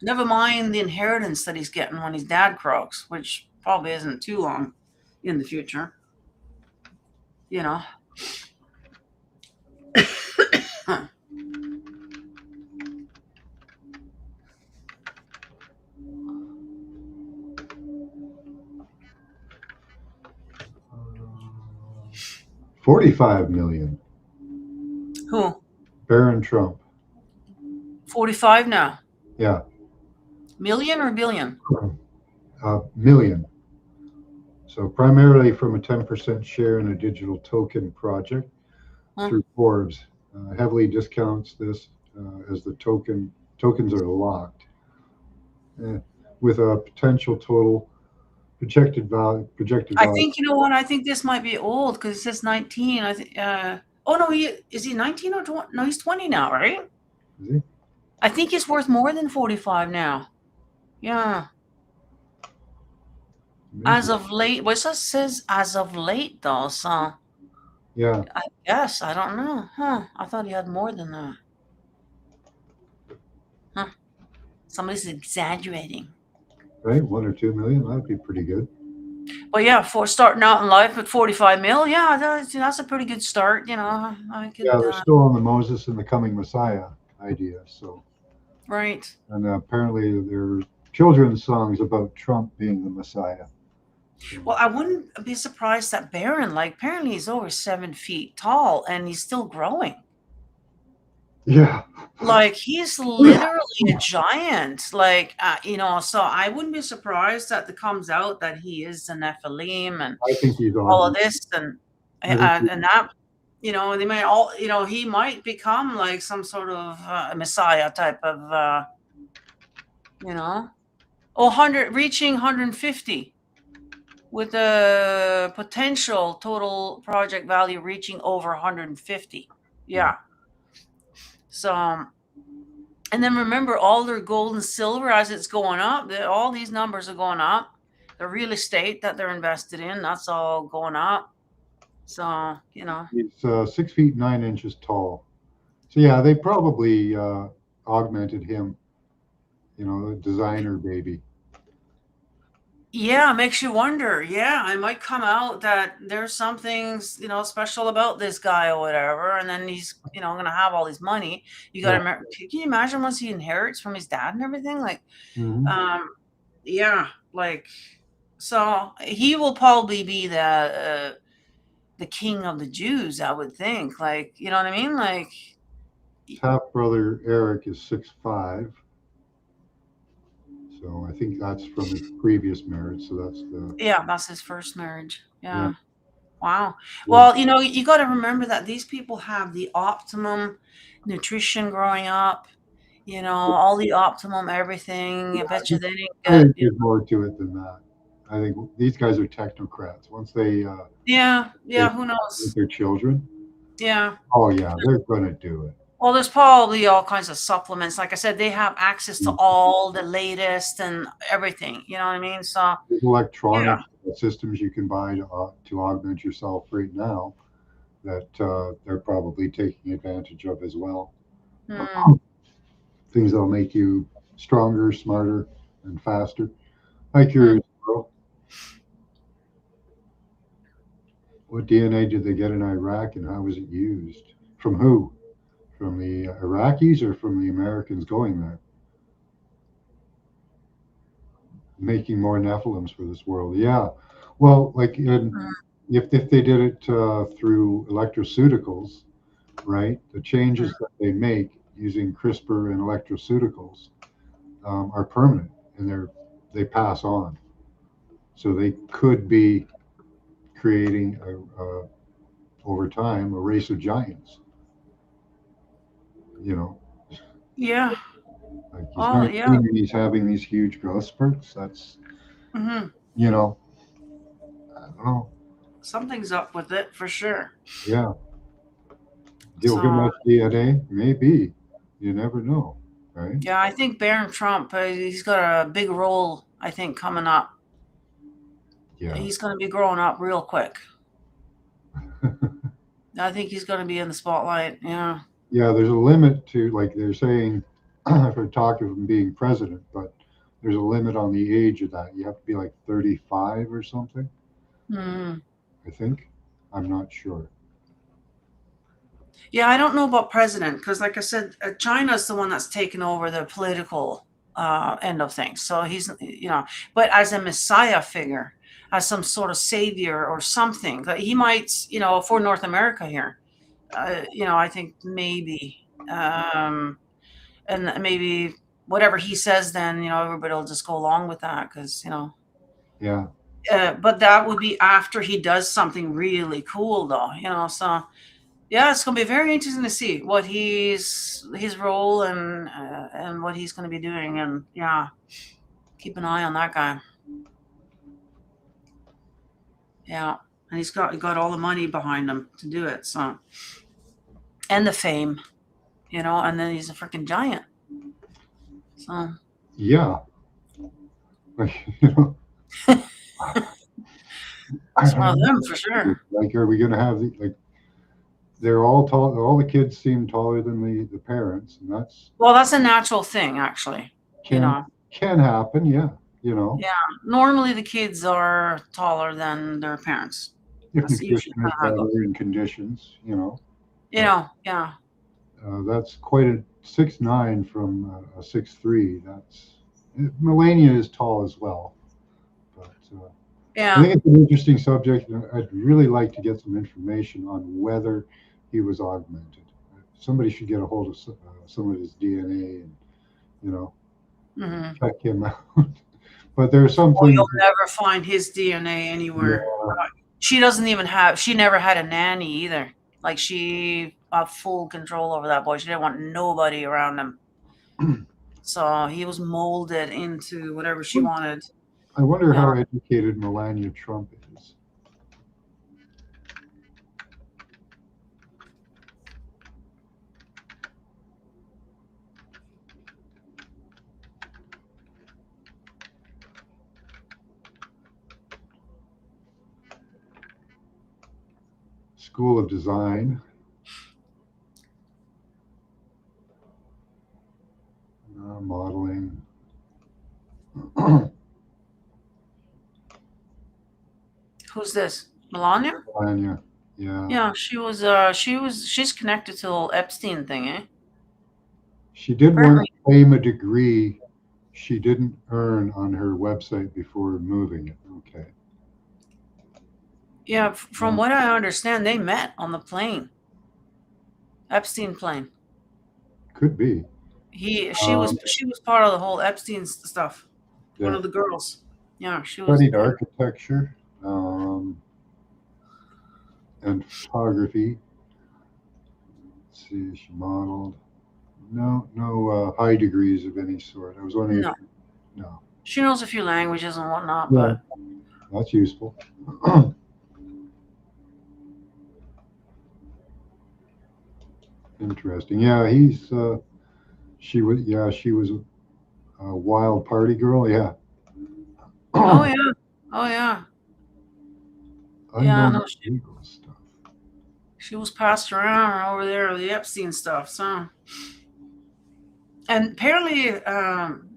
Never mind the inheritance that he's getting when his dad croaks, which probably isn't too long in the future. You know. $45 million. Who? Barron Trump. 45 now. Yeah. Million or billion? Million. So primarily from a 10% share in a digital token project through Forbes. Heavily discounts this as the tokens are locked with a potential total projected value. I think, you know what? I think this might be old because it says 19. I think. Oh no, is he 19 or 20? No, he's 20 now, right? Is he? I think he's worth more than 45 now. Yeah. Maybe. As of late, what it says as of late though, so Yeah. I guess I don't know. Huh? I thought he had more than that. Huh? Somebody's exaggerating. Right, 1 or 2 million. That'd be pretty good. But yeah, for starting out in life at 45 mil, yeah, that's a pretty good start. You know, I could. Yeah, they're still on the Moses and the coming Messiah idea. So. Right. And apparently there are children's songs about Trump being the Messiah. Well, I wouldn't be surprised that Barron, like, apparently he's over 7 feet tall and he's still growing. Yeah. Like, he's literally a giant. Like, you know, so I wouldn't be surprised that it comes out that he is a Nephilim and I think he's all of this and that, you know, they may all, you know, he might become like some sort of Messiah type of, you know, reaching 150 with the potential total project value reaching over 150. Yeah. So, and then remember all their gold and silver as it's going up, all these numbers are going up. The real estate that they're invested in, that's all going up. So, you know. He's 6 feet 9 inches tall. So yeah, they probably augmented him, you know, a designer baby. Yeah, it makes you wonder. Yeah, it might come out that there's something, you know, special about this guy or whatever, and then he's, you know, gonna have all this money. You gotta remember, can you imagine once he inherits from his dad and everything? Like, yeah, like, so he will probably be the king of the Jews, I would think. Like, you know what I mean? Like, half brother Eric is 6'5". So I think that's from his previous marriage. So that's that's his first marriage. Yeah. Wow. Well, you know, you got to remember that these people have the optimum nutrition growing up, you know, all the optimum everything. I bet you they didn't I think there's more to it than that. I think these guys are technocrats. Once they who knows? With their children. Yeah. Oh yeah, they're going to do it. Well, there's probably all kinds of supplements. Like I said, they have access to all the latest and everything. You know what I mean? So there's electronic systems you can buy to augment yourself right now that they're probably taking advantage of as well. Things that'll make you stronger, smarter, and faster. Hi, Curious Bro. What DNA did they get in Iraq and how was it used? From who? From the Iraqis or from the Americans going there? Making more Nephilims for this world. Yeah. Well, like if they did it through electroceuticals, right? The changes that they make using CRISPR and electroceuticals are permanent, and they pass on. So they could be creating over time a race of giants. You know. Yeah. Like he's having these huge growth spurts. That's you know, I don't know. Something's up with it for sure. Yeah. Gilgamesh DNA, maybe. You never know, right? Yeah, I think Barron Trump, he's got a big role, I think, coming up. Yeah. He's going to be growing up real quick. I think he's going to be in the spotlight. Yeah. Yeah, there's a limit to, like they're saying, for talk of him being president, but there's a limit on the age of that. You have to be like 35 or something. I think. I'm not sure. Yeah, I don't know about president because, like I said, China's the one that's taken over the political end of things. So he's, but as a messiah figure, as some sort of savior or something, he might, for North America here, I think maybe, and maybe whatever he says, then, everybody will just go along with that because, Yeah. But that would be after he does something really cool, though, so. Yeah, it's going to be very interesting to see what his role and what he's going to be doing, and yeah, keep an eye on that guy. Yeah, and he's got all the money behind him to do it, so, and the fame, and then he's a freaking giant. So yeah, it's one of them for sure. Like, are we going to have they're all tall. All the kids seem taller than the parents, and that's a natural thing, actually. Can happen, yeah. Yeah, normally the kids are taller than their parents. If nutrition is better in conditions, Yeah. That's quite a 6'9" from a 6'3". Melania is tall as well, but yeah, I think it's an interesting subject. I'd really like to get some information on whether he was augmented. Somebody should get a hold of some of his DNA and check him out. But there's something. You'll never find his DNA anywhere. Yeah. She never had a nanny either. Like, she had full control over that boy. She didn't want nobody around him. So he was molded into whatever she wanted. I wonder how educated Melania Trump is. School of Design. Modeling. Who's this? Melania? Melania, yeah. Yeah, she's connected to the whole Epstein thing, eh? She did want to claim a degree she didn't earn on her website before moving it. Okay. Yeah, from what I understand, they met on the plane. Epstein plane. Could be. She was part of the whole Epstein stuff. Yeah. One of the girls. Yeah, she was. Studied architecture and photography. Let's see, she modeled. No high degrees of any sort. I was wondering. No. She knows a few languages and whatnot, yeah, but that's useful. Interesting. Yeah, she was a wild party girl. Yeah. Oh yeah. Yeah, no, she was passed around over there, the Epstein stuff. So, and apparently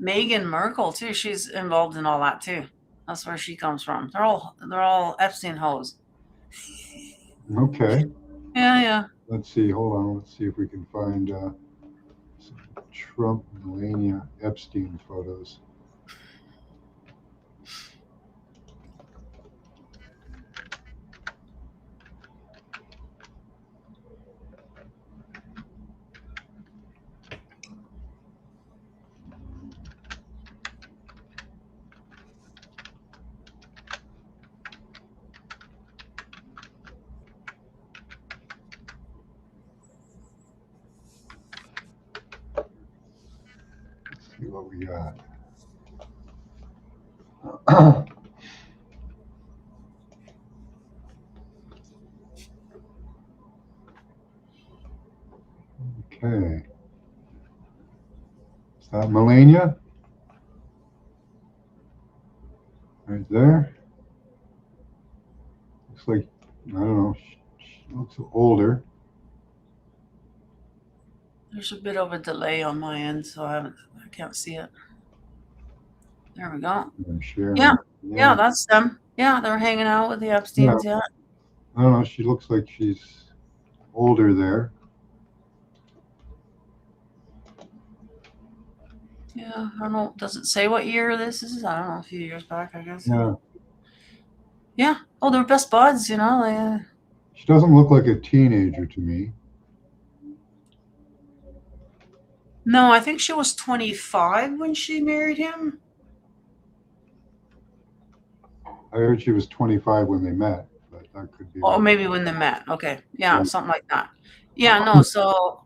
Meghan Markle too. She's involved in all that too. That's where she comes from. They're all Epstein hoes. Okay. Yeah. Let's see. Hold on. Let's see if we can find some Trump, Melania, Epstein photos. See what we got. Okay. Is that Melania? Right there. Looks like, I don't know, she looks older. There's a bit of a delay on my end, so I can't see it. There we go. I'm sure. Yeah, that's them. Yeah, they're hanging out with the Epsteins. Yeah. I don't know, she looks like she's older there. Yeah, I don't know. Does it say what year this is? I don't know. A few years back, I guess. Yeah. Yeah. Oh, they're best buds, you know. She doesn't look like a teenager to me. No, I think she was 25 when she married him. I heard she was 25 when they met, but that could be. Oh, maybe when they met. Okay. Yeah, something like that. Yeah, no. So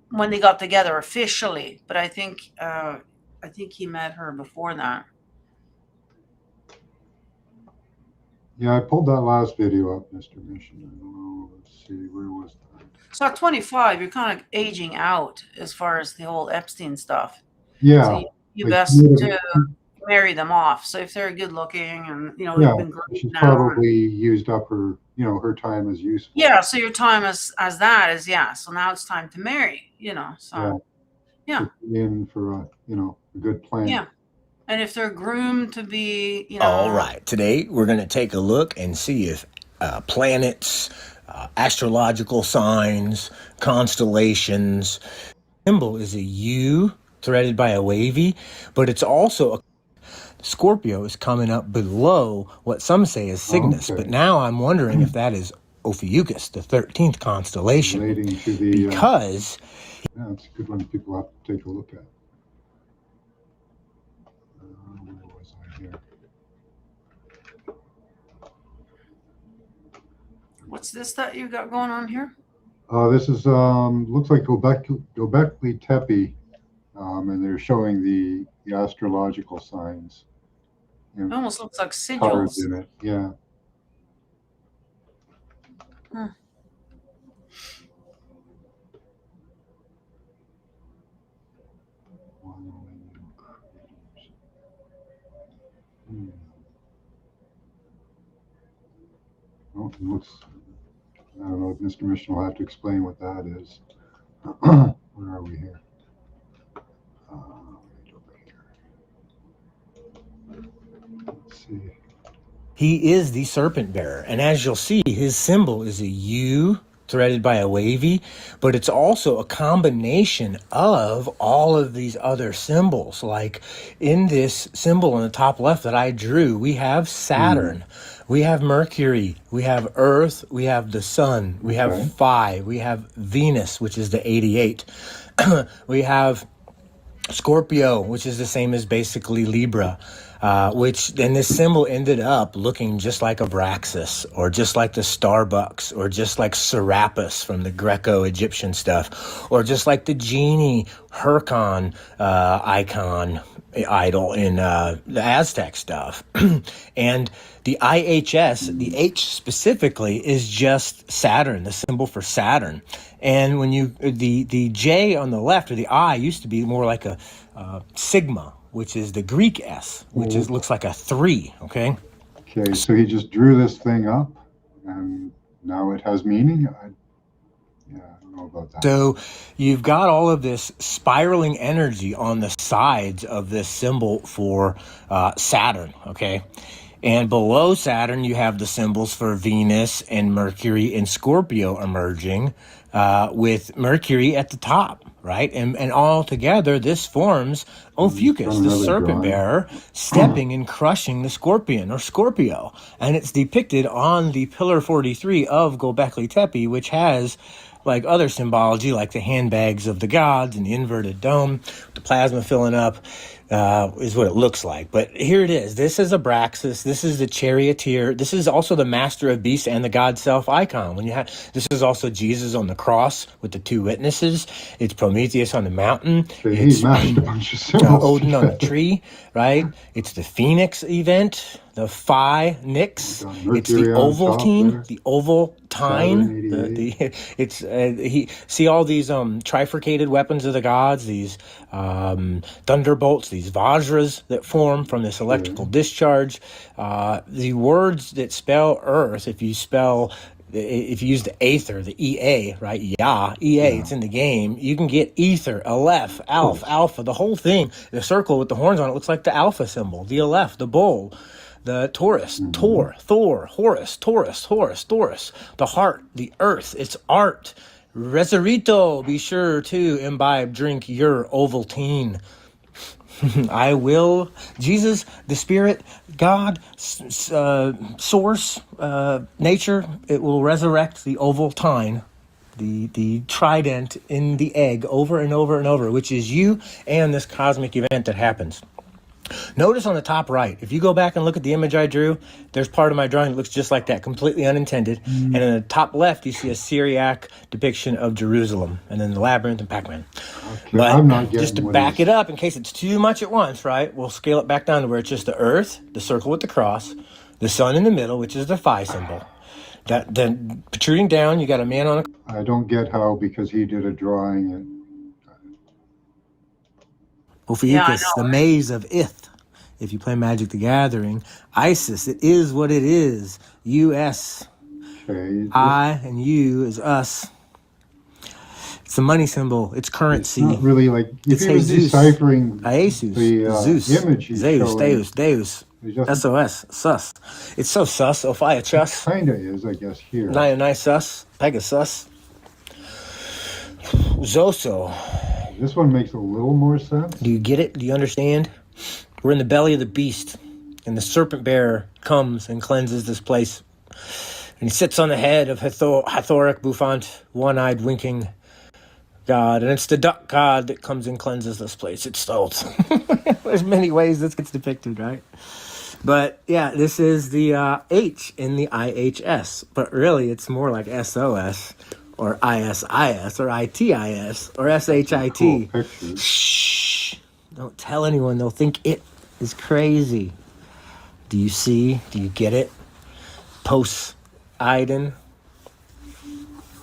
when they got together officially, but I think he met her before that. Yeah, I pulled that last video up, Mr. Mission. I don't know. Let's see, where was that? So at 25, you're kind of aging out as far as the whole Epstein stuff. Yeah. So you like, best to marry them off. So if they're good looking and, you know, yeah, you've been groomed she's now. probably used up her, you know, her time as useful. Yeah, so your time as that is, yeah. So now it's time to marry, you know. So, yeah. In for a, you know, a good plan. Yeah. And if they're groomed to be, you know. All right. Today, we're going to take a look and see if planets, astrological signs, constellations. Symbol is a U threaded by a wavy, but it's also a Scorpio is coming up below what some say is Cygnus, but now I'm wondering if that is Ophiuchus, the 13th constellation, relating to the, because yeah, it's a good one people have to take a look at. Where was I here? What's this that you got going on here? This is looks like Göbekli Tepe, and they're showing the astrological signs. It almost looks like Carved sigils. in it, yeah. Hmm. Well, it looks, I don't know, Mr. Mission will have to explain what that is. Where are we here? Let's see. he is the serpent bearer. And as you'll see, his symbol is a U threaded by a wavy, but it's also a combination of all of these other symbols. Like in this symbol on the top left that I drew, we have Saturn, we have Mercury, we have Earth, we have the Sun, we have Phi, we have Venus, which is the 88. We have Scorpio, which is the same as basically Libra, which then this symbol ended up looking just like Abraxas, or just like the Starbucks, or just like Serapis from the Greco-Egyptian stuff, or just like the genie Hercon idol in the Aztec stuff. And the IHS, the H specifically, is just Saturn, the symbol for Saturn. And when you the J on the left, or the I, used to be more like a sigma, which is the Greek S, which looks like a 3. Okay, so he just drew this thing up, and now it has meaning. I don't know about that. So you've got all of this spiraling energy on the sides of this symbol for Saturn. Okay. And below Saturn, you have the symbols for Venus and Mercury and Scorpio emerging, with Mercury at the top, right? And all together, this forms Ophiuchus, the serpent bearer, stepping and crushing the scorpion or Scorpio. And it's depicted on the Pillar 43 of Göbekli Tepe, which has like other symbology, like the handbags of the gods and the inverted dome, the plasma filling up, is what it looks like. But here it is. This is Abraxas. This is the charioteer. This is also the master of beasts and the God self icon. This is also Jesus on the cross with the two witnesses. It's Prometheus on the mountain. He mashed a bunch of symbols. Odin on the tree, right? It's the Phoenix event, the Phi Nix. It's the Ovaltine, the Ovaltine. See all these trifurcated weapons of the gods, these thunderbolts, these Vajras that form from this electrical discharge. The words that spell Earth, if you use the Aether, the EA, right? It's in the game. You can get Ether, Aleph, Alph, Alpha, the whole thing. The circle with the horns on it looks like the Alpha symbol. The Aleph, the bull, the Taurus, Tor, Thor, Horus, Taurus, the heart, the earth, it's art. Resurrito, be sure to imbibe, drink your Ovaltine. I will, Jesus, the Spirit, God, source, nature, it will resurrect the Ovaltine, the trident in the egg over and over and over, which is you and this cosmic event that happens. Notice on the top right, if you go back and look at the image I drew, there's part of my drawing that looks just like that, completely unintended. And in the top left, you see a Syriac depiction of Jerusalem, and then the labyrinth and Pac-Man. Okay, But just to back it up, in case it's too much at once, right, we'll scale it back down to where it's just the earth, the circle with the cross, the sun in the middle, which is the Phi symbol. Then protruding down, you got a man on a... I don't get how, because he did a drawing and Ophiuchus, the maze of Ith. If you play Magic the Gathering, Isis, it is what it is. US, I and you is us. It's the money symbol. It's currency. It's not really like if he was deciphering Zeus, image he's Zeus, showing. Deus, SOS, sus. It's so sus. Ophiuchus. Kinda is, I guess, here. Dionysus, Pegasus, Zoso. This one makes a little more sense. Do you get it? Do you understand? We're in the belly of the beast, and the serpent bearer comes and cleanses this place. And he sits on the head of Hathoric Bufant, one-eyed winking god. And it's the duck god that comes and cleanses this place. It's Stoltz. There's many ways this gets depicted, right? But yeah, this is the H in the IHS. But really, it's more like SOS. Or ISIS, or ITIS, or SHIT. Cool. Shh! Don't tell anyone. They'll think it is crazy. Do you see? Do you get it? Poseidon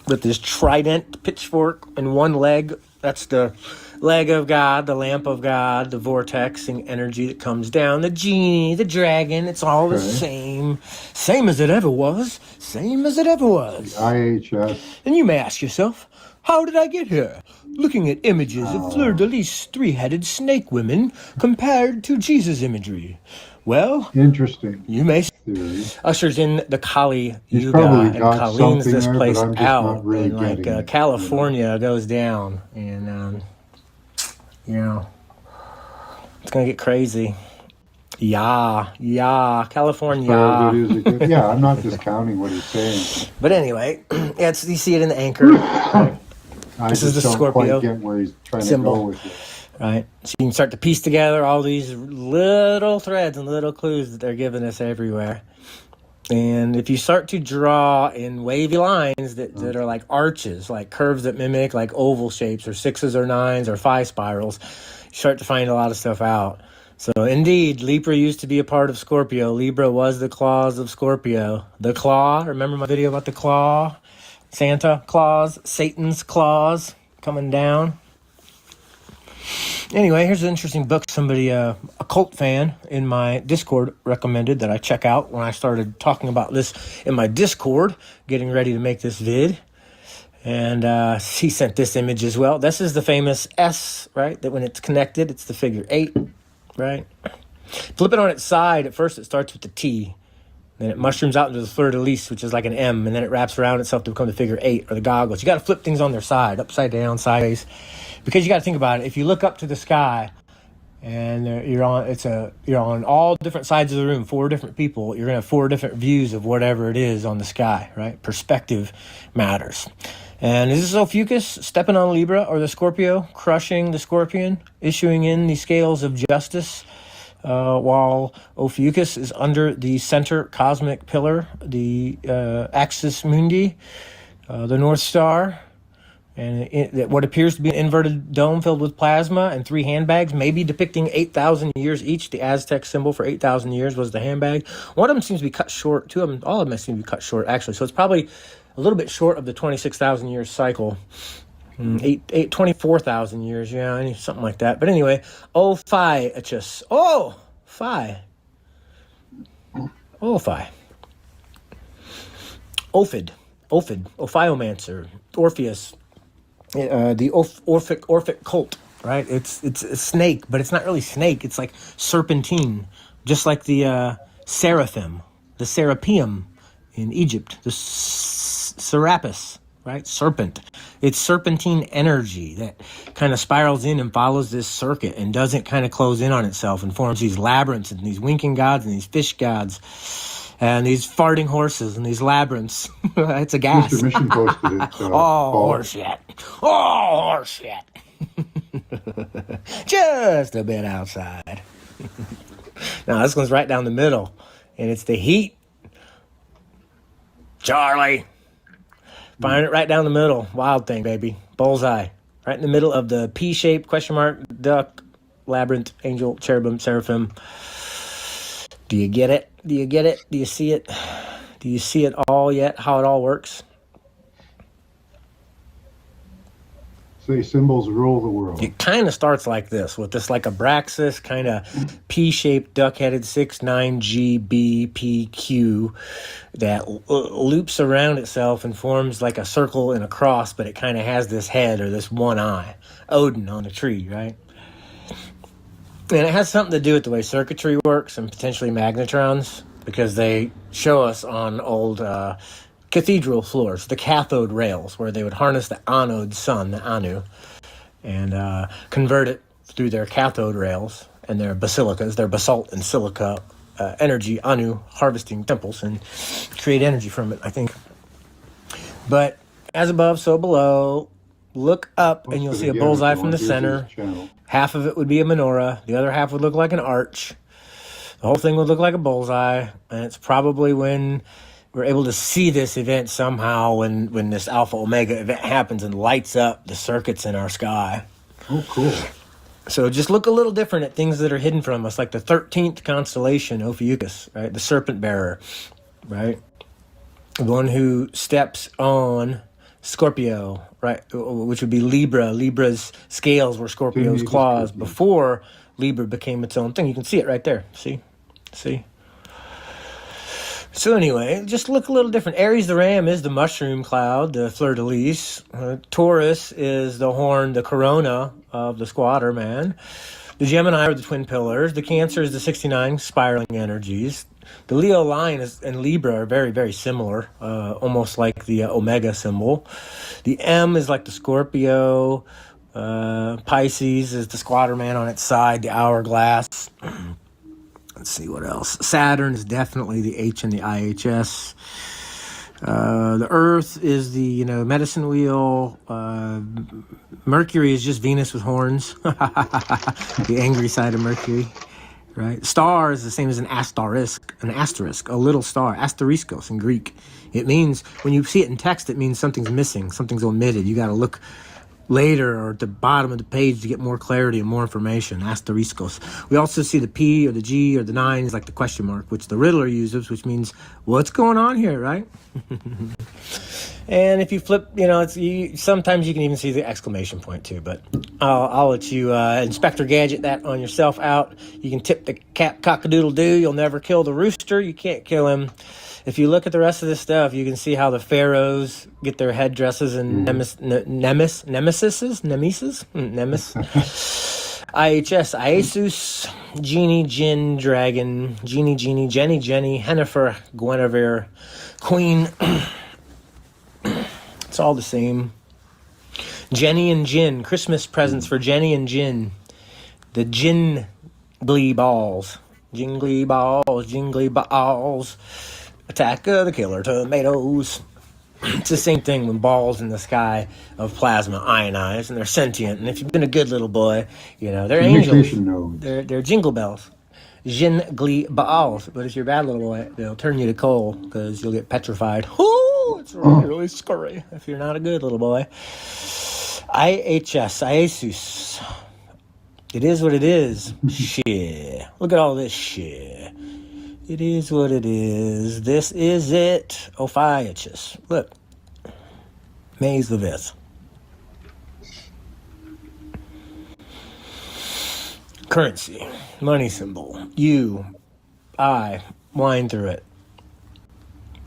with this trident, pitchfork, and one leg. That's the leg of God, the lamp of God, the vortexing energy that comes down, the genie, the dragon. It's all the same. Same as it ever was. Same as it ever was. The IHS. And you may ask yourself, how did I get here? Looking at images of fleur-de-lis three-headed snake women compared to Jesus imagery. Well, interesting. You may ushers in the Kali Yuga and cleans this place out. Really and like California goes down, and it's gonna get crazy. Yeah, California. Yeah, I'm not discounting what he's saying. But anyway, you see it in the anchor. This is the Scorpio quite get where he's trying symbol, to go with it. right? So you can start to piece together all these little threads and little clues that they're giving us everywhere. And if you start to draw in wavy lines that are like arches, like curves that mimic like oval shapes or sixes or nines or phi spirals, you start to find a lot of stuff out. So indeed, Libra used to be a part of Scorpio. Libra was the claws of Scorpio. The claw, remember my video about the claw? Santa Claus, Satan's claws coming down. Anyway, here's an interesting book somebody, a cult fan in my Discord recommended that I check out when I started talking about this in my Discord, getting ready to make this vid. And he sent this image as well. This is the famous S, right? That when it's connected, it's the figure 8, right? Flip it on its side. At first, it starts with the T. Then it mushrooms out into the fleur-de-lis, which is like an M, and then it wraps around itself to become the figure 8 or the goggles. You got to flip things on their side, upside down, sideways, because you got to think about it. If you look up to the sky, and you're on all different sides of the room, 4 different people, you're gonna have 4 different views of whatever it is on the sky, right? Perspective matters. And is this Ophiuchus stepping on Libra or the Scorpio, crushing the Scorpion, issuing in the scales of justice? While Ophiuchus is under the center cosmic pillar, the Axis Mundi, the North Star, and what appears to be an inverted dome filled with plasma and 3 handbags, maybe depicting 8,000 years each. The Aztec symbol for 8,000 years was the handbag. One of them seems to be cut short. 2 of them, all of them seem to be cut short, actually. So it's probably a little bit short of the 26,000 year cycle. 24,000 years, yeah, something like that. But anyway, Ophiuchus. Ophiomancer. Ophiomancer, Orpheus, the Orphic cult, right? It's a snake, but it's not really snake. It's like serpentine, just like the seraphim, the serapeum in Egypt, the Serapis, right? Serpent. It's serpentine energy that kind of spirals in and follows this circuit and doesn't kind of close in on itself and forms these labyrinths and these winking gods and these fish gods and these farting horses and these labyrinths. It's a gas. Mr. Mission posted it. Horseshit. Oh, horseshit. Just a bit outside. Now, this one's right down the middle, and it's the heat. Charlie. Find it right down the middle. Wild thing, baby. Bullseye. Right in the middle of the P-shaped question mark, duck, labyrinth, angel, cherubim, seraphim. Do you get it? Do you get it? Do you see it? Do you see it all yet? How it all works? Say symbols rule the world. It kind of starts like this, with this like Abraxas kind of P-shaped duck-headed 69GBPQ that loops around itself and forms like a circle and a cross, but it kind of has this head or this one eye. Odin on a tree, right? And it has something to do with the way circuitry works and potentially magnetrons, because they show us on old cathedral floors, the cathode rails, where they would harness the anode sun, the Anu, and convert it through their cathode rails and their basilicas, their basalt and silica energy, Anu, harvesting temples and create energy from it, I think. But as above, so below. Look up and you'll see a bullseye from the center. Half of it would be a menorah. The other half would look like an arch. The whole thing would look like a bullseye. And it's probably when we're able to see this event somehow, when this Alpha Omega event happens and lights up the circuits in our sky. Oh, cool. So just look a little different at things that are hidden from us, like the 13th constellation, Ophiuchus, right? The serpent bearer, right? The one who steps on Scorpio, right, which would be Libra. Libra's scales were Scorpio's claws before Libra became its own thing. You can see it right there. See? So anyway, just look a little different. Aries the ram is the mushroom cloud, the fleur-de-lis. Taurus is the horn, the corona of the squatter man. The Gemini are the twin pillars. The Cancer is the 69 spiraling energies. The Leo line and Libra are very, very similar, almost like the Omega symbol. The M is like the Scorpio. Pisces is the squatter man on its side, the hourglass. Let's see what else. Saturn is definitely the H in the IHS. The Earth is the medicine wheel. Mercury is just Venus with horns. The angry side of Mercury. Right? Star is the same as an asterisk, a little star, asteriskos in Greek. It means, when you see it in text, it means something's missing, something's omitted. You got to look later or at the bottom of the page to get more clarity and more information, asteriskos. We also see the P or the G or the 9 is like the question mark, which the Riddler uses, which means, what's going on here, right? And if you flip, sometimes you can even see the exclamation point too, but I'll let you Inspector Gadget that on yourself out. You can tip the cat cock-a-doodle-doo. You'll never kill the rooster. You can't kill him. If you look at the rest of this stuff, you can see how the pharaohs get their headdresses and nemesis. IHS, Iesus, Genie, Jin, Dragon, Genie, Jenny, Hennifer, Guinevere, Queen. It's all the same. Jenny and Jin, Christmas presents for Jenny and Jin. The Jingly balls. Jingly balls. Attack of the killer tomatoes. It's the same thing when balls in the sky of plasma ionize and they're sentient. And if you've been a good little boy, you know, they're angels. They're jingle bells. Jingly balls. But if you're a bad little boy, they'll turn you to coal because you'll get petrified. Ooh, it's really scary if you're not a good little boy. IHS, Iesus. It is what it is. Shit. Look at all this shit. It is what it is. This is it. Ophiuchus. Look. Mays the 5th. Currency. Money symbol. U. I. Wind through it.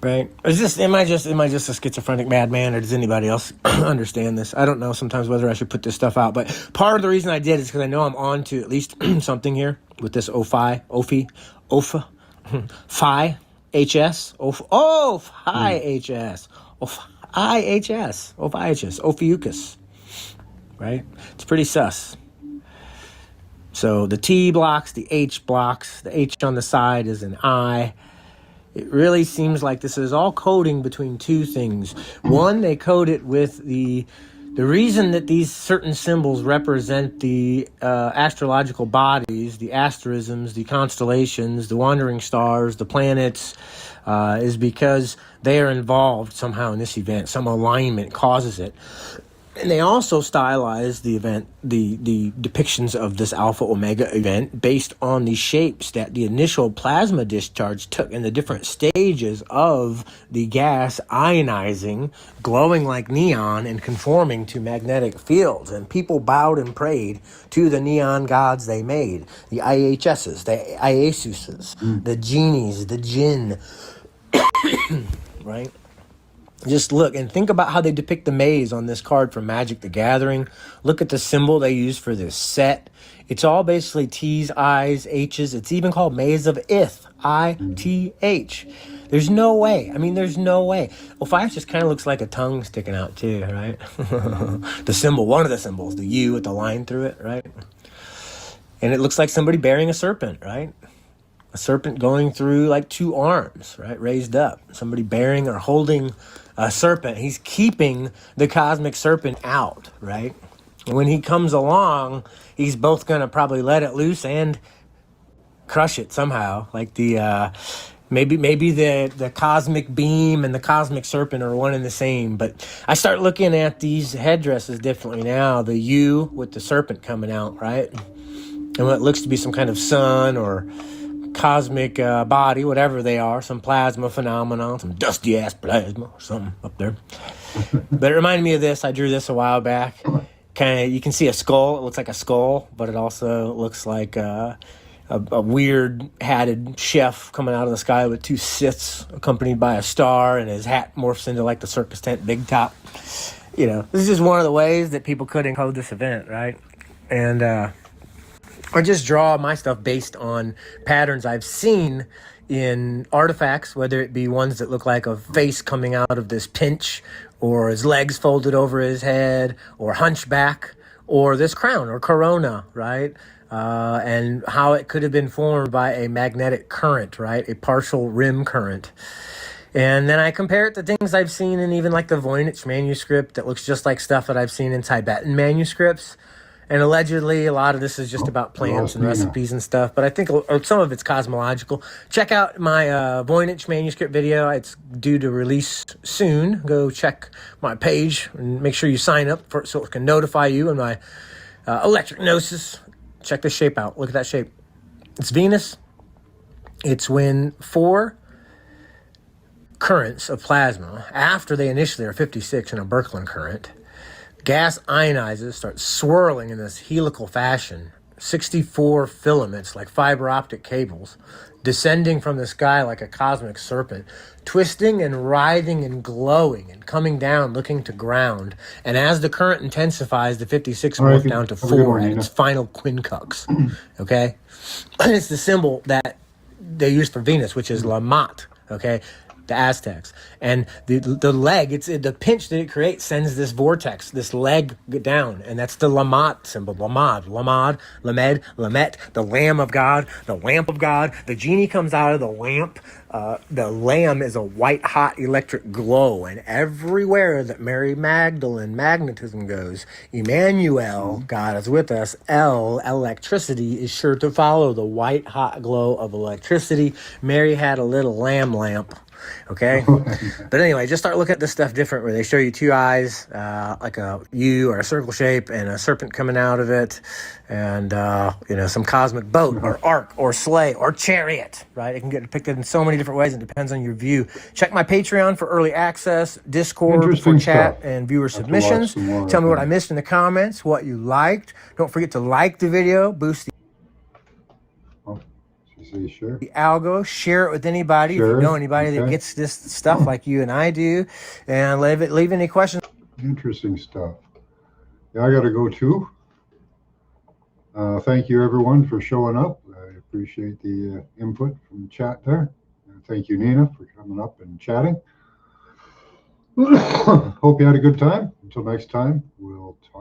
Right? Am I just a schizophrenic madman, or does anybody else understand this? I don't know sometimes whether I should put this stuff out, but part of the reason I did is because I know I'm on to at least something here with this Phi, HS, Ophiuchus, right? It's pretty sus. So the T blocks, the H blocks, the H on the side is an I. It really seems like this is all coding between two things. One, they code it with the reason that these certain symbols represent the astrological bodies, the asterisms, the constellations, the wandering stars, the planets, is because they are involved somehow in this event. Some alignment causes it. And they also stylize the event, the depictions of this Alpha Omega event based on the shapes that the initial plasma discharge took in the different stages of the gas ionizing, glowing like neon, and conforming to magnetic fields. And people bowed and prayed to the neon gods they made, the IHSs, the Iesuses, the genies, the jinn, right? Just look and think about how they depict the maze on this card from Magic the Gathering. Look at the symbol they use for this set. It's all basically T's, I's, H's. It's even called Maze of Ith. I-T-H. There's no way. I mean, there's no way. Ophiuchus just kind of looks like a tongue sticking out too, right? The symbol, one of the symbols, the U with the line through it, right? And it looks like somebody bearing a serpent, right? A serpent going through like two arms, right? Raised up. Somebody bearing or holding a serpent. He's keeping the cosmic serpent out, right? And when he comes along, he's both going to probably let it loose and crush it somehow. Like the maybe the cosmic beam and the cosmic serpent are one and the same. But I start looking at these headdresses differently now. The U with the serpent coming out, right? And what looks to be some kind of sun or cosmic body, whatever they are, some plasma phenomenon, some dusty ass plasma or something up there. But it reminded me of this. I drew this a while back. Kind of, you can see a skull. It looks like a skull, but it also looks like a weird hatted chef coming out of the sky with two Siths accompanied by a star, and his hat morphs into like the circus tent big top. You know, this is just one of the ways that people could encode this event, right? And or just draw my stuff based on patterns I've seen in artifacts, whether it be ones that look like a face coming out of this pinch, or his legs folded over his head, or hunchback, or this crown or corona, right? And how it could have been formed by a magnetic current, right? A partial rim current. And then I compare it to things I've seen in even like the Voynich manuscript that looks just like stuff that I've seen in Tibetan manuscripts. And allegedly, a lot of this is just about plants and recipes and stuff. But I think some of it's cosmological. Check out my Voynich manuscript video. It's due to release soon. Go check my page and make sure you sign up for so it can notify you in my electric gnosis. Check this shape out. Look at that shape. It's Venus. It's when 4 currents of plasma, after they initially are 56 in a Birkeland current, gas ionizes, starts swirling in this helical fashion, 64 filaments like fiber optic cables, descending from the sky like a cosmic serpent twisting and writhing and glowing and coming down, looking to ground. And as the current intensifies, the 56 morphs down to 4 at its final quincux. Okay? And it's the symbol that they use for Venus, which is Lamat. Okay? The Aztecs. And the leg, it's the pinch that it creates sends this vortex, this leg down, and that's the Lamat symbol. Lamad, Lamed, Lamet, the Lamb of God, the lamp of God. The genie comes out of the lamp. The lamb is a white hot electric glow, and everywhere that Mary Magdalene magnetism goes, Emmanuel, God is with us, electricity is sure to follow the white hot glow of electricity. Mary had a little lamb lamp. Okay, but anyway, just start looking at this stuff different, where they show you two eyes, like a U or a circle shape, and a serpent coming out of it, and some cosmic boat or ark or sleigh or chariot. Right? It can get depicted in so many different ways. It depends on your view. Check my Patreon for early access, Discord for chat and viewer submissions. Tell me what I missed in the comments, what you liked. Don't forget to like the video, boost the the algo, share it with anybody if you know anybody that gets this stuff like you and I do, and leave any questions. Interesting stuff. Yeah, I got to go too. Thank you everyone for showing up. I appreciate the input from the chat there. And thank you, Nina, for coming up and chatting. Hope you had a good time. Until next time, we'll talk.